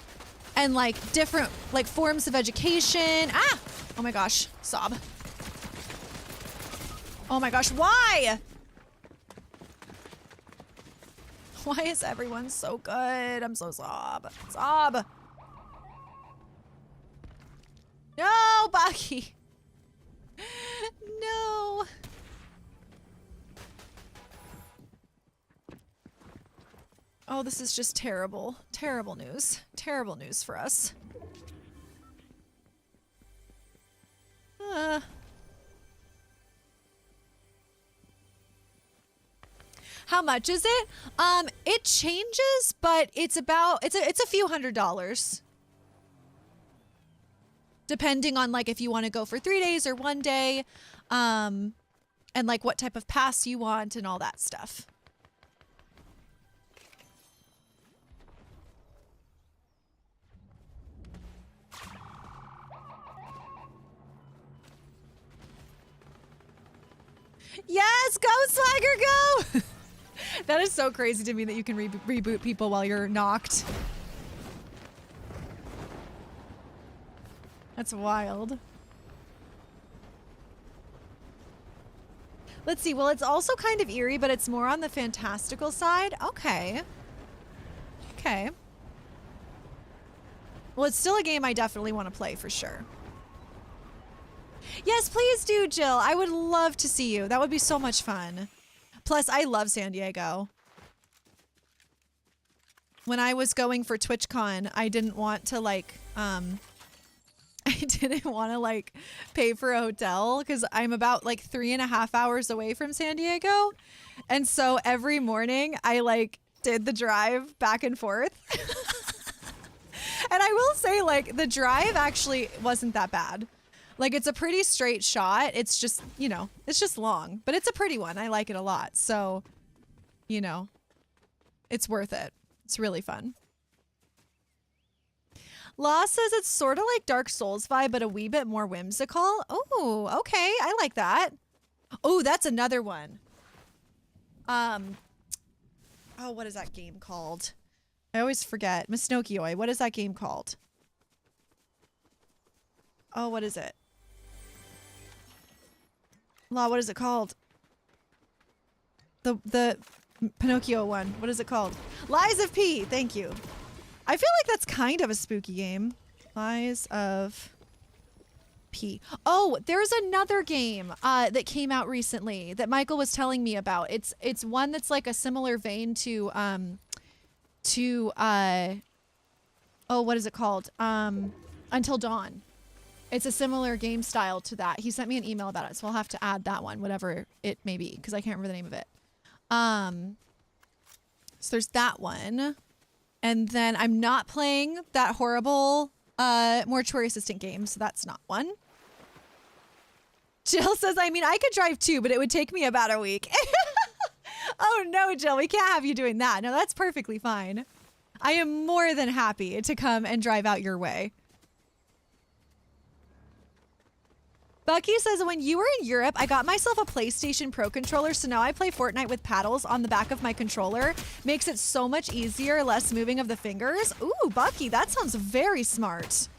and like different like forms of education. Ah! Oh my gosh, sob. Oh my gosh, why? Why is everyone so good? I'm so sob. Sob. No, Bucky. No. Oh, this is just terrible. Terrible news. Terrible news for us. How much is it? It changes, but it's a few $100s. Depending on like if you want to go for 3 days or 1 day, and like what type of pass you want and all that stuff. Yes, go Swagger, go! That is so crazy to me that you can reboot people while you're knocked. That's wild. Let's see. Well, it's also kind of eerie, but it's more on the fantastical side. Okay. Okay. Well, it's still a game I definitely want to play for sure. Yes, please do, Jill. I would love to see you. That would be so much fun. Plus, I love San Diego. When I was going for TwitchCon, I didn't want to like, I didn't want to like pay for a hotel because I'm about like 3.5 hours away from San Diego. And so every morning I like did the drive back and forth. And I will say like the drive actually wasn't that bad. Like it's a pretty straight shot. It's just, you know, it's just long, but it's a pretty one. I like it a lot. So, you know, it's worth it. It's really fun. Law says it's sort of like Dark Souls vibe, but a wee bit more whimsical. Oh, okay. I like that. Oh, that's another one. Oh, what is that game called? I always forget. Miss Nokioi, what is that game called? Oh, what is it? Law, what is it called? The Pinocchio one. What is it called? Lies of P. Thank you. I feel like that's kind of a spooky game. Lies of P. Oh, there's another game that came out recently that Michael was telling me about. It's one that's like a similar vein to oh, what is it called? Until Dawn. It's a similar game style to that. He sent me an email about it, so I'll have to add that one, whatever it may be, because I can't remember the name of it. So there's that one. And then I'm not playing that horrible mortuary assistant game, so that's not one. Jill says, I mean, I could drive too, but it would take me about a week. Oh no, Jill, we can't have you doing that. No, that's perfectly fine. I am more than happy to come and drive out your way. Bucky says, when you were in Europe, I got myself a PlayStation Pro controller, so now I play Fortnite with paddles on the back of my controller. Makes it so much easier, less moving of the fingers. Ooh, Bucky, that sounds very smart.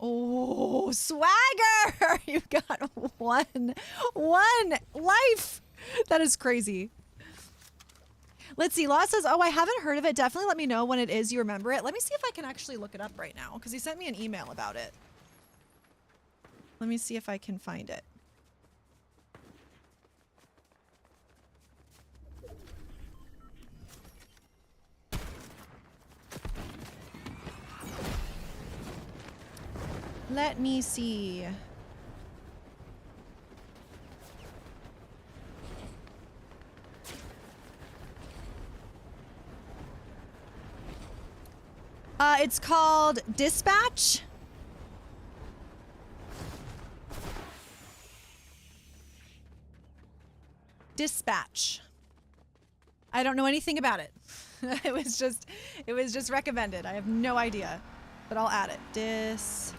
Oh, swagger! You've got one life. That is crazy. Let's see. Law says, oh, I haven't heard of it. Definitely let me know when it is you remember it. Let me see if I can actually look it up right now, because he sent me an email about it. Let me see if I can find it. Let me see. It's called Dispatch. Dispatch. I don't know anything about it. It was just recommended. I have no idea, but I'll add it. Dispatch.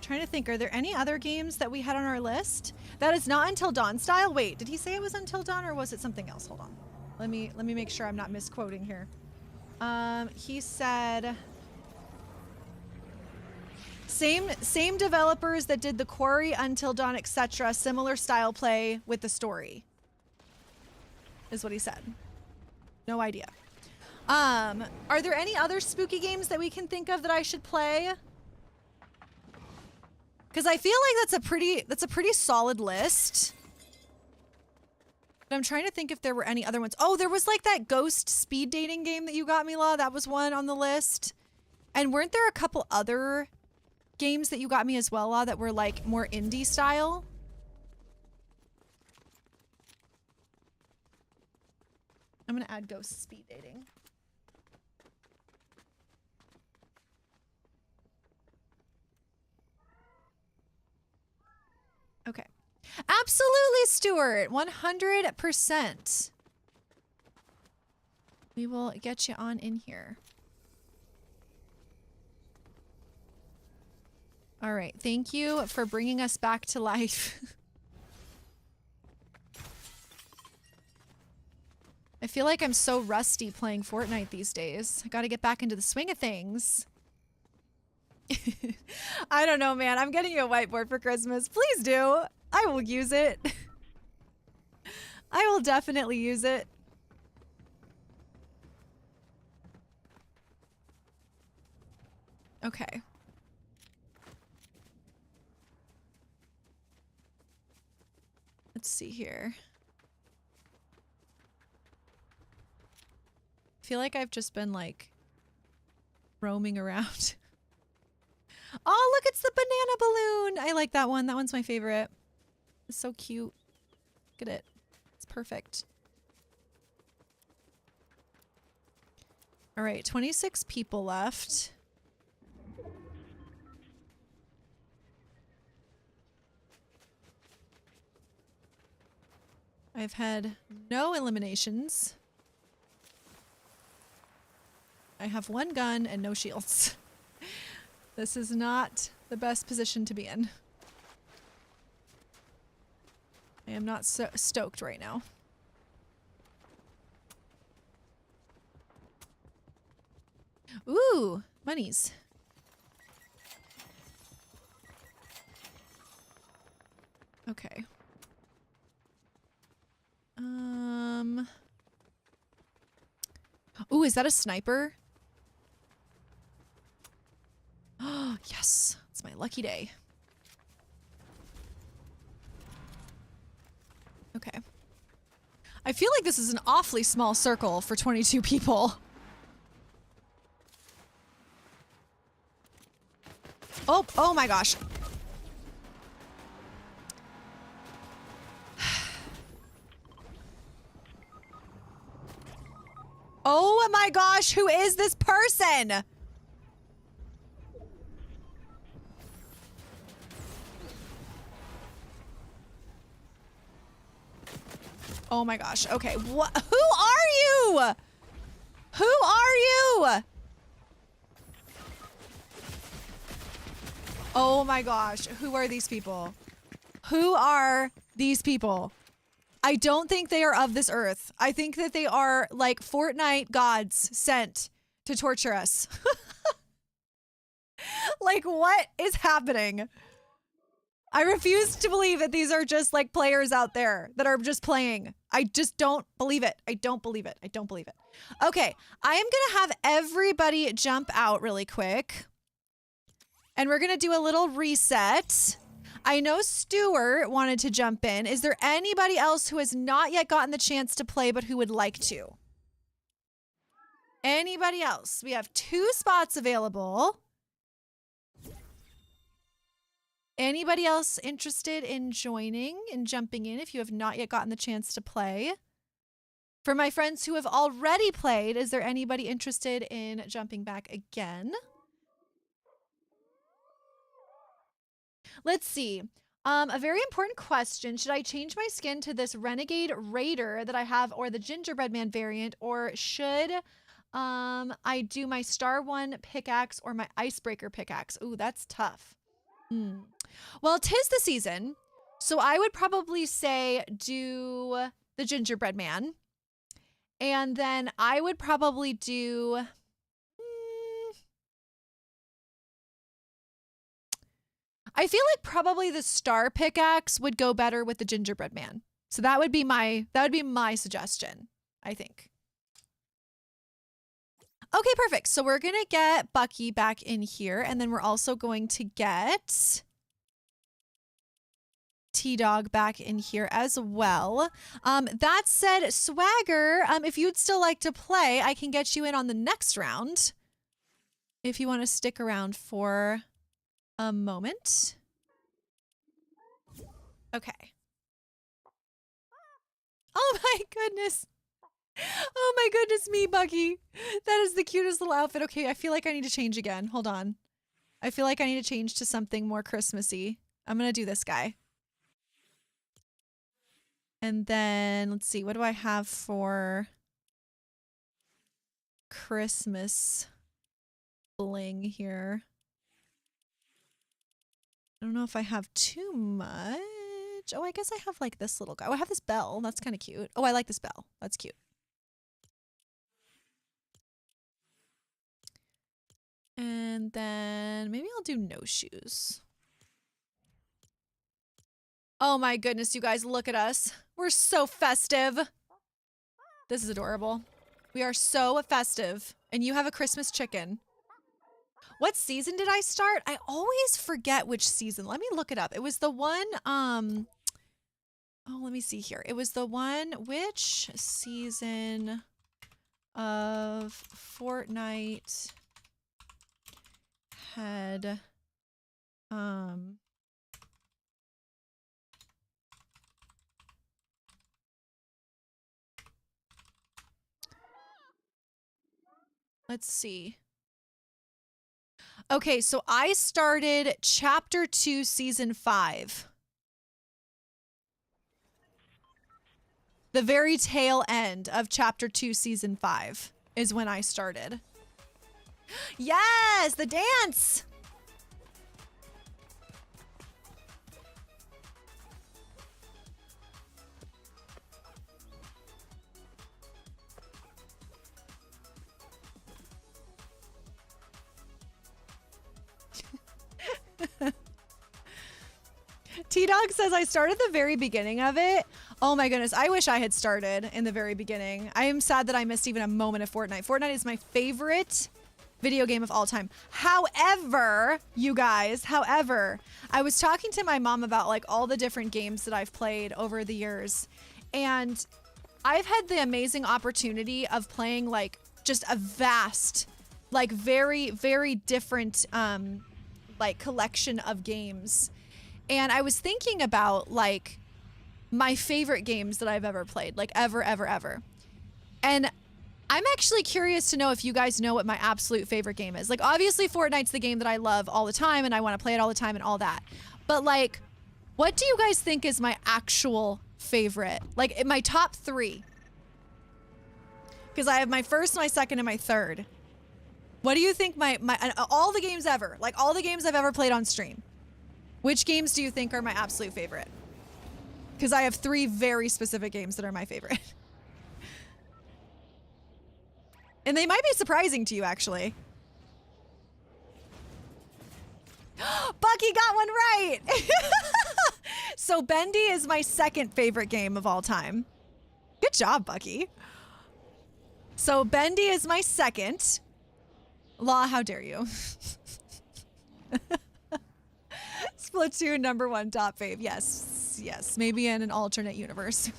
Trying to think, are there any other games that we had on our list? That is not Until Dawn style. Wait, did he say it was Until Dawn or was it something else? Hold on. Let me make sure I'm not misquoting here. He said same developers that did The Quarry, Until Dawn, etc. Similar style play with the story. Is what he said. No idea. Are there any other spooky games that we can think of that I should play? Because I feel like that's a pretty solid list. But I'm trying to think if there were any other ones. Oh, there was like that ghost speed dating game that you got me, Law. That was one on the list. And weren't there a couple other games that you got me as well, that were like more indie style. I'm gonna add ghost speed dating. Okay. Absolutely, Stuart. 100%. We will get you on in here. All right. Thank you for bringing us back to life. I feel like I'm so rusty playing Fortnite these days. I gotta get back into the swing of things. I don't know, man. I'm getting you a whiteboard for Christmas. Please do. I will use it. I will definitely use it. Okay. Let's see here. I feel like I've just been like roaming around. Oh, look, it's the banana balloon. I like that one. That one's my favorite. It's so cute. Look at it. It's perfect. All right, 26 people left. I've had no eliminations. I have one gun and no shields. This is not the best position to be in. I am not so stoked right now. Ooh, monies. Okay. Ooh, is that a sniper? Oh, yes. It's my lucky day. Okay. I feel like this is an awfully small circle for 22 people. Oh, oh my gosh. Oh my gosh, who is this person? Oh my gosh. Okay. What? Who are you? Who are you? Oh my gosh. Who are these people? Who are these people? I don't think they are of this earth. I think that they are like Fortnite gods sent to torture us. Like, what is happening? I refuse to believe that these are just like players out there that are just playing. I just don't believe it. I don't believe it. I don't believe it. Okay, I am going to have everybody jump out really quick. And we're going to do a little reset. I know Stuart wanted to jump in. Is there anybody else who has not yet gotten the chance to play but who would like to? Anybody else? We have 2 spots available. Anybody else interested in joining and jumping in if you have not yet gotten the chance to play? For my friends who have already played, is there anybody interested in jumping back again? Let's see. A very important question. Should I change my skin to this Renegade Raider that I have or the Gingerbread Man variant, or should I do my Star One pickaxe or my Icebreaker pickaxe? Ooh, that's tough. Well, 'tis the season, so I would probably say do the Gingerbread Man. And then I would probably do... I feel like probably the Star pickaxe would go better with the Gingerbread Man. So that would be my suggestion, I think. Okay, perfect. So we're going to get Bucky back in here, and then we're also going to get T-Dog back in here as well. That said, Swagger, if you'd still like to play, I can get you in on the next round. If you want to stick around for a moment. Okay. Oh my goodness. Oh my goodness me, Buggy. That is the cutest little outfit. Okay, I feel like I need to change again. Hold on. I feel like I need to change to something more Christmassy. I'm gonna do this guy. And then, let's see, what do I have for Christmas bling here? I don't know if I have too much. Oh, I guess I have like this little guy. Oh, I have this bell. That's kind of cute. Oh, I like this bell. That's cute. And then maybe I'll do no shoes. Oh my goodness, you guys, look at us. We're so festive. This is adorable. We are so festive. And you have a Christmas chicken. What season did I start? I always forget which season. Let me look it up. It was the one, oh, let me see here. It was the one, which season of Fortnite had, let's see. Okay, so I started chapter 2, season 5. The very tail end of chapter 2, season 5 is when I started. Yes, the dance. T-Dog says, I started the very beginning of it. Oh my goodness, I wish I had started in the very beginning. I am sad that I missed even a moment of Fortnite. Fortnite is my favorite video game of all time. However, you guys, I was talking to my mom about like all the different games that I've played over the years. And I've had the amazing opportunity of playing like just a vast, like very, very different like collection of games. And I was thinking about like my favorite games that I've ever played, like ever. And I'm actually curious to know if you guys know what my absolute favorite game is. Like obviously Fortnite's the game that I love all the time and I want to play it all the time and all that. But like, what do you guys think is my actual favorite? Like my top 3. Because I have my first, my second, and my third. What do you think my all the games ever, like all the games I've ever played on stream? Which games do you think are my absolute favorite? Because I have 3 very specific games that are my favorite. And they might be surprising to you, actually. Bucky got one right! So Bendy is my second favorite game of all time. Good job, Bucky. So Bendy is my second. Law, how dare you? Splatoon #1 top fave. Yes, yes. Maybe in an alternate universe.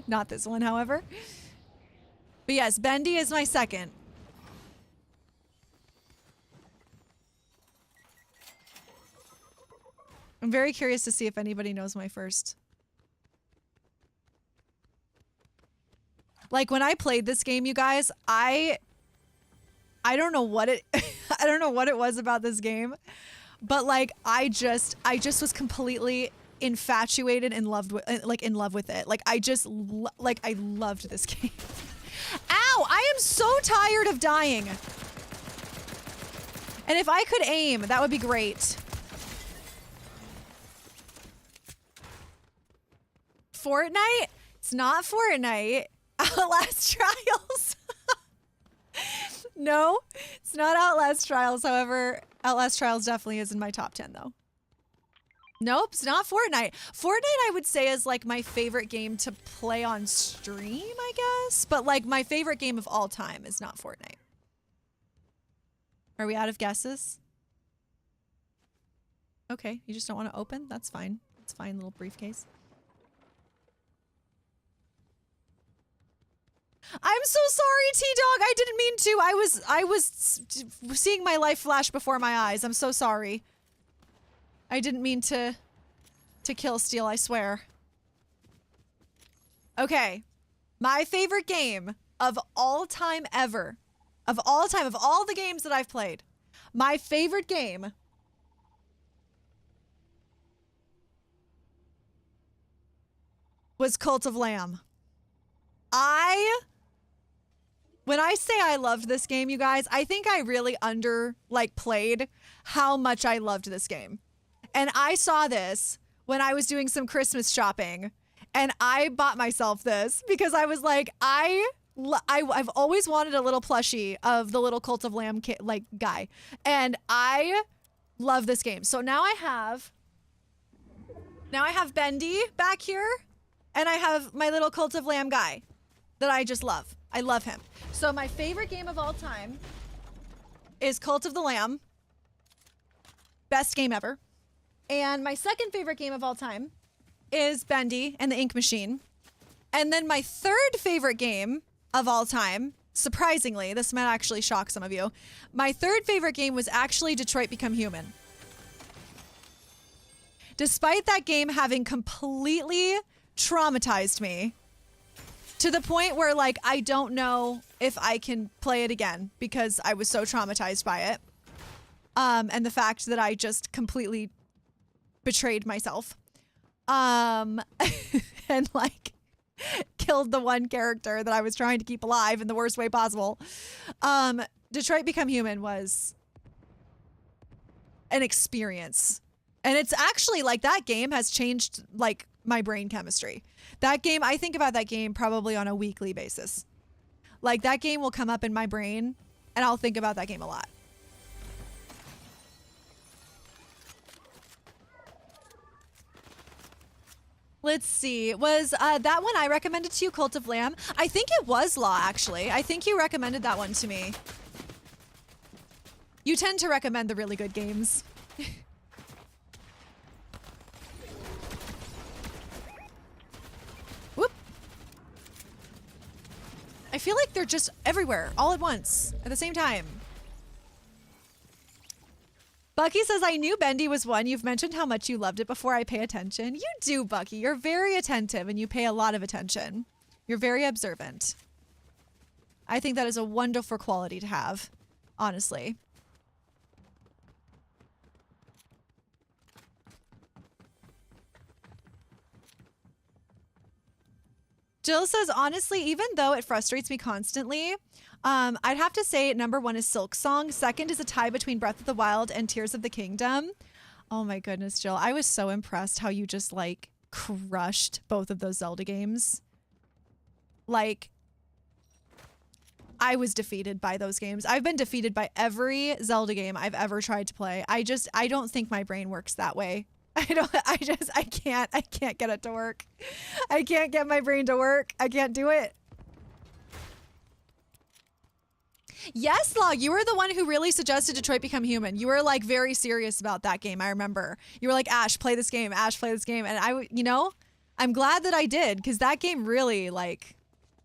Not this one, however. But yes, Bendy is my second. I'm very curious to see if anybody knows my first. Like when I played this game, you guys, I don't know what it I don't know what it was about this game. But like I just was completely infatuated and in love with it. Like I loved this game. Ow, I am so tired of dying. And if I could aim, that would be great. Fortnite? It's not Fortnite. Outlast Trials. No, it's not Outlast Trials. However, Outlast Trials definitely is in my top 10 though. Nope, it's not Fortnite. Fortnite I would say is like my favorite game to play on stream, I guess. But like my favorite game of all time is not Fortnite. Are we out of guesses? Okay, you just don't want to open? That's fine. It's fine, little briefcase. I'm so sorry, T-Dog. I didn't mean to. I was seeing my life flash before my eyes. I'm so sorry. I didn't mean to kill Steel, I swear. Okay. My favorite game of all time ever. Of all time, of all the games that I've played. My favorite game was Cult of Lamb. When I say I loved this game, you guys, I think I really played how much I loved this game. And I saw this when I was doing some Christmas shopping, and I bought myself this because I was like, I've always wanted a little plushie of the little Cult of Lamb guy, and I love this game. So now I have Bendy back here, and I have my little Cult of Lamb guy that I just love. I love him. So my favorite game of all time is Cult of the Lamb. Best game ever. And my second favorite game of all time is Bendy and the Ink Machine. And then my third favorite game of all time, surprisingly, this might actually shock some of you, my third favorite game was actually Detroit Become Human. Despite that game having completely traumatized me to the point where, like, I don't know if I can play it again because I was so traumatized by it. And the fact that I just completely betrayed myself. And like killed the one character that I was trying to keep alive in the worst way possible. Detroit Become Human was an experience. And it's actually like that game has changed like my brain chemistry. That game, I think about that game probably on a weekly basis. Like that game will come up in my brain and I'll think about that game a lot. Let's see. Was that one I recommended to you, Cult of Lamb? I think it was Law, actually. I think you recommended that one to me. You tend to recommend the really good games. Whoop. I feel like they're just everywhere, all at once, at the same time. Bucky says, I knew Bendy was one. You've mentioned how much you loved it before I pay attention. You do, Bucky. You're very attentive and you pay a lot of attention. You're very observant. I think that is a wonderful quality to have, honestly. Jill says, honestly, even though it frustrates me constantly, I'd have to say number one is Silk Song. Second is a tie between Breath of the Wild and Tears of the Kingdom. Oh my goodness, Jill. I was so impressed how you just like crushed both of those Zelda games. Like, I was defeated by those games. I've been defeated by every Zelda game I've ever tried to play. I don't think my brain works that way. I can't get it to work. I can't get my brain to work. I can't do it. Yes, Log, you were the one who really suggested Detroit Become Human. You were like very serious about that game, I remember. You were like, Ash, play this game. Ash, play this game. And you know, I'm glad that I did because that game really like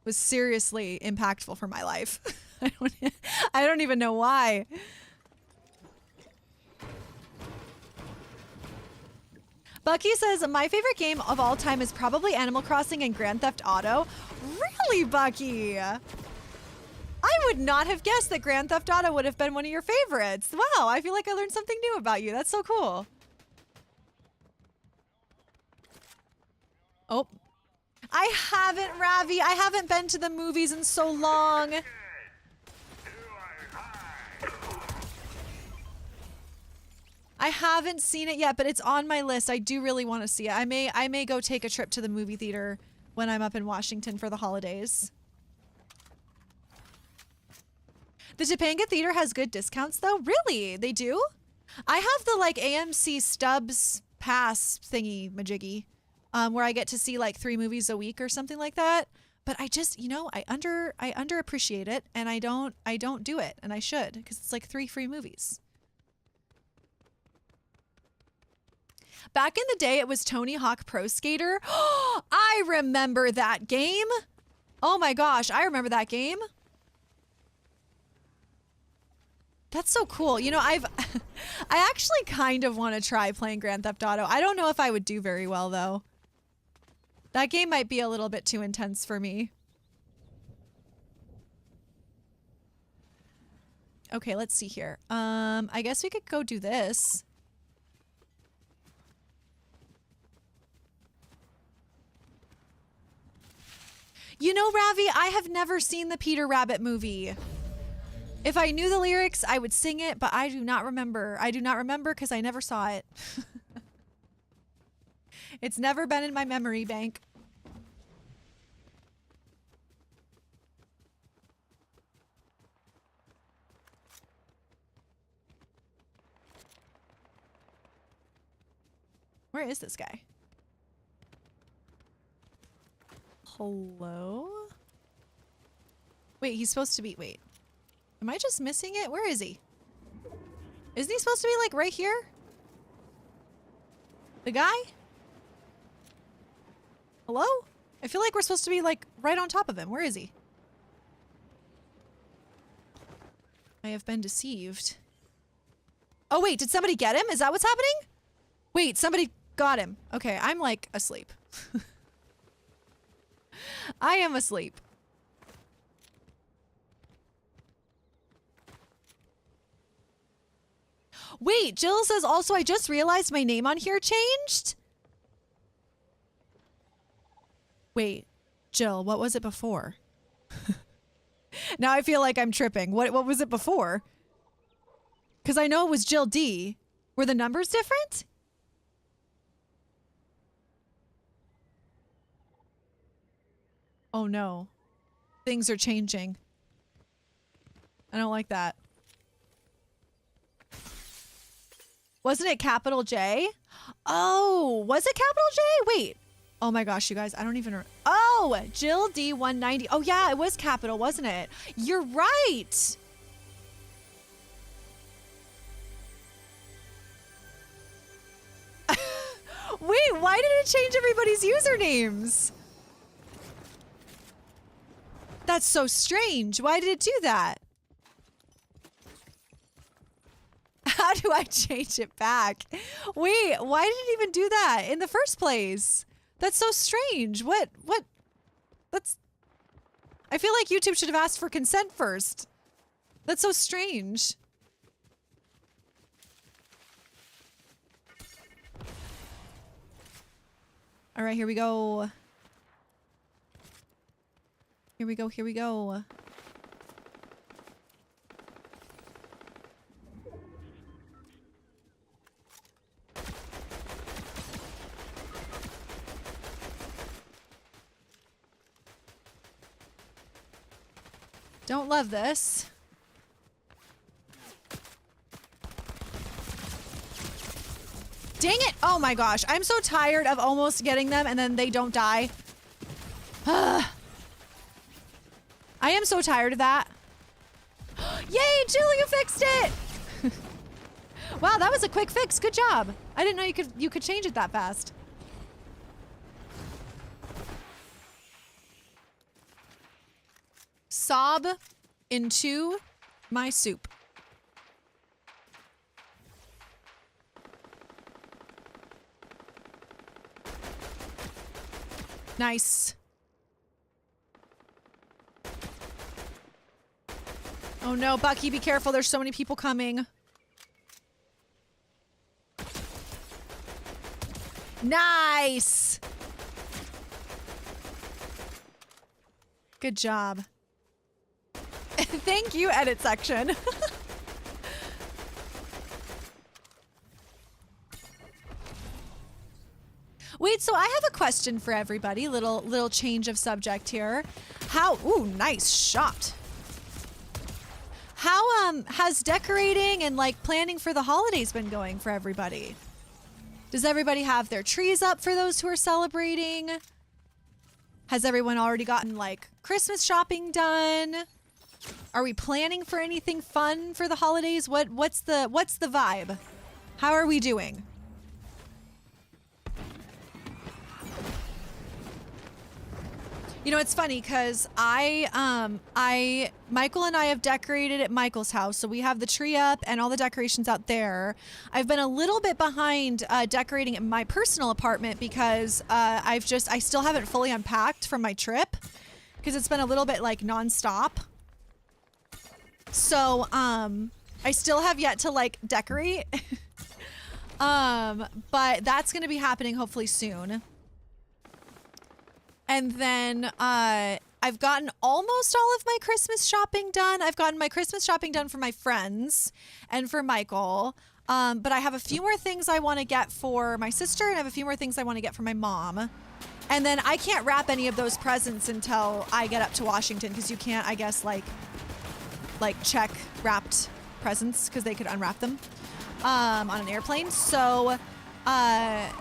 was seriously impactful for my life. I don't even know why. Bucky says, my favorite game of all time is probably Animal Crossing and Grand Theft Auto. Really, Bucky? I would not have guessed that Grand Theft Auto would have been one of your favorites. Wow, I feel like I learned something new about you. That's so cool. Oh. I haven't, Ravi. I haven't been to the movies in so long. I haven't seen it yet, but it's on my list. I do really want to see it. I may go take a trip to the movie theater when I'm up in Washington for the holidays. The Topanga Theater has good discounts, though? Really? They do? I have the, like, AMC Stubbs Pass thingy-majiggy, where I get to see, like, 3 movies a week or something like that. But I just, you know, I underappreciate it, and I don't do it, and I should, because it's, like, 3 free movies. Back in the day, it was Tony Hawk Pro Skater. I remember that game. Oh, my gosh. I remember that game. That's so cool. You know, I actually kind of want to try playing Grand Theft Auto. I don't know if I would do very well though. That game might be a little bit too intense for me. Okay, let's see here. I guess we could go do this. You know, Ravi, I have never seen the Peter Rabbit movie. If I knew the lyrics, I would sing it, but I do not remember. I do not remember because I never saw it. It's never been in my memory bank. Where is this guy? Hello? Wait, he's supposed to be... Wait. Am I just missing it? Where is he? Isn't he supposed to be, like, right here? The guy? Hello? I feel like we're supposed to be, like, right on top of him. Where is he? I have been deceived. Oh, wait. Did somebody get him? Is that what's happening? Wait, somebody got him. Okay, I'm, like, asleep. I am asleep. Wait, Jill says also, I just realized my name on here changed. Wait, Jill, what was it before? Now I feel like I'm tripping. What was it before? Because I know it was Jill D. Were the numbers different? Oh no. Things are changing. I don't like that. Wasn't it capital J? Oh, was it capital J? Wait. Oh my gosh, you guys, I don't even... Oh, Jill D 190. Oh yeah, it was capital, wasn't it? You're right. Wait, why did it change everybody's usernames? That's so strange. Why did it do that? How do I change it back? Wait, why did it even do that in the first place? That's so strange. What? That's... I feel like YouTube should have asked for consent first. That's so strange. All right, here we go. Here we go, here we go. Don't love this. Dang it! Oh my gosh, I'm so tired of almost getting them and then they don't die. I am so tired of that. Yay, Jill, you fixed it! Wow, that was a quick fix. Good job. I didn't know you could change it that fast. Sob into my soup. Nice. Oh no, Bucky, be careful. There's so many people coming. Nice. Good job. Thank you, edit section. Wait, so I have a question for everybody. Little change of subject here. Ooh, nice shot. How has decorating and like planning for the holidays been going for everybody? Does everybody have their trees up for those who are celebrating? Has everyone already gotten like Christmas shopping done? Are we planning for anything fun for the holidays? What's the vibe? How are we doing? You know, it's funny because Michael and I have decorated at Michael's house. So we have the tree up and all the decorations out there. I've been a little bit behind decorating at my personal apartment because I still haven't fully unpacked from my trip because it's been a little bit like nonstop. So, I still have yet to like decorate. But that's going to be happening hopefully soon. And then, I've gotten almost all of my Christmas shopping done. I've gotten my Christmas shopping done for my friends and for Michael. But I have a few more things I want to get for my sister and I have a few more things I want to get for my mom. And then I can't wrap any of those presents until I get up to Washington because you can't, I guess, like check wrapped presents because they could unwrap them on an airplane. So that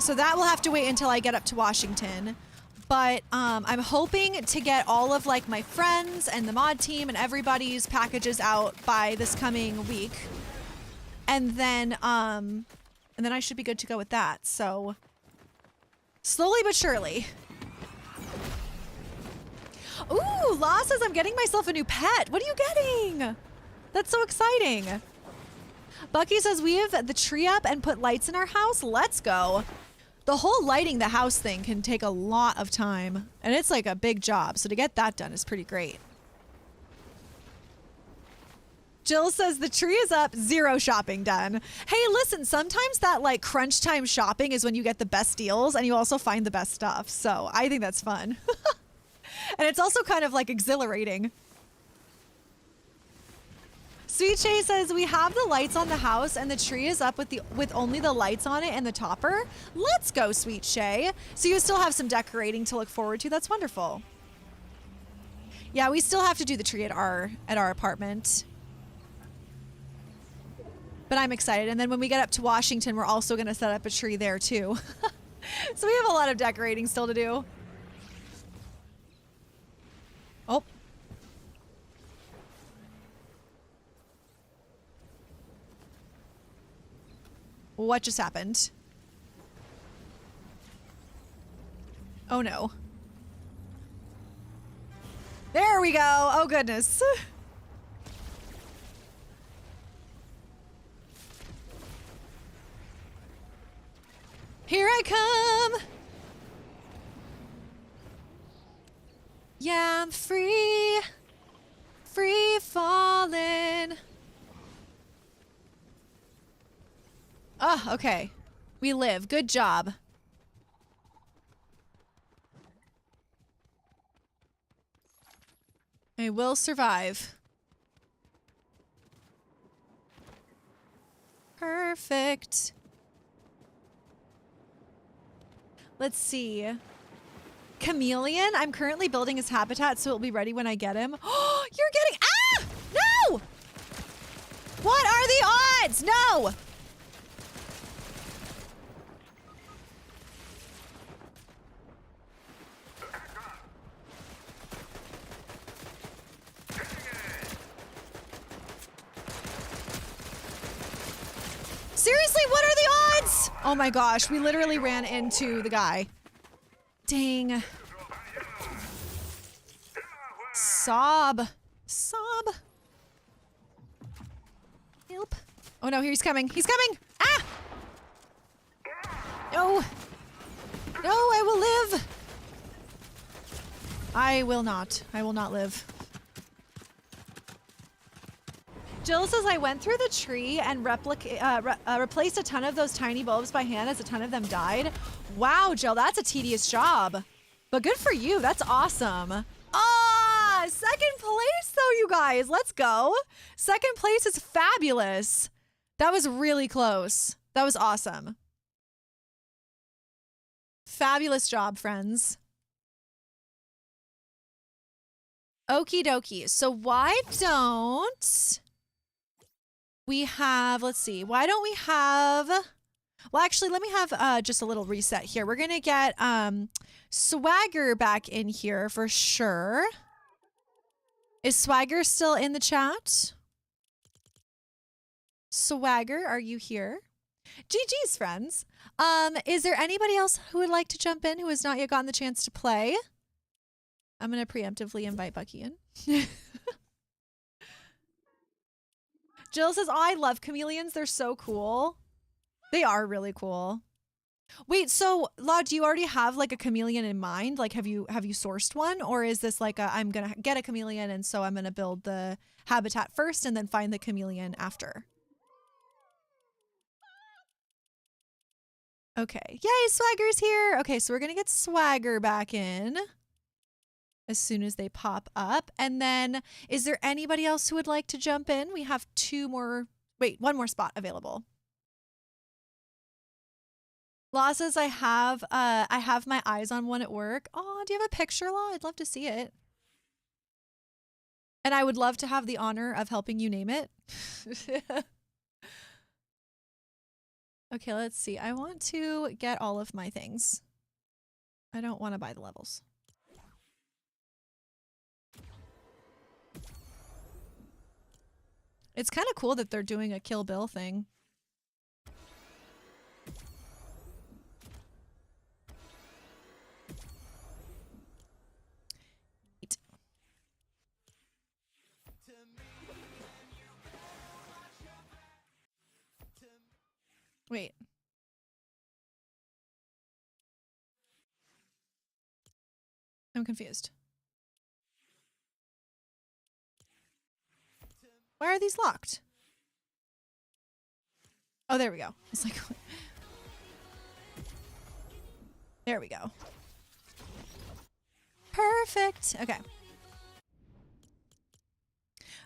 will have to wait until I get up to Washington. But I'm hoping to get all of like my friends and the mod team and everybody's packages out by this coming week. And then I should be good to go with that. So slowly but surely. Ooh, Law says I'm getting myself a new pet. What are you getting? That's so exciting. Bucky says we have the tree up and put lights in our house. Let's go. The whole lighting the house thing can take a lot of time and it's like a big job. So to get that done is pretty great. Jill says the tree is up, 0 shopping done. Hey, listen, sometimes that like crunch time shopping is when you get the best deals and you also find the best stuff. So I think that's fun. And it's also kind of like exhilarating. Sweet Shay says we have the lights on the house and the tree is up with only the lights on it and the topper. Let's go, Sweet Shay. So you still have some decorating to look forward to. That's wonderful. Yeah, we still have to do the tree at our apartment. But I'm excited. And then when we get up to Washington, we're also going to set up a tree there too. So we have a lot of decorating still to do. Oh. What just happened? Oh no. There we go. Oh goodness. Here I come. Yeah, I'm free. Free falling. Oh, okay. We live. Good job. I will survive. Perfect. Let's see. Chameleon? I'm currently building his habitat so it'll be ready when I get him. Oh, you're getting— ah! No! What are the odds? No! Seriously, what are the odds? Oh my gosh, we literally ran into the guy. Dang. Sob. Sob. Help. Oh no, here he's coming. He's coming! Ah! No. No, I will live. I will not. I will not live. Jill says I went through the tree and replaced a ton of those tiny bulbs by hand as a ton of them died. Wow, Jill, that's a tedious job. But good for you. That's awesome. Ah, second place though, you guys. Let's go. Second place is fabulous. That was really close. That was awesome. Fabulous job, friends. Okie dokie. So why don't we have, let's see, why don't we have, well, actually, let me have just a little reset here. We're going to get Swagger back in here for sure. Is Swagger still in the chat? Swagger, are you here? GG's, friends. Is there anybody else who would like to jump in who has not yet gotten the chance to play? I'm going to preemptively invite Bucky in. Jill says, oh, I love chameleons. They're so cool. They are really cool. Wait, so Law, do you already have like a chameleon in mind? Like, have you sourced one, or is this like a I'm gonna get a chameleon and so I'm gonna build the habitat first and then find the chameleon after? Okay, yay, Swagger's here. Okay, so we're gonna get Swagger back in as soon as they pop up, and then is there anybody else who would like to jump in? We have one more spot available. Law says I have my eyes on one at work. Oh, do you have a picture, Law? I'd love to see it. And I would love to have the honor of helping you name it. Okay, let's see. I want to get all of my things. I don't want to buy the levels. It's kind of cool that they're doing a Kill Bill thing. Wait. I'm confused. Why are these locked? Oh, there we go. It's like... There we go. Perfect. Okay.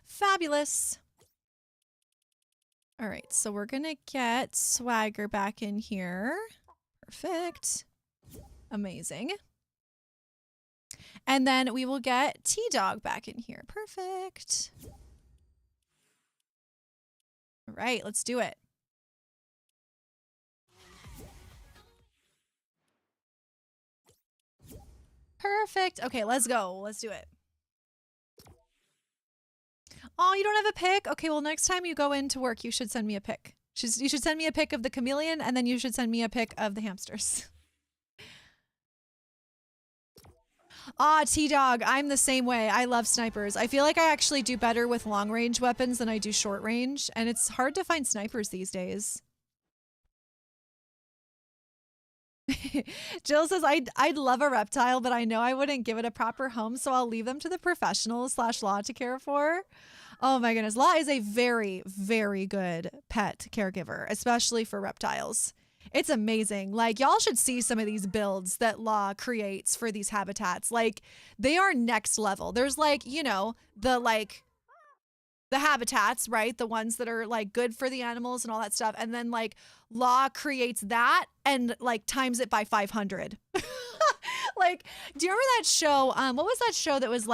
Fabulous. All right, so we're gonna get Swagger back in here. Perfect. Amazing. And then we will get T-Dog back in here. Perfect. All right, let's do it. Perfect. Okay, let's go. Let's do it. Oh, you don't have a pic? Okay, well, next time you go into work, you should send me a pic. You should send me a pic of the chameleon, and then you should send me a pic of the hamsters. Ah, T-Dog, I'm the same way. I love snipers. I feel like I actually do better with long-range weapons than I do short-range, and it's hard to find snipers these days. Jill says, I'd love a reptile, but I know I wouldn't give it a proper home, so I'll leave them to the professionals / Law to care for. Oh my goodness. Law is a very, very good pet caregiver, especially for reptiles. It's amazing. Like, y'all should see some of these builds that Law creates for these habitats. Like, they are next level. There's like, you know, the habitats, right? The ones that are like good for the animals and all that stuff. And then like Law creates that and like times it by 500. Like, do you remember that show? What was that show that was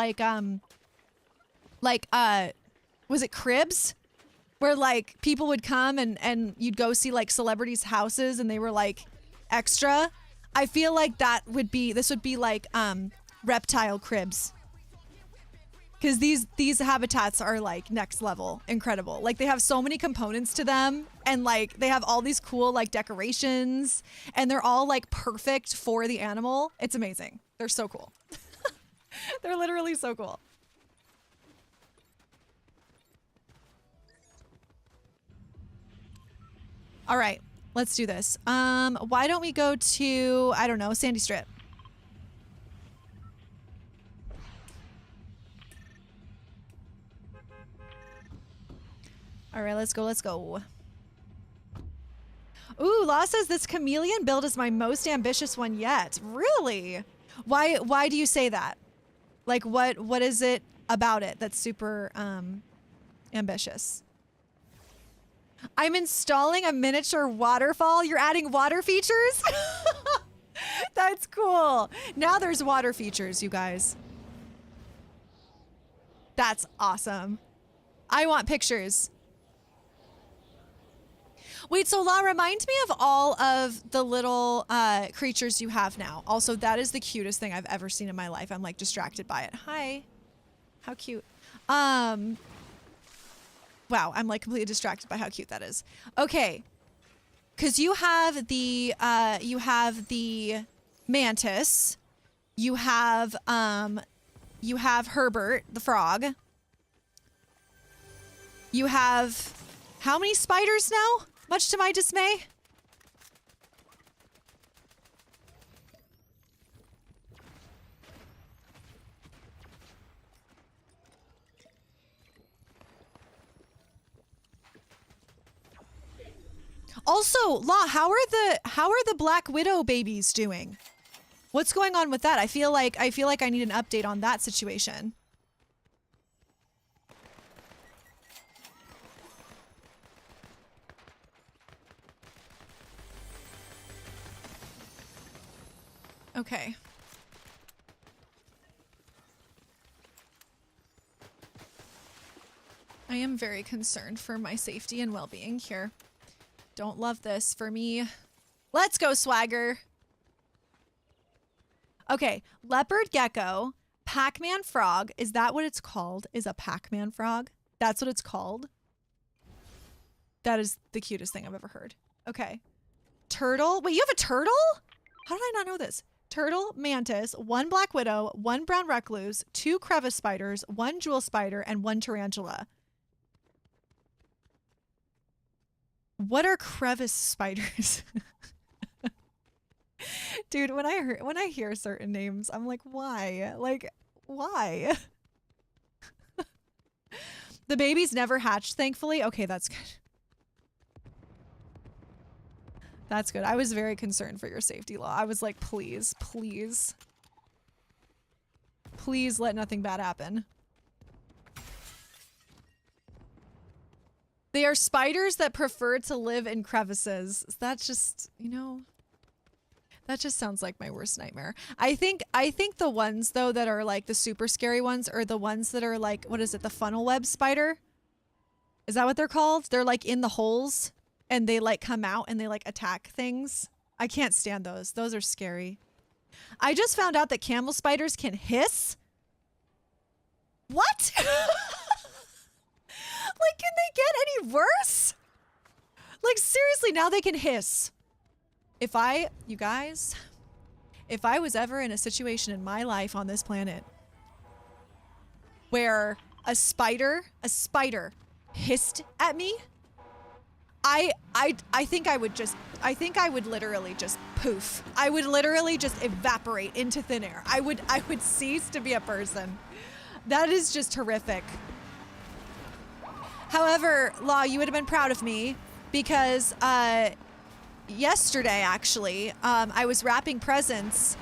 was it Cribs? Where like people would come and you'd go see like celebrities' houses and they were like extra. I feel like this would be like reptile Cribs. Because these habitats are like next level incredible. Like they have so many components to them and like they have all these cool like decorations and they're all like perfect for the animal. It's amazing. They're so cool. They're literally so cool. All right, let's do this. Why don't we go to, I don't know, Sandy Strip? All right, let's go, let's go. Ooh, Law says this chameleon build is my most ambitious one yet. Really? Why do you say that? Like what is it about it that's super ambitious? I'm installing a miniature waterfall. You're adding water features? That's cool. Now there's water features, you guys. That's awesome. I want pictures. Wait, so Law, remind me of all of the little creatures you have now. Also, that is the cutest thing I've ever seen in my life. I'm like distracted by it. Hi. How cute. Wow, I'm like completely distracted by how cute that is. Okay. Cause you have the mantis. You have You have Herbert, the frog. You have how many spiders now? Much to my dismay. Also, Law, how are the Black Widow babies doing? What's going on with that? I feel like I need an update on that situation. Okay. I am very concerned for my safety and well-being here. Don't love this for me. Let's go, Swagger. Okay, leopard gecko, Pac-Man frog. Is that what it's called? Is a Pac-Man frog? That's what it's called? That is the cutest thing I've ever heard. Okay. Turtle. Wait, you have a turtle? How did I not know this? Turtle, mantis, 1 black widow, 1 brown recluse, 2 crevice spiders, 1 jewel spider, and 1 tarantula. What are crevice spiders? Dude, when I hear certain names, I'm like, why? Like, why? The babies never hatched, thankfully. Okay, that's good. That's good. I was very concerned for your safety, Law. I was like, please, please. Please let nothing bad happen. They are spiders that prefer to live in crevices. That's just, you know, that just sounds like my worst nightmare. I think the ones though that are like the super scary ones are the ones that are like, what is it? The funnel web spider? Is that what they're called? They're like in the holes and they like come out and they like attack things. I can't stand those. Those are scary. I just found out that camel spiders can hiss. What? Like, can they get any worse? Like, seriously, now they can hiss. You guys, if I was ever in a situation in my life on this planet where a spider hissed at me, I think I would literally just poof. I would literally just evaporate into thin air. I would cease to be a person. That is just horrific. However, Law, you would have been proud of me because yesterday, actually, I was wrapping presents,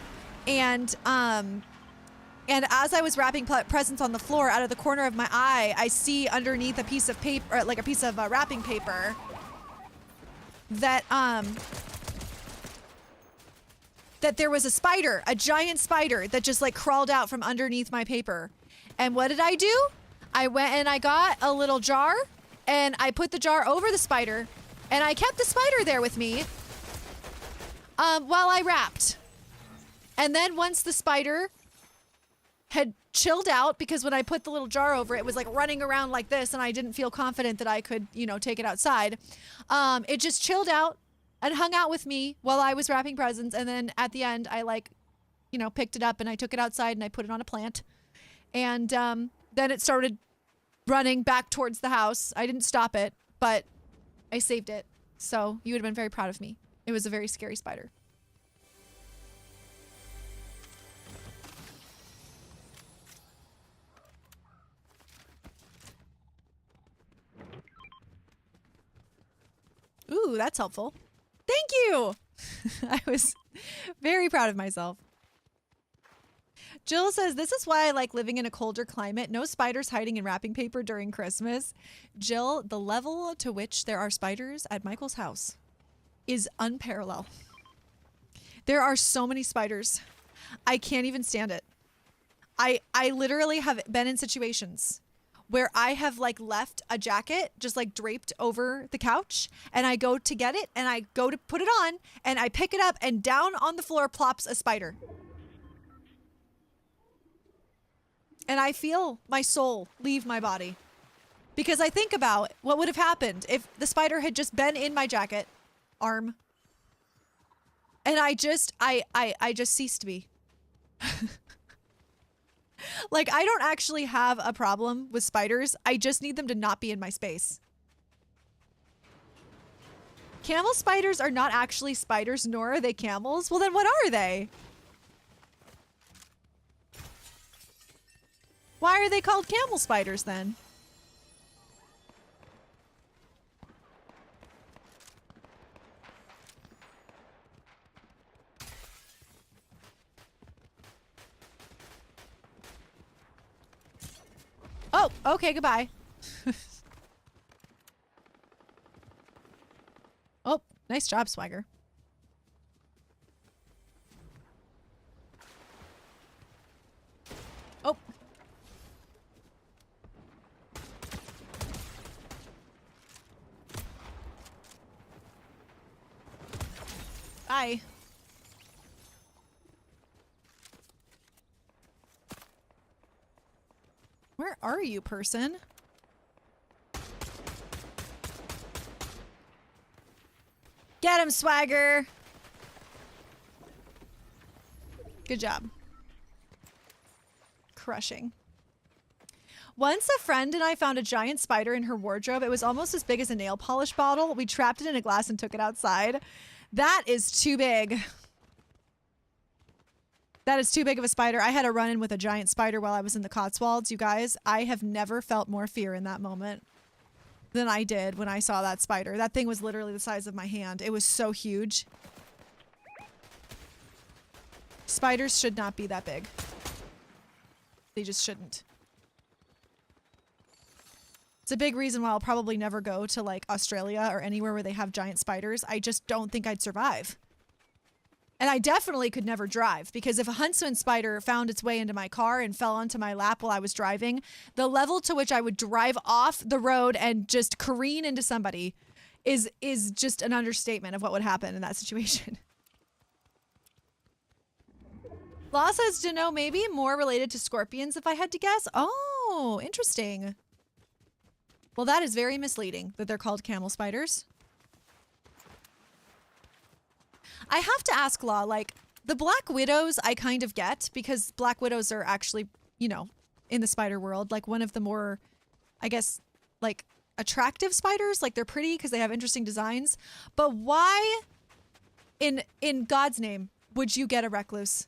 and as I was wrapping presents on the floor, out of the corner of my eye, I see underneath a piece of paper, like a piece of wrapping paper, that that there was a spider, a giant spider that just like crawled out from underneath my paper. And what did I do? I went and I got a little jar and I put the jar over the spider and I kept the spider there with me while I wrapped. And then once the spider had chilled out, because when I put the little jar over it was like running around like this and I didn't feel confident that I could, you know, take it outside. It just chilled out and hung out with me while I was wrapping presents. And then at the end, I like, you know, picked it up and I took it outside and I put it on a plant. And then it started running back towards the house. I didn't stop it, but I saved it. So you would have been very proud of me. It was a very scary spider. Ooh, that's helpful. Thank you! I was very proud of myself. Jill says, this is why I like living in a colder climate. No spiders hiding in wrapping paper during Christmas. Jill, the level to which there are spiders at Michael's house is unparalleled. There are so many spiders. I can't even stand it. I literally have been in situations where I have like left a jacket just like draped over the couch and I go to get it and I go to put it on and I pick it up and down on the floor plops a spider. And I feel my soul leave my body because I think about what would have happened if the spider had just been in my jacket arm. And I just ceased to be. Like, I don't actually have a problem with spiders. I just need them to not be in my space. Camel spiders are not actually spiders, nor are they camels. Well, then what are they? Why are they called camel spiders then? Oh, okay, goodbye. Oh, nice job, Swagger. Oh. Bye. Where are you, person? Get him, Swagger! Good job. Crushing. Once a friend and I found a giant spider in her wardrobe. It was almost as big as a nail polish bottle. We trapped it in a glass and took it outside. That is too big. That is too big of a spider. I had a run-in with a giant spider while I was in the Cotswolds. You guys, I have never felt more fear in that moment than I did when I saw that spider. That thing was literally the size of my hand. It was so huge. Spiders should not be that big. They just shouldn't. It's a big reason why I'll probably never go to like Australia or anywhere where they have giant spiders. I just don't think I'd survive. And I definitely could never drive, because if a huntsman spider found its way into my car and fell onto my lap while I was driving, the level to which I would drive off the road and just careen into somebody is just an understatement of what would happen in that situation. Law says to know maybe more related to scorpions if I had to guess. Oh, interesting. Well, that is very misleading that they're called camel spiders. I have to ask Law, like, the black widows I kind of get, because black widows are actually, you know, in the spider world, like one of the more, I guess, like, attractive spiders. Like, they're pretty because they have interesting designs. But why, in God's name, would you get a recluse?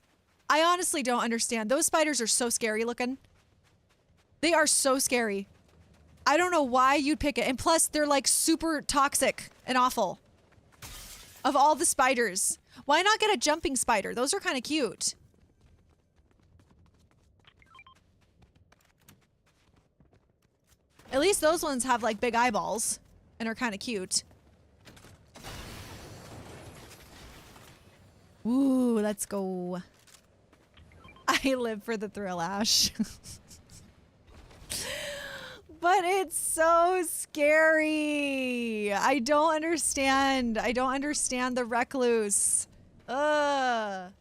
I honestly don't understand. Those spiders are so scary looking. They are so scary. I don't know why you'd pick it. And plus, they're like super toxic and awful. Of all the spiders, why not get a jumping spider? Those are kind of cute. At least those ones have like big eyeballs and are kind of cute. Ooh, let's go. I live for the thrill, Ash. But it's so scary. I don't understand. I don't understand the recluse. Ugh.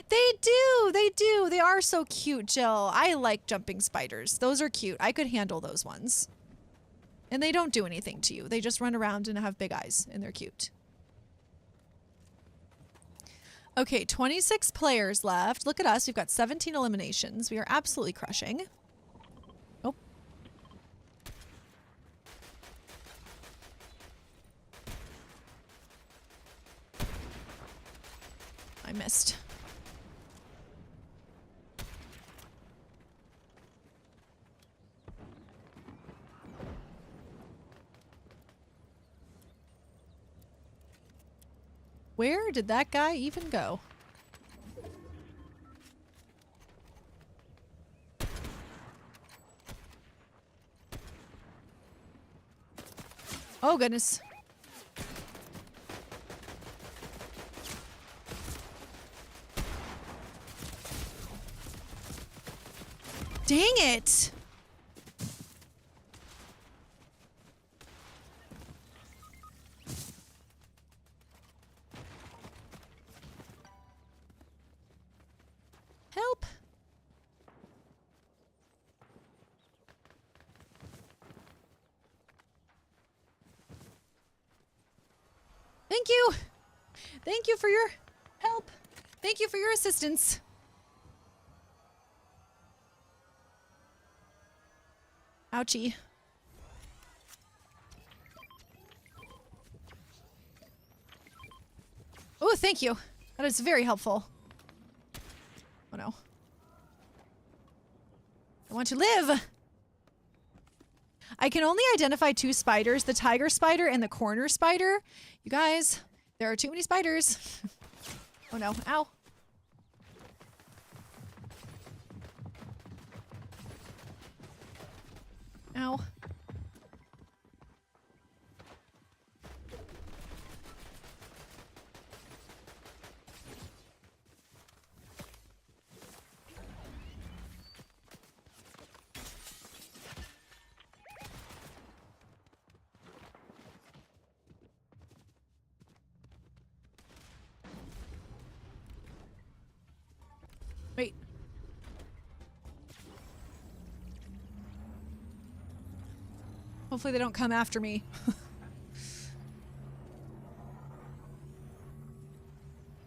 They do. They do. They are so cute, Jill. I like jumping spiders. Those are cute. I could handle those ones. And they don't do anything to you. They just run around and have big eyes, and they're cute. Okay, 26 players left. Look at us. We've got 17 eliminations. We are absolutely crushing. Oh. I missed. Where did that guy even go? Oh, goodness. Dang it! Help! Thank you! Thank you for your help! Thank you for your assistance! Ouchie. Oh, thank you. That is very helpful. Oh no. I want to live. I can only identify 2 spiders, the tiger spider and the corner spider. You guys, there are too many spiders. Oh no, ow. Ow. Wait. Hopefully they don't come after me.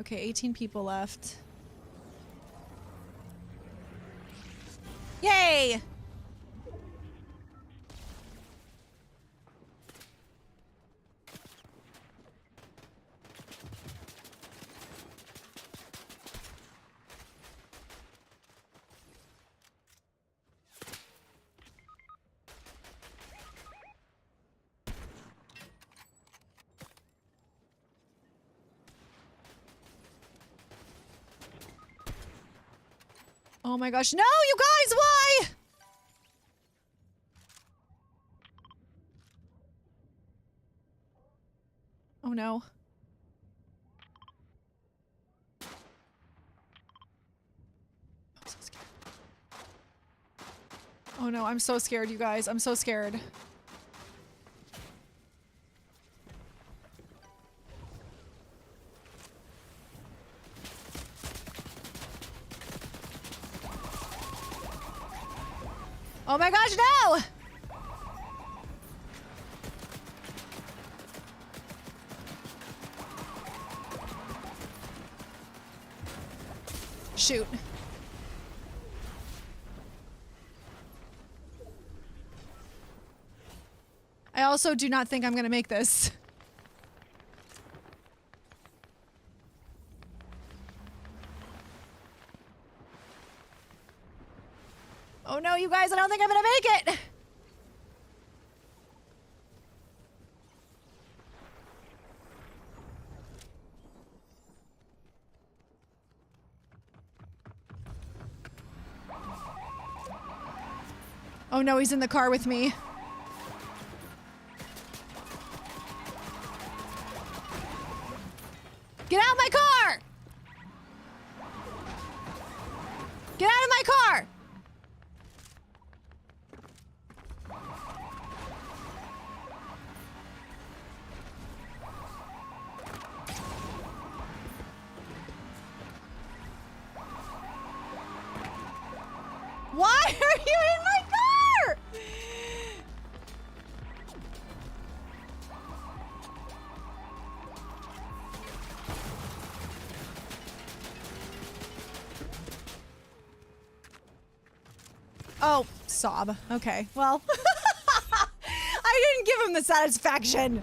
Okay, 18 people left. Yay! Oh my gosh, no, you guys, why? Oh no. I'm so scared. Oh no, I'm so scared, you guys. I'm so scared. Oh my gosh, no! Shoot. I also do not think I'm gonna make this. Oh no, you guys, I don't think I'm gonna make it! Oh no, he's in the car with me. Get out of my car! Get out of my car! Why are you in my car? Oh, sob. Okay, well. I didn't give him the satisfaction.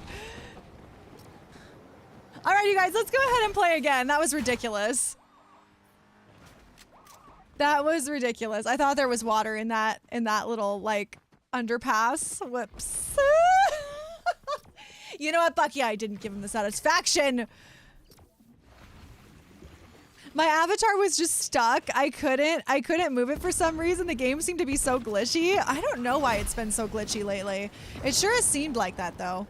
All right, you guys, let's go ahead and play again. That was ridiculous. That was ridiculous. I thought there was water in that little like underpass. Whoops. You know what, Bucky? I didn't give him the satisfaction. My avatar was just stuck. I couldn't move it for some reason. The game seemed to be so glitchy. I don't know why it's been so glitchy lately. It sure has seemed like that though.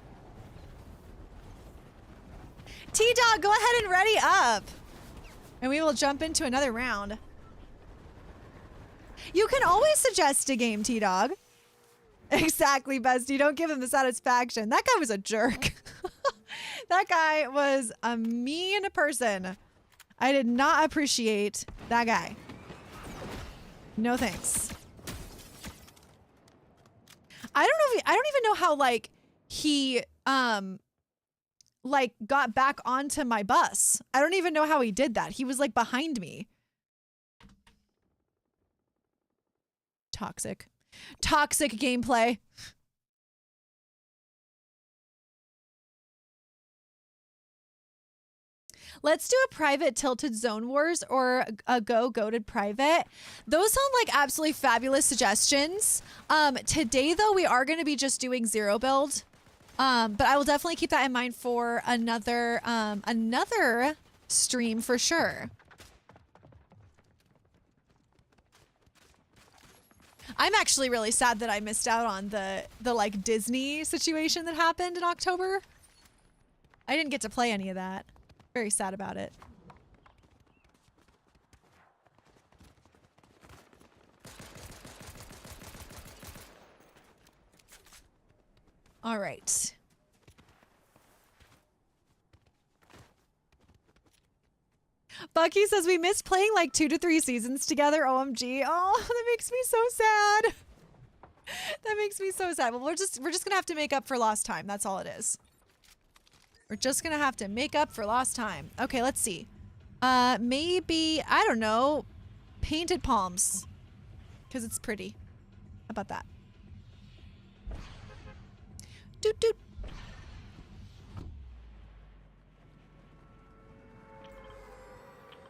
T-Dog, go ahead and ready up. And we will jump into another round. You can always suggest a game, T-Dog. Exactly, bestie. Don't give him the satisfaction. That guy was a jerk. That guy was a mean person. I did not appreciate that guy. No thanks. I don't even know how like he like got back onto my bus. I don't even know how he did that. He was like behind me. Toxic. Toxic gameplay. Let's do a private Tilted Zone Wars or a goated private. Those sound like absolutely fabulous suggestions. Today, though, we are going to be just doing zero build. But I will definitely keep that in mind for another stream for sure. I'm actually really sad that I missed out on the like Disney situation that happened in October. I didn't get to play any of that. Very sad about it. All right. Bucky says we missed playing like 2 to 3 seasons together. OMG. Oh, that makes me so sad. That makes me so sad. Well, we're just gonna have to make up for lost time. That's all it is. We're just gonna have to make up for lost time. Okay, let's see. Maybe, I don't know, painted palms. Because it's pretty. How about that? Doot doot.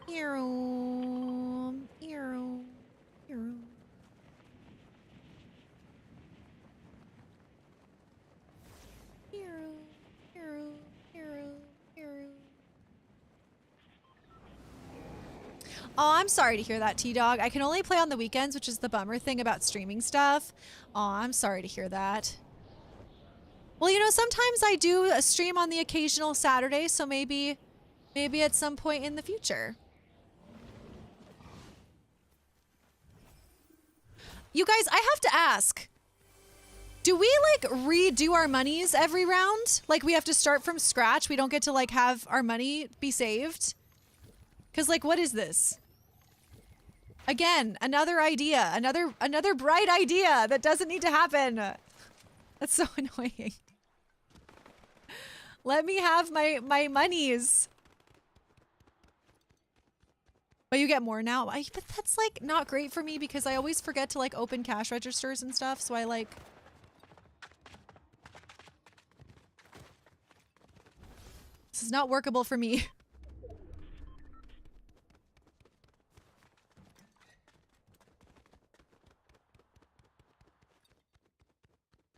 Eero. Eero. Eero. Eero. Eero. Eero. Eero. Oh, I'm sorry to hear that, T-Dog. I can only play on the weekends, which is the bummer thing about streaming stuff. Oh, I'm sorry to hear that. Well, you know, sometimes I do a stream on the occasional Saturday, so maybe at some point in the future. You guys, I have to ask. Do we like redo our monies every round? Like we have to start from scratch? We don't get to like have our money be saved? Cause like, what is this? Again, another idea, another bright idea that doesn't need to happen. That's so annoying. Let me have my monies. But you get more now. But that's like not great for me because I always forget to like open cash registers and stuff. So I like. This is not workable for me.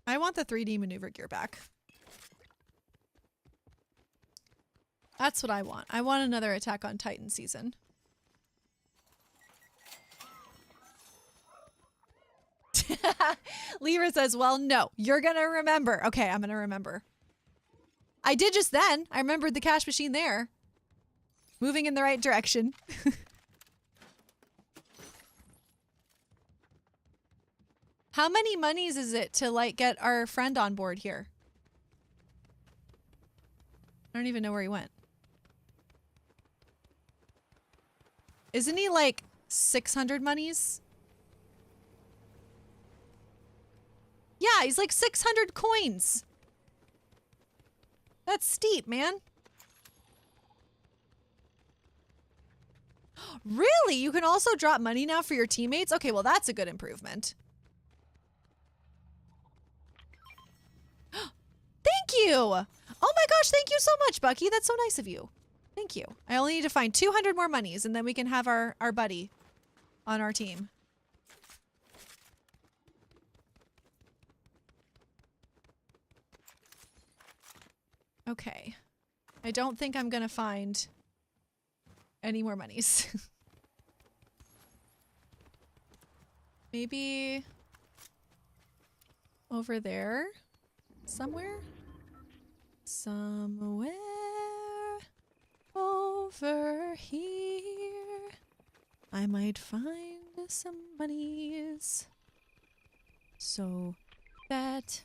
I want the 3D maneuver gear back. That's what I want. I want another Attack on Titan season. Lyra says, well, no, you're gonna remember. Okay, I'm gonna remember. I did just then. I remembered the cash machine there. Moving in the right direction. How many monies is it to like get our friend on board here? I don't even know where he went. Isn't he like 600 monies? Yeah, he's like 600 coins. That's steep, man. Really? You can also drop money now for your teammates? Okay, well, that's a good improvement. Thank you! Oh my gosh, thank you so much, Bucky. That's so nice of you. Thank you. I only need to find 200 more monies, and then we can have our buddy on our team. Okay. I don't think I'm gonna find any more monies. Maybe over there somewhere? Somewhere over here I might find some monies so that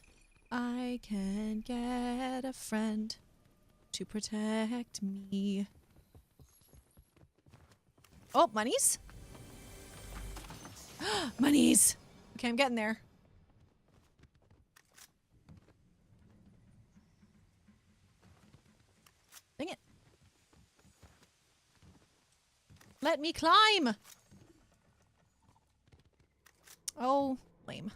I can get a friend to protect me. Oh, monies? Monies! Okay, I'm getting there. Dang it. Let me climb! Oh, lame.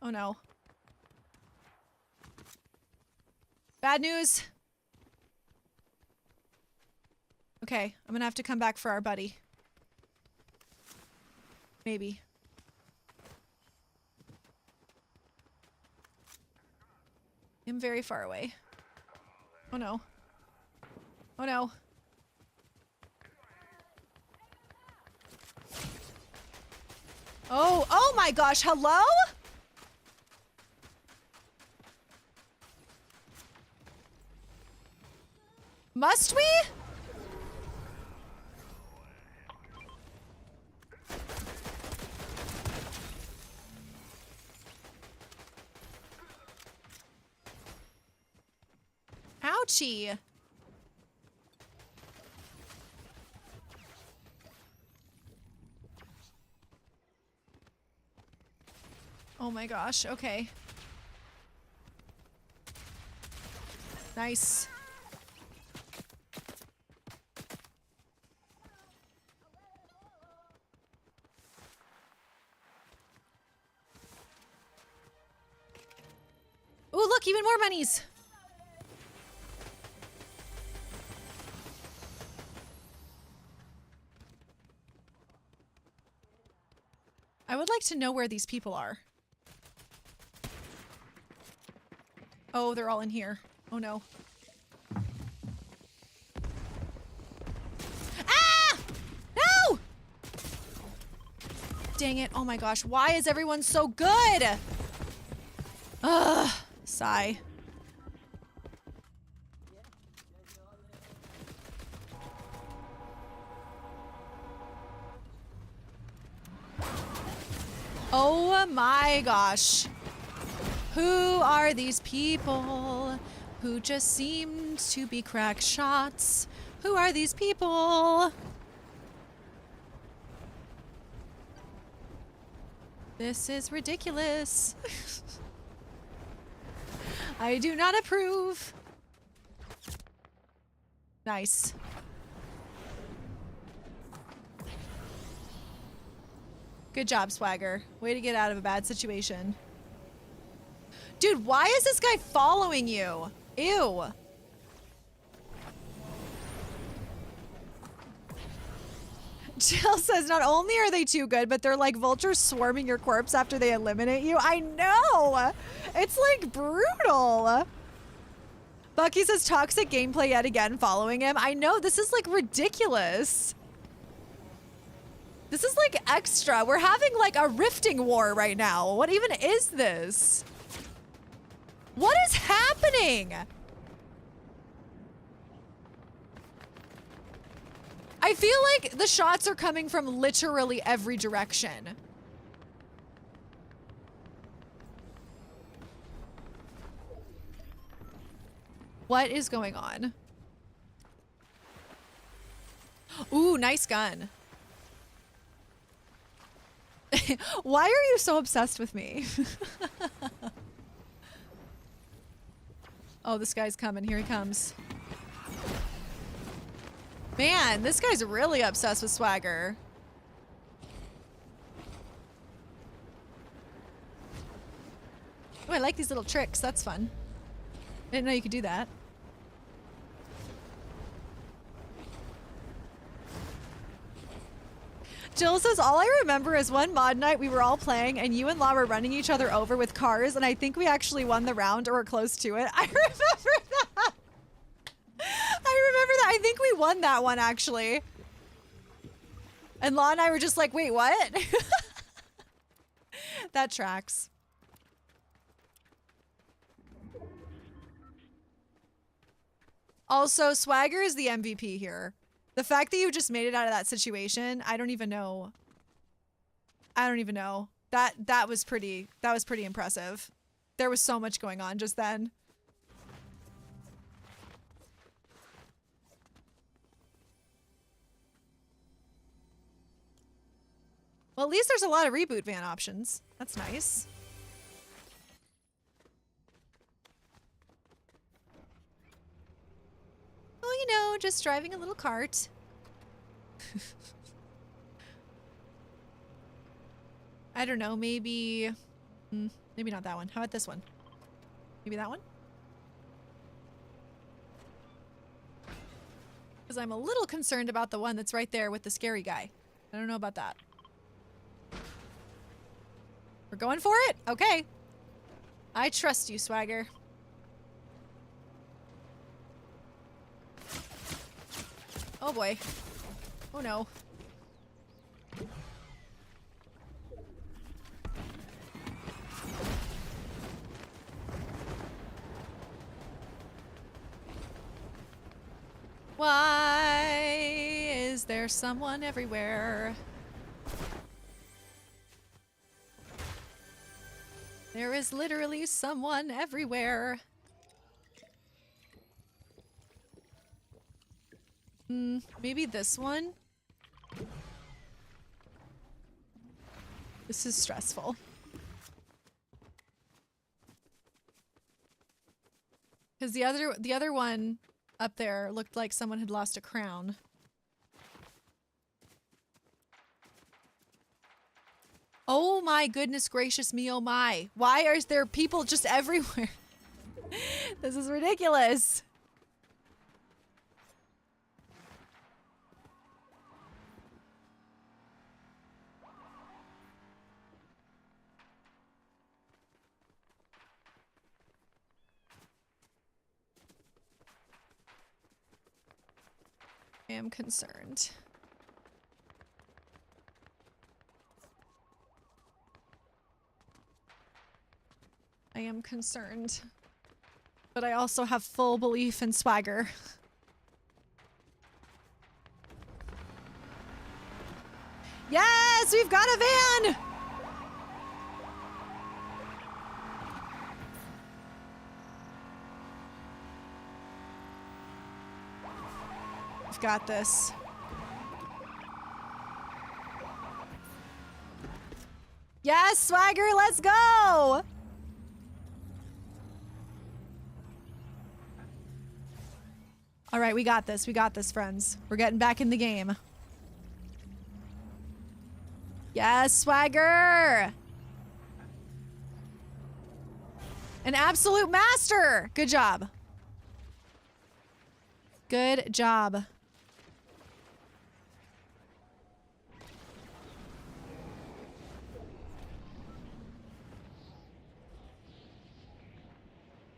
Oh no. Bad news. Okay, I'm gonna have to come back for our buddy. Maybe. I'm very far away. Oh no. Oh no. Oh my gosh, hello? Must we? Ouchie. Oh my gosh, okay. Nice. Ooh, look, even more monies. I would like to know where these people are. Oh, they're all in here. Oh no. Ah! No! Dang it. Oh my gosh. Why is everyone so good? Ugh. Sigh. Oh my gosh. Who are these people who just seem to be crack shots? Who are these people? This is ridiculous. I do not approve. Nice. Good job, Swagger. Way to get out of a bad situation. Dude, why is this guy following you? Ew. Jill says, not only are they too good, but they're like vultures swarming your corpse after they eliminate you. I know. It's like brutal. Bucky says, toxic gameplay yet again following him. I know, this is like ridiculous. This is like extra. We're having like a rifting war right now. What even is this? What is happening? I feel like the shots are coming from literally every direction. What is going on? Ooh, nice gun. Why are you so obsessed with me? Oh, this guy's coming. Here he comes. Man, this guy's really obsessed with Swagger. Oh, I like these little tricks. That's fun. I didn't know you could do that. Jill says, all I remember is one mod night we were all playing and you and Law were running each other over with cars and I think we actually won the round or were close to it. I remember that. I remember that. I think we won that one actually. And Law and I were just like, wait, what? That tracks. Also, Swagger is the MVP here. The fact that you just made it out of that situation, I don't even know. I don't even know. That was pretty impressive. There was so much going on just then. Well, at least there's a lot of reboot van options. That's nice. Well, you know, just driving a little cart. I don't know, maybe Maybe not that one. How about this one? Maybe that one? Because I'm a little concerned about the one that's right there with the scary guy. I don't know about that. We're going for it? Okay. I trust you, Swagger. Oh boy. Oh no. Why is there someone everywhere? There is literally someone everywhere. Maybe this one? This is stressful. Because the other one up there looked like someone had lost a crown. Oh my goodness gracious me, oh my. Why are there people just everywhere? This is ridiculous. I am concerned. I am concerned. But I also have full belief in Swagger. Yes, we've got a van! We've got this. Yes, Swagger, let's go! All right, we got this. We got this, friends. We're getting back in the game. Yes, Swagger! An absolute master! Good job. Good job.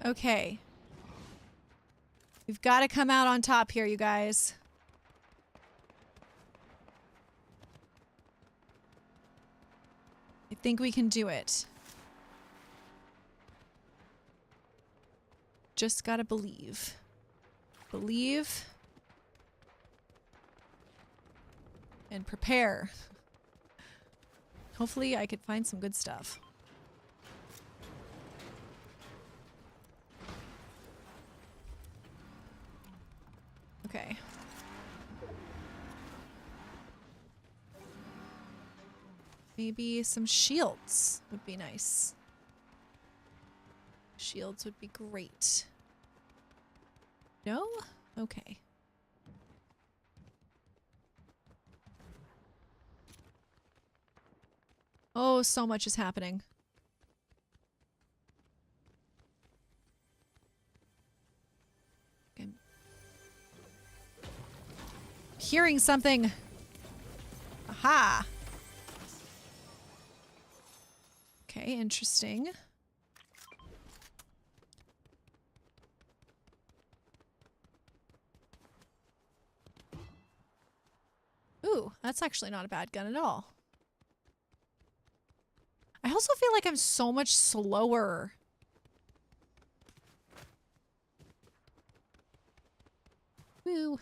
Okay. We've got to come out on top here, you guys. I think we can do it. Just gotta believe. Believe. And prepare. Hopefully I could find some good stuff. Okay. Maybe some shields would be nice. Shields would be great. No? Okay. Oh, so much is happening. I'm hearing something. Aha! Okay, interesting. Ooh, that's actually not a bad gun at all. I also feel like I'm so much slower. Woo.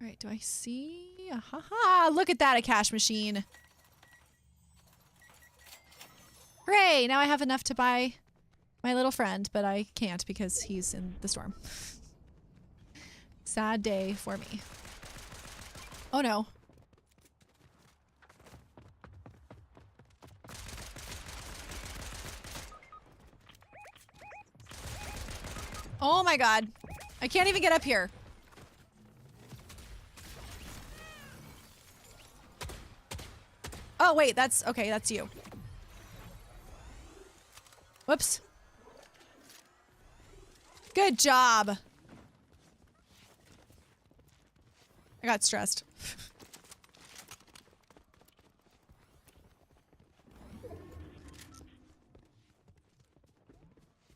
All right, do I see? Haha, look at that, a cash machine. Hooray, now I have enough to buy my little friend, but I can't because he's in the storm. Sad day for me. Oh no. Oh my god. I can't even get up here. Oh, wait, that's okay. That's you. Whoops. Good job. I got stressed.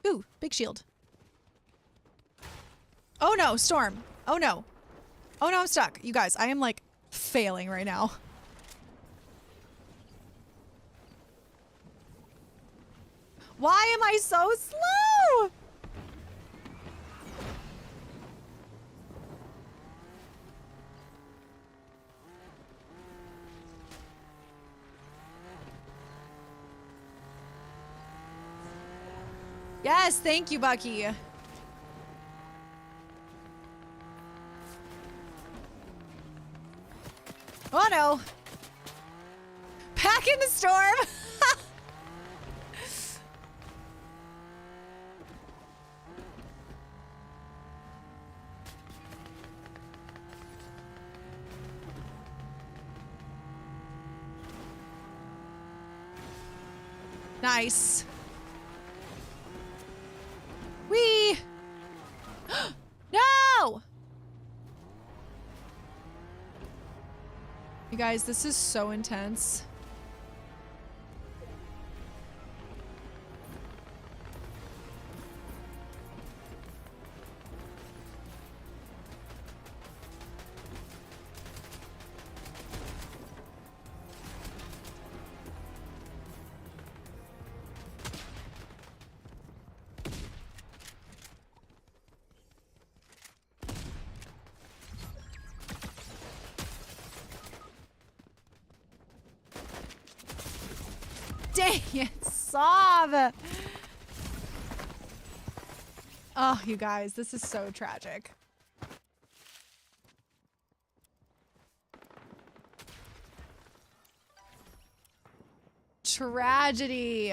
Ooh, big shield. Oh no, storm. Oh no. Oh no, I'm stuck. You guys, I am like failing right now. Why am I so slow? Yes, thank you, Bucky. Oh no. Back in the storm. Nice. Whee! No! You guys, this is so intense. Dang it, Sob! Oh, you guys, this is so tragic. Tragedy.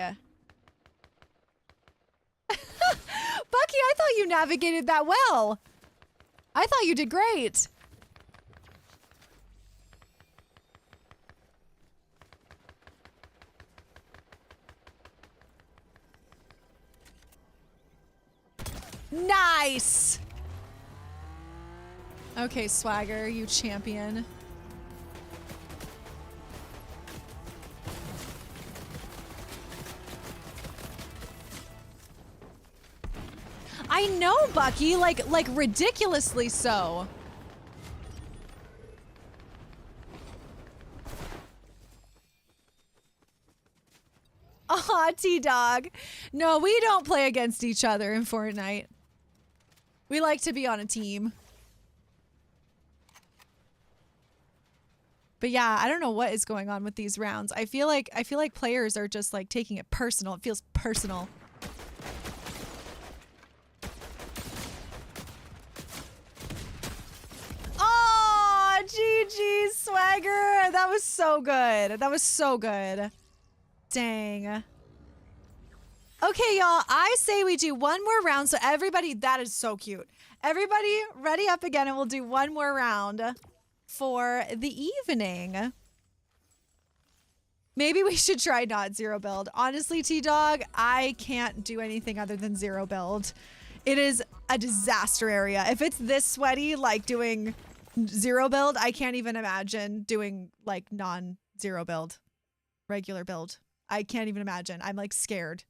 Bucky, I thought you navigated that well. I thought you did great. Nice! Okay, Swagger, you champion. I know, Bucky, like ridiculously so. Aw, T-Dog. No, we don't play against each other in Fortnite. We like to be on a team. But yeah, I don't know what is going on with these rounds. I feel like players are just like taking it personal. It feels personal. Oh, GG, Swagger. That was so good. That was so good. Dang. Okay, y'all, I say we do one more round. So everybody, that is so cute. Everybody ready up again and we'll do one more round for the evening. Maybe we should try not zero build. Honestly, T-Dog, I can't do anything other than zero build. It is a disaster area. If it's this sweaty, like doing zero build, I can't even imagine doing like non-zero build, regular build. I can't even imagine. I'm like scared.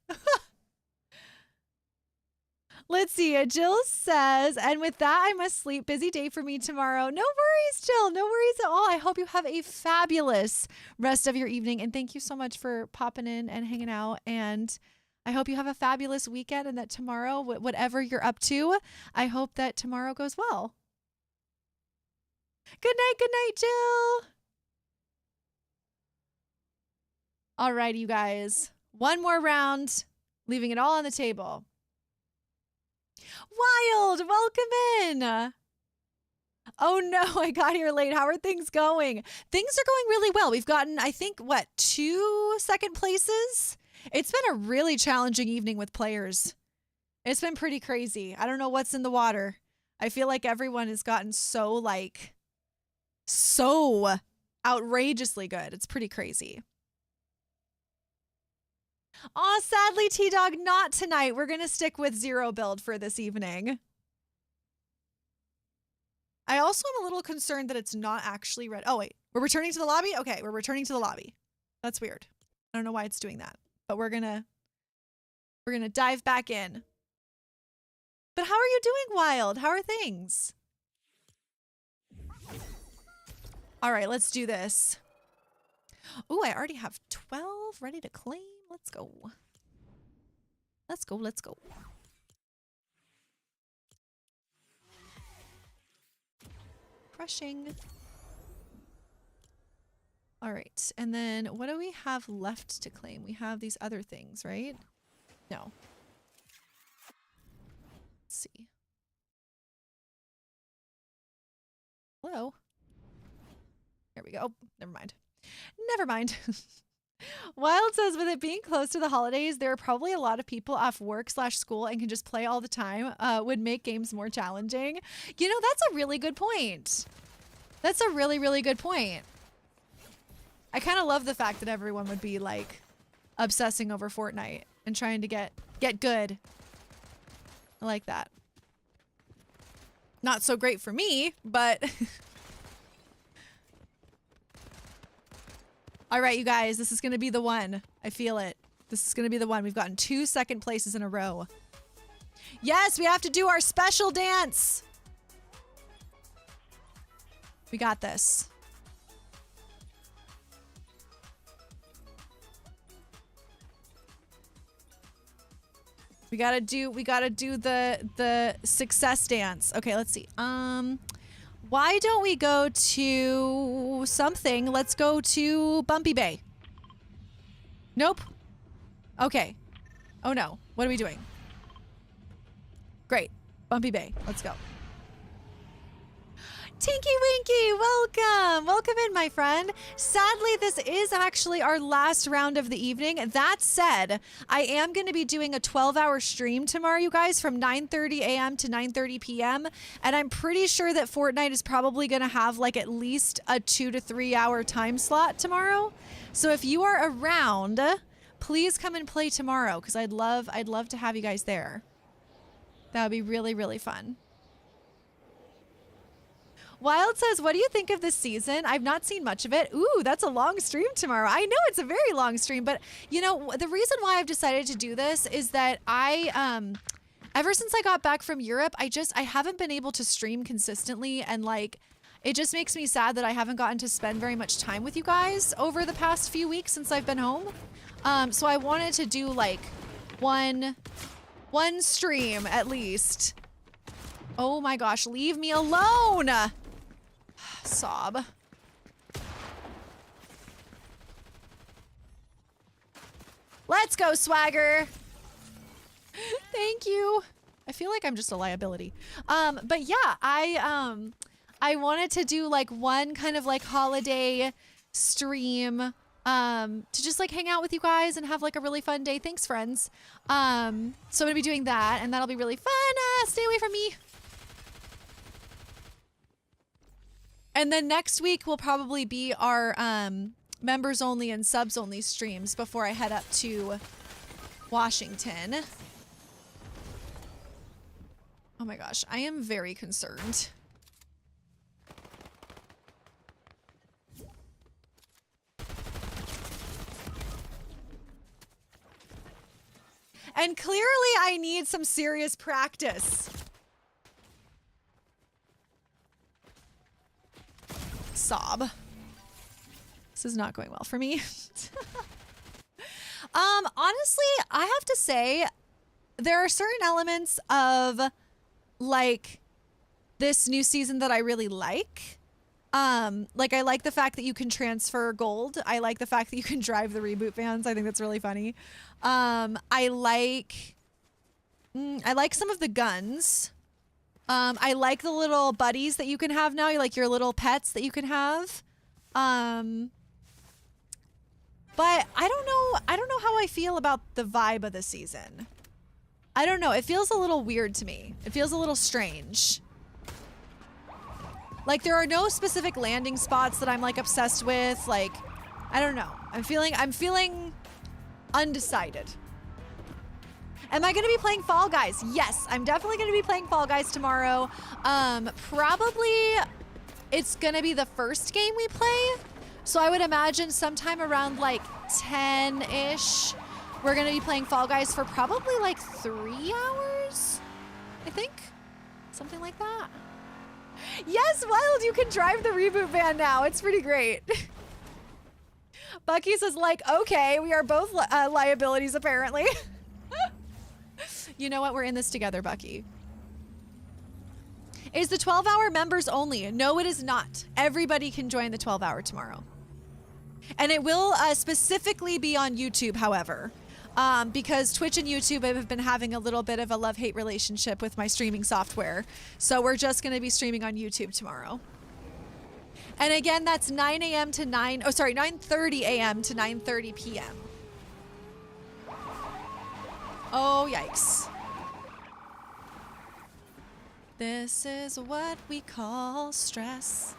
Let's see. Jill says, and with that, I must sleep. Busy day for me tomorrow. No worries, Jill. No worries at all. I hope you have a fabulous rest of your evening. And thank you so much for popping in and hanging out. And I hope you have a fabulous weekend and that tomorrow, whatever you're up to, I hope that tomorrow goes well. Good night, Jill. All right, you guys. One more round, leaving it all on the table. Wild, welcome in. Oh no, I got here late. How are things going? Things are going really well. We've gotten, I think, what, 2 second places? It's been a really challenging evening with players. It's been pretty crazy. I don't know what's in the water. I feel like everyone has gotten so outrageously good. It's pretty crazy. Aw, sadly, T-Dog, not tonight. We're going to stick with 0 build for this evening. I also am a little concerned that it's not actually red. Oh, wait. We're returning to the lobby? Okay, we're returning to the lobby. That's weird. I don't know why it's doing that. But we're gonna dive back in. But how are you doing, Wild? How are things? All right, let's do this. Ooh, I already have 12 ready to claim. Let's go. Let's go, let's go. Crushing. All right, and then what do we have left to claim? We have these other things, right? No. Let's see. Hello? There we go. Never mind. Never mind. Wild says, with it being close to the holidays, there are probably a lot of people off work/school and can just play all the time. Would make games more challenging. You know, that's a really good point. That's a really, really good point. I kind of love the fact that everyone would be like obsessing over Fortnite and trying to get good. I like that. Not so great for me, but all right, you guys, this is going to be the one. I feel it. This is going to be the one. We've gotten 2 second places in a row. Yes, we have to do our special dance. We got this. We gotta do the success dance. Okay, let's see. Why don't we go to something? Let's go to Bumpy Bay. Nope. Okay. Oh no. What are we doing? Great. Bumpy Bay. Let's go. Tinky Winky, welcome! Welcome in, my friend. Sadly, this is actually our last round of the evening. That said, I am going to be doing a 12-hour stream tomorrow, you guys, from 9:30 a.m. to 9:30 p.m. And I'm pretty sure that Fortnite is probably going to have like at least a 2 to 3 hour time slot tomorrow. So if you are around, please come and play tomorrow because I'd love to have you guys there. That would be really, really fun. Wild says, what do you think of this season? I've not seen much of it. Ooh, that's a long stream tomorrow. I know it's a very long stream, but you know, the reason why I've decided to do this is that ever since I got back from Europe, I haven't been able to stream consistently, and like, it just makes me sad that I haven't gotten to spend very much time with you guys over the past few weeks since I've been home. So I wanted to do like one stream at least. Oh my gosh, leave me alone. Sob. Let's go, Swagger. Thank you. I feel like I'm just a liability. But yeah, I wanted to do like one kind of like holiday stream to just like hang out with you guys and have like a really fun day. Thanks, friends. So I'm gonna be doing that, and that'll be really fun. Stay away from me. And then next week will probably be our members only and subs only streams before I head up to Washington. Oh my gosh, I am very concerned. And clearly I need some serious practice. Sob. This is not going well for me. Honestly, I have to say there are certain elements of like this new season that I really like. Like I like the fact that you can transfer gold. I like the fact that you can drive the reboot vans. I think that's really funny. I like some of the guns. I like the little buddies that you can have now. You like your little pets that you can have. But I don't know how I feel about the vibe of the season. I don't know. It feels a little weird to me. It feels a little strange. Like there are no specific landing spots that I'm like obsessed with. Like, I don't know. I'm feeling Undecided. Am I going to be playing Fall Guys? Yes, I'm definitely going to be playing Fall Guys tomorrow. Probably it's going to be the first game we play. So I would imagine sometime around like 10-ish, we're going to be playing Fall Guys for probably like 3 hours, I think. Something like that. Yes, Wild, you can drive the reboot van now. It's pretty great. Bucky says like, okay, we are both liabilities apparently. You know what? We're in this together, Bucky. Is the 12-hour members only? No, it is not. Everybody can join the 12-hour tomorrow. And it will specifically be on YouTube, however, because Twitch and YouTube have been having a little bit of a love-hate relationship with my streaming software. So we're just going to be streaming on YouTube tomorrow. And again, that's 9 a.m. to 9:30 a.m. to 9:30 p.m. Oh, yikes. This is what we call stress.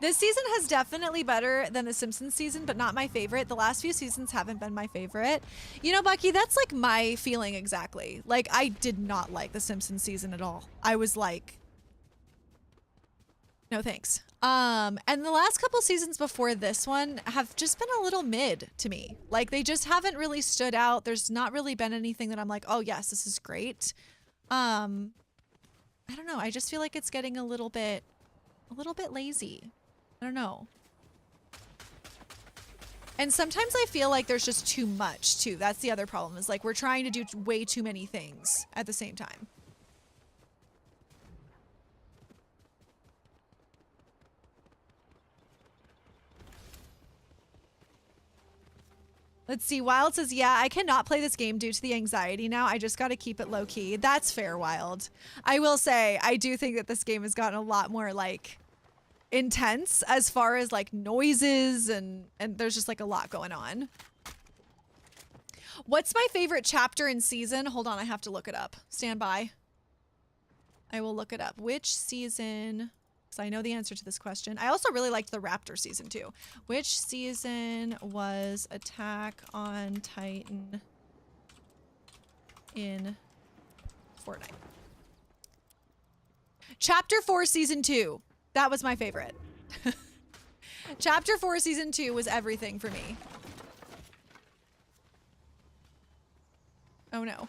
This season has definitely better than the Simpsons season, but not my favorite. The last few seasons haven't been my favorite. You know, Bucky, that's like my feeling exactly. Like, I did not like the Simpsons season at all. I was like, no thanks. And the last couple seasons before this one have just been a little mid to me. Like, they just haven't really stood out. There's not really been anything that I'm like, oh yes, this is great. I don't know. I just feel like it's getting a little bit lazy. I don't know. And sometimes I feel like there's just too much too. That's the other problem, is like we're trying to do way too many things at the same time. Let's see. Wild says, yeah, I cannot play this game due to the anxiety now. I just got to keep it low key. That's fair, Wild. I will say, I do think that this game has gotten a lot more like intense as far as like noises and there's just like a lot going on. What's my favorite chapter and season? Hold on, I have to look it up. Stand by. I will look it up. Which season? I know the answer to this question. I also really liked the Raptor season too. Which season was Attack on Titan in Fortnite? Chapter 4 season 2. That was my favorite. Chapter 4 season 2 was everything for me. Oh no.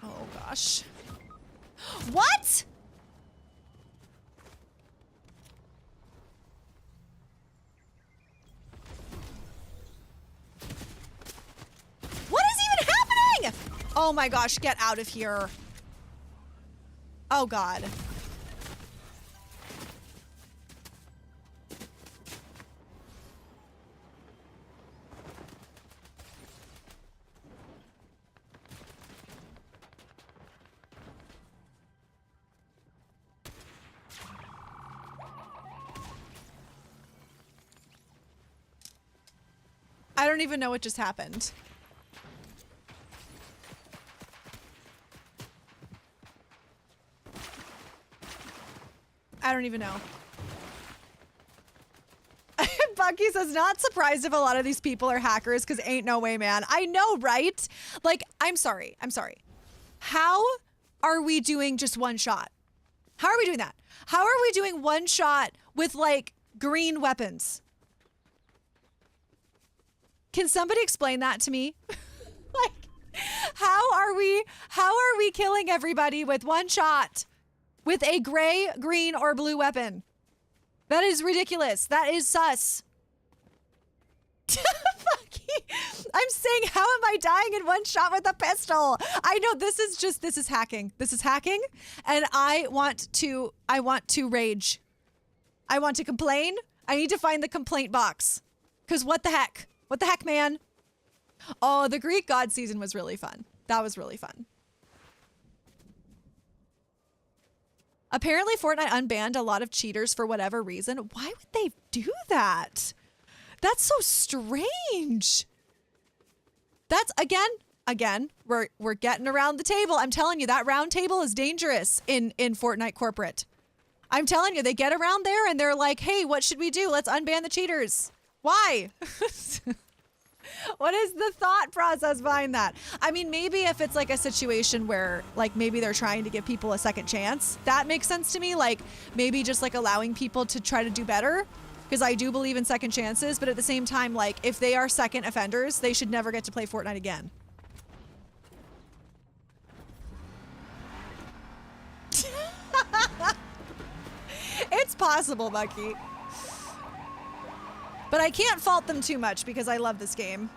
Oh gosh. What? What is even happening? Oh my gosh, get out of here. Oh God. I don't even know what just happened. I don't even know. Bucky says, not surprised if a lot of these people are hackers, because ain't no way, man. I know, right? Like, I'm sorry. How are we doing just one shot? How are we doing that? How are we doing one shot with like green weapons? Can somebody explain that to me? Like, how are we killing everybody with one shot with a gray, green, or blue weapon? That is ridiculous. That is sus. I'm saying, how am I dying in one shot with a pistol? I know this is hacking. This is hacking, and I want to rage. I want to complain. I need to find the complaint box. 'Cause what the heck? What the heck, man? Oh, the Greek God season was really fun. That was really fun. Apparently, Fortnite unbanned a lot of cheaters for whatever reason. Why would they do that? That's so strange. That's, again, Again, we're getting around the table. I'm telling you, that round table is dangerous in Fortnite corporate. I'm telling you, they get around there and they're like, hey, what should we do? Let's unban the cheaters. Why? What is the thought process behind that? I mean, maybe if it's like a situation where like maybe they're trying to give people a second chance, that makes sense to me. Like maybe just like allowing people to try to do better, because I do believe in second chances. But at the same time, like if they are second offenders, they should never get to play Fortnite again. It's possible, Bucky. But I can't fault them too much because I love this game.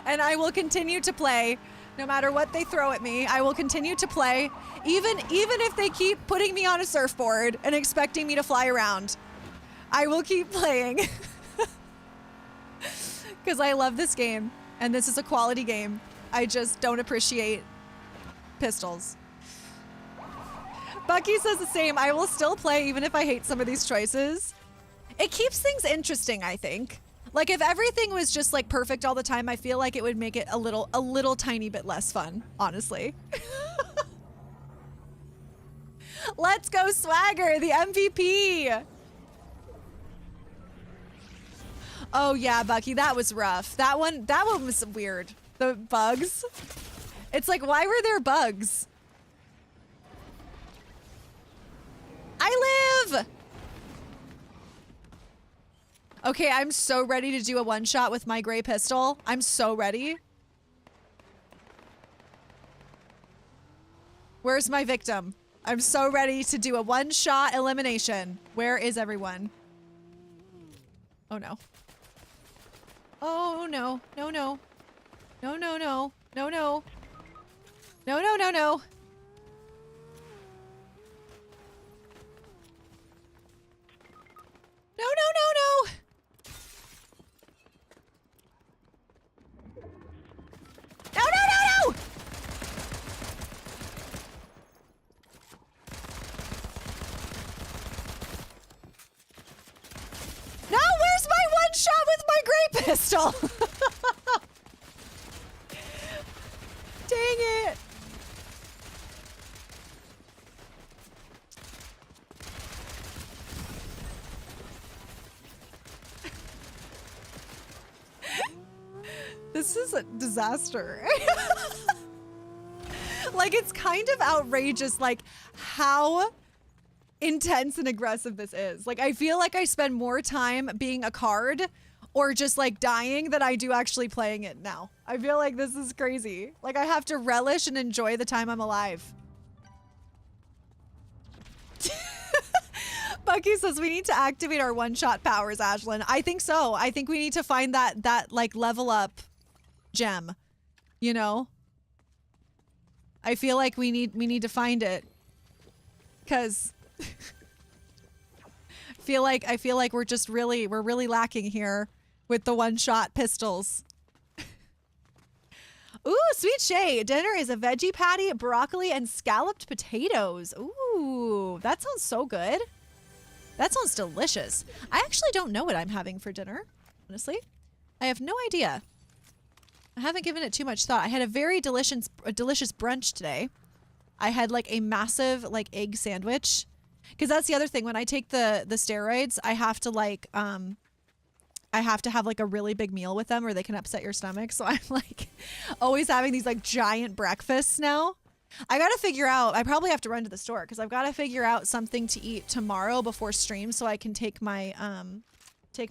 And I will continue to play no matter what they throw at me. I will continue to play even if they keep putting me on a surfboard and expecting me to fly around. I will keep playing. Because I love this game and this is a quality game. I just don't appreciate pistols. Bucky says the same. I will still play even if I hate some of these choices. It keeps things interesting, I think. Like if everything was just like perfect all the time, I feel like it would make it a little tiny bit less fun, honestly. Let's go Swagger, the MVP. Oh yeah, Bucky, that was rough. That one was weird. The bugs. It's like, why were there bugs? I live! Okay, I'm so ready to do a one-shot with my gray pistol. I'm so ready. Where's my victim? I'm so ready to do a one-shot elimination. Where is everyone? Oh no. Oh no. No, no. No, no, no. No, no. No, no, no, no. No, no, no, no. No, no, no, no! No, where's my one shot with my gray pistol? Dang it. This is a disaster. Like, it's kind of outrageous, like, how intense and aggressive this is. Like, I feel like I spend more time being a card or just, like, dying than I do actually playing it now. I feel like this is crazy. Like, I have to relish and enjoy the time I'm alive. Bucky says we need to activate our one-shot powers, Ashlyn. I think so. I think we need to find that like level up gem, you know? I feel like we need to find it, cuz I feel like we're really lacking here with the one-shot pistols. Ooh, Sweet Shay, dinner is a veggie patty, broccoli, and scalloped potatoes. Ooh, that sounds so good. That sounds delicious. I actually don't know what I'm having for dinner, honestly. I have no idea. I haven't given it too much thought. I had a very delicious brunch today. I had like a massive like egg sandwich, because that's the other thing. When I take the steroids, I have to like I have to have like a really big meal with them or they can upset your stomach. So I'm like always having these like giant breakfasts now. I gotta figure out, I probably have to run to the store because I've got to figure out something to eat tomorrow before stream so I can take my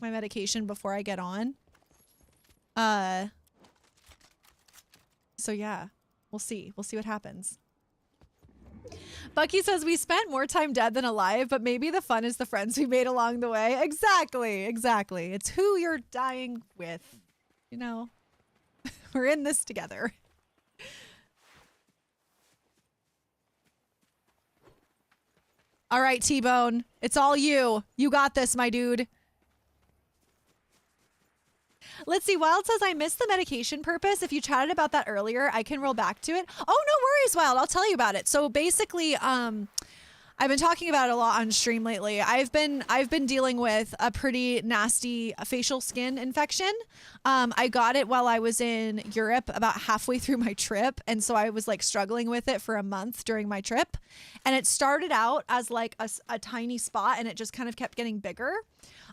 medication before I get on. So yeah, we'll see what happens. Bucky says we spent more time dead than alive, but maybe the fun is the friends we made along the way. Exactly. It's who you're dying with, you know. We're in this together. All right, T-Bone. It's all you. You got this, my dude. Let's see. Wild says, I missed the medication purpose. If you chatted about that earlier, I can roll back to it. Oh, no worries, Wild. I'll tell you about it. So basically, I've been talking about it a lot on stream lately. I've been dealing with a pretty nasty facial skin infection. I got it while I was in Europe about halfway through my trip, and so I was like struggling with it for a month during my trip. And it started out as like a tiny spot, and it just kind of kept getting bigger.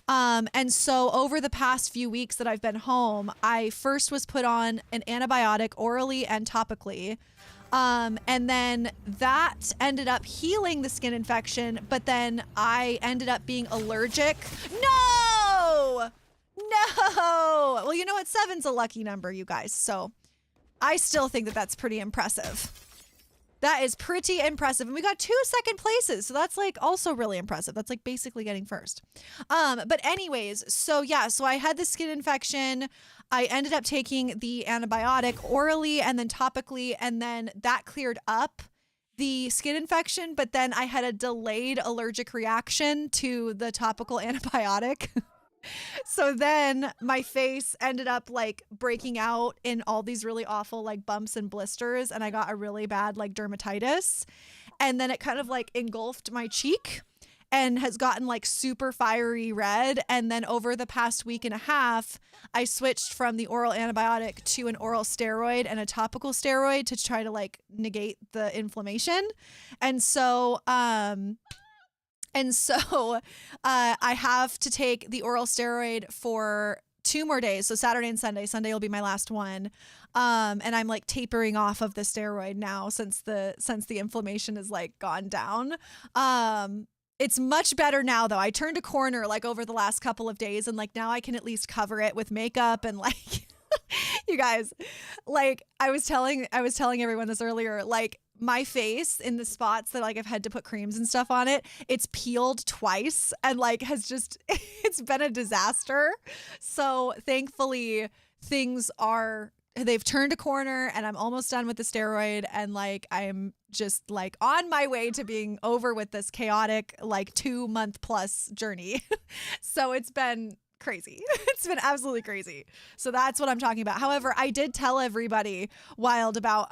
And so over the past few weeks that I've been home, I first was put on an antibiotic orally and topically. And then that ended up healing the skin infection, but then I ended up being allergic. No! No! Well, you know what? 7's a lucky number, you guys. So I still think that that's pretty impressive. That is pretty impressive. And we got 2 second places. So that's like also really impressive. That's like basically getting first. But anyways, so yeah, so I had the skin infection. I ended up taking the antibiotic orally and then topically, and then that cleared up the skin infection. But then I had a delayed allergic reaction to the topical antibiotic. So then my face ended up like breaking out in all these really awful like bumps and blisters, and I got a really bad like dermatitis, and then it kind of like engulfed my cheek and has gotten like super fiery red. And then over the past week and a half, I switched from the oral antibiotic to an oral steroid and a topical steroid to try to like negate the inflammation. And so I have to take the oral steroid for 2 more days. So Saturday and Sunday. Sunday will be my last one. And I'm like tapering off of the steroid now since the inflammation has like gone down. It's much better now though. I turned a corner like over the last couple of days, and like now I can at least cover it with makeup and like you guys, like I was telling everyone this earlier, like my face in the spots that like I've had to put creams and stuff on it, it's peeled twice and like has just, it's been a disaster. So thankfully they've turned a corner and I'm almost done with the steroid, and like I'm just like on my way to being over with this chaotic like 2-month plus journey. So it's been crazy. It's been absolutely crazy. So that's what I'm talking about. However, I did tell everybody wild about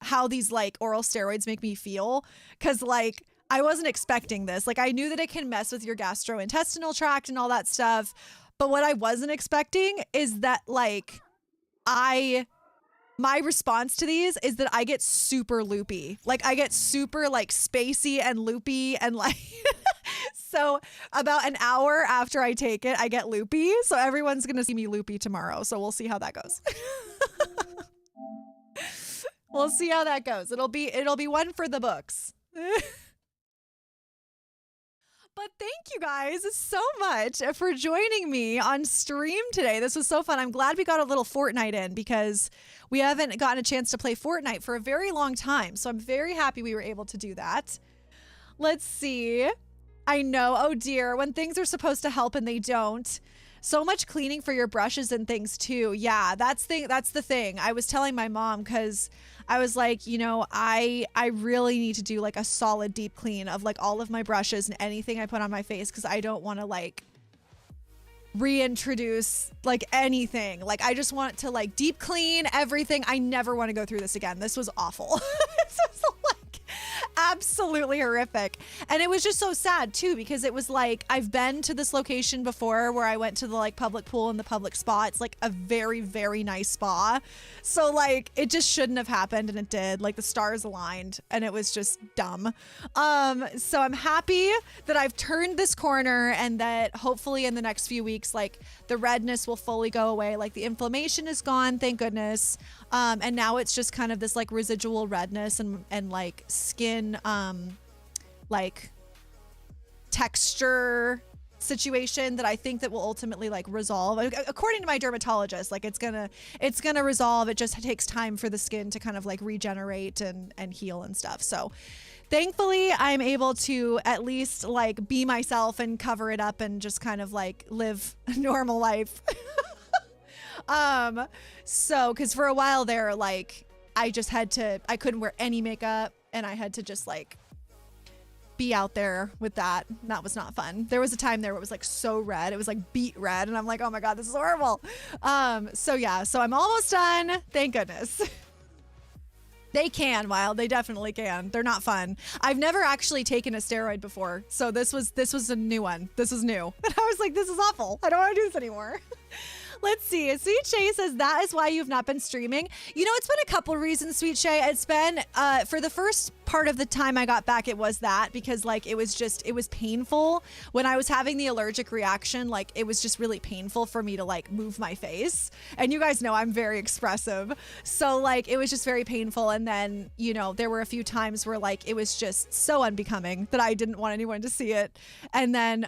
how these like oral steroids make me feel, because like I wasn't expecting this. Like I knew that it can mess with your gastrointestinal tract and all that stuff, but what I wasn't expecting is that like my response to these is that I get super loopy. Like I get super like spacey and loopy and like so about an hour after I take it, I get loopy. So everyone's going to see me loopy tomorrow. So we'll see how that goes. We'll see how that goes. It'll be one for the books. But thank you guys so much for joining me on stream today. This was so fun. I'm glad we got a little Fortnite in, because we haven't gotten a chance to play Fortnite for a very long time. So I'm very happy we were able to do that. Let's see. I know. Oh dear. When things are supposed to help and they don't. So much cleaning for your brushes and things too. Yeah, that's the thing. I was telling my mom, because I was like, you know, I really need to do like a solid deep clean of like all of my brushes and anything I put on my face, because I don't want to like reintroduce like anything. Like I just want to like deep clean everything. I never want to go through this again. This was awful. This was like absolutely horrific. And it was just so sad too, because it was like, I've been to this location before where I went to the like public pool and the public spa. It's like a very, very nice spa. So like it just shouldn't have happened, and it did. Like the stars aligned and it was just dumb. So I'm happy that I've turned this corner, and that hopefully in the next few weeks, like the redness will fully go away. Like the inflammation is gone, thank goodness. And now it's just kind of this like residual redness and like skin, like texture situation that I think that will ultimately like resolve. According to my dermatologist, like it's gonna resolve. It just takes time for the skin to kind of like regenerate and heal and stuff. So thankfully I'm able to at least like be myself and cover it up and just kind of like live a normal life. So, cause for a while there, like I couldn't wear any makeup, and I had to just like be out there with that. That was not fun. There was a time there where it was like so red. It was like beet red. And I'm like, oh my God, this is horrible. So yeah, so I'm almost done. Thank goodness. They can, Wild. They definitely can. They're not fun. I've never actually taken a steroid before, so this was a new one. This was new. And I was like, this is awful. I don't want to do this anymore. Let's see. Sweet Shay says, that is why you've not been streaming. You know, it's been a couple reasons, Sweet Shay. It's been, for the first part of the time I got back, it was that because like, it was painful when I was having the allergic reaction. Like it was just really painful for me to like move my face. And you guys know I'm very expressive. So like, it was just very painful. And then, you know, there were a few times where like, it was just so unbecoming that I didn't want anyone to see it. And then,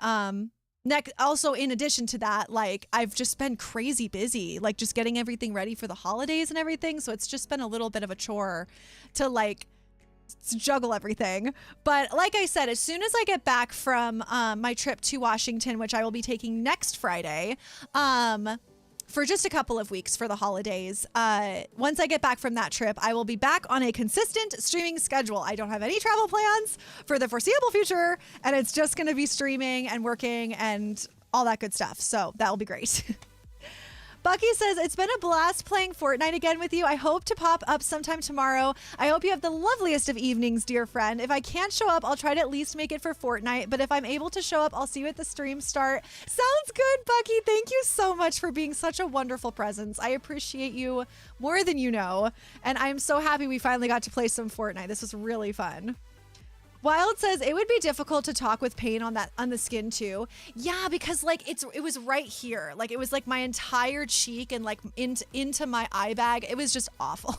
also, in addition to that, like I've just been crazy busy, like just getting everything ready for the holidays and everything. So it's just been a little bit of a chore to like juggle everything. But like I said, as soon as I get back from my trip to Washington, which I will be taking next Friday, for just a couple of weeks for the holidays. Once I get back from that trip, I will be back on a consistent streaming schedule. I don't have any travel plans for the foreseeable future, and it's just going to be streaming and working and all that good stuff. So that'll be great. Bucky says, it's been a blast playing Fortnite again with you. I hope to pop up sometime tomorrow. I hope you have the loveliest of evenings, dear friend. If I can't show up, I'll try to at least make it for Fortnite. But if I'm able to show up, I'll see you at the stream start. Sounds good, Bucky. Thank you so much for being such a wonderful presence. I appreciate you more than you know. And I'm so happy we finally got to play some Fortnite. This was really fun. Wild says it would be difficult to talk with pain on the skin too. Yeah, because like it was right here. Like it was like my entire cheek and like into my eye bag. It was just awful.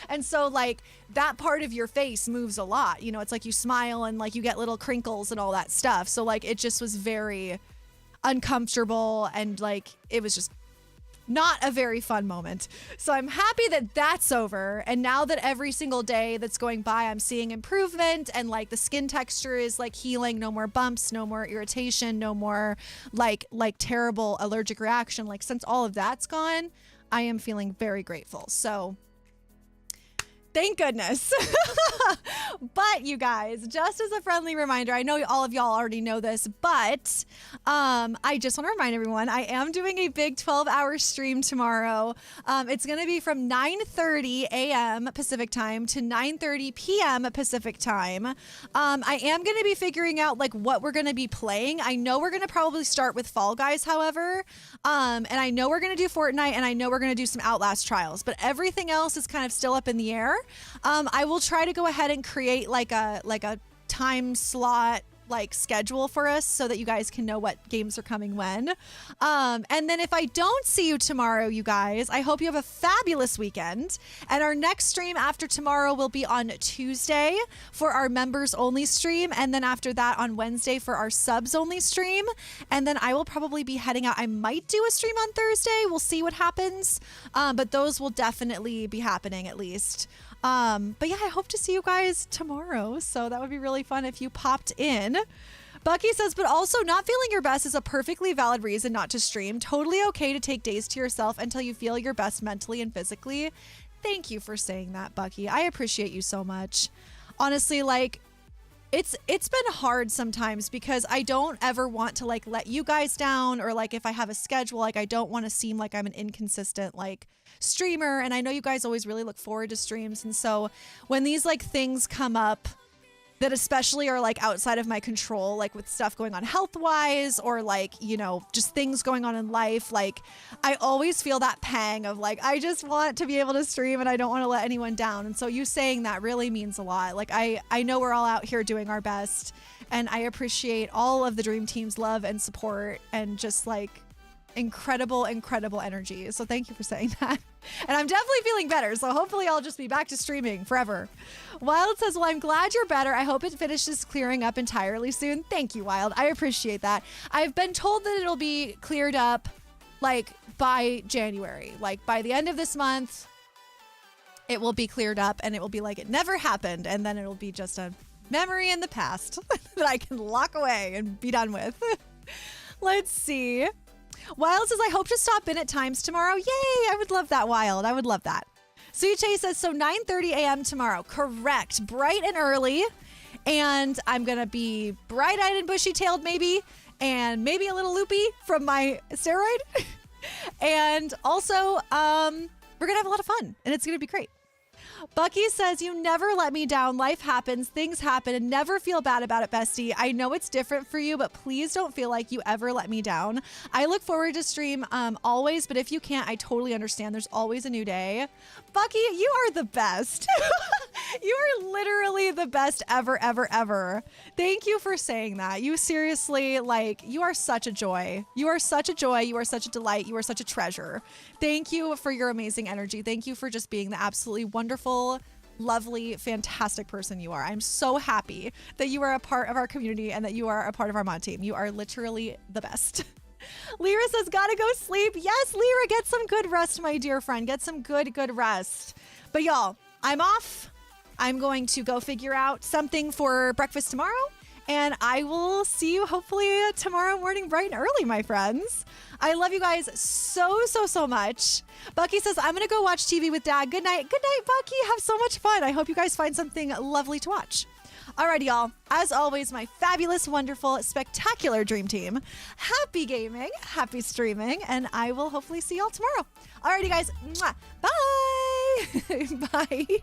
And so like that part of your face moves a lot. You know, it's like you smile and like you get little crinkles and all that stuff. So like it just was very uncomfortable and like it was just not a very fun moment. So I'm happy that that's over. And now that every single day that's going by, I'm seeing improvement and like the skin texture is like healing, no more bumps, no more irritation, no more like terrible allergic reaction. Like since all of that's gone, I am feeling very grateful. So thank goodness. But you guys, just as a friendly reminder, I know all of y'all already know this, but I just want to remind everyone, I am doing a big 12-hour stream tomorrow. It's going to be from 9:30 a.m. Pacific time to 9:30 p.m. Pacific time. I am going to be figuring out like what we're going to be playing. I know we're going to probably start with Fall Guys, however, and I know we're going to do Fortnite, and I know we're going to do some Outlast trials, but everything else is kind of still up in the air. I will try to go ahead and create like a time slot like schedule for us so that you guys can know what games are coming when. And then if I don't see you tomorrow, you guys, I hope you have a fabulous weekend. And our next stream after tomorrow will be on Tuesday for our members only stream. And then after that on Wednesday for our subs only stream. And then I will probably be heading out. I might do a stream on Thursday. We'll see what happens. But those will definitely be happening at least. But yeah, I hope to see you guys tomorrow. So that would be really fun if you popped in. Bucky says, but also not feeling your best is a perfectly valid reason not to stream. Totally okay to take days to yourself until you feel your best mentally and physically. Thank you for saying that, Bucky. I appreciate you so much. Honestly, like it's been hard sometimes because I don't ever want to like let you guys down, or like if I have a schedule, like I don't want to seem like I'm an inconsistent like streamer. And I know you guys always really look forward to streams. And so when these like things come up that especially are like outside of my control, like with stuff going on health wise, or like, you know, just things going on in life, like I always feel that pang of like, I just want to be able to stream and I don't want to let anyone down. And so you saying that really means a lot. Like I know we're all out here doing our best, and I appreciate all of the Dream Team's love and support and just like incredible energy. So thank you for saying that. And I'm definitely feeling better, so hopefully I'll just be back to streaming forever. Wild says, well, I'm glad you're better. I hope it finishes clearing up entirely soon. Thank you, Wild. I appreciate that. I've been told that it'll be cleared up like by January, like by the end of this month, it will be cleared up and it will be like it never happened. And then it'll be just a memory in the past that I can lock away and be done with. Let's see. Wild says, I hope to stop in at times tomorrow. Yay, I would love that, Wild. I would love that. Sweet Chase says, so 9:30 a.m. tomorrow. Correct. Bright and early. And I'm going to be bright-eyed and bushy-tailed maybe, and maybe a little loopy from my steroid. And also, we're going to have a lot of fun, and it's going to be great. Bucky says, you never let me down. Life happens, things happen, and never feel bad about it, bestie. I know it's different for you, but please don't feel like you ever let me down. I look forward to stream always, but if you can't, I totally understand. There's always a new day. Bucky, you are the best. You are literally the best ever, ever, ever. Thank you for saying that. You seriously, like, you are such a joy. You are such a joy. You are such a delight. You are such a treasure. Thank you for your amazing energy. Thank you for just being the absolutely wonderful, lovely, fantastic person you are. I'm so happy that you are a part of our community and that you are a part of our mod team. You are literally the best. Lyra says, gotta go sleep. Yes, Lyra, get some good rest, my dear friend. Get some good rest. But y'all, I'm off. I'm going to go figure out something for breakfast tomorrow. And I will see you hopefully tomorrow morning bright and early, my friends. I love you guys so much. Bucky says, I'm going to go watch TV with Dad. Good night. Good night, Bucky. Have so much fun. I hope you guys find something lovely to watch. Alrighty, y'all. As always, my fabulous, wonderful, spectacular dream team. Happy gaming, happy streaming, and I will hopefully see y'all tomorrow. Alrighty, guys. Mwah. Bye. Bye.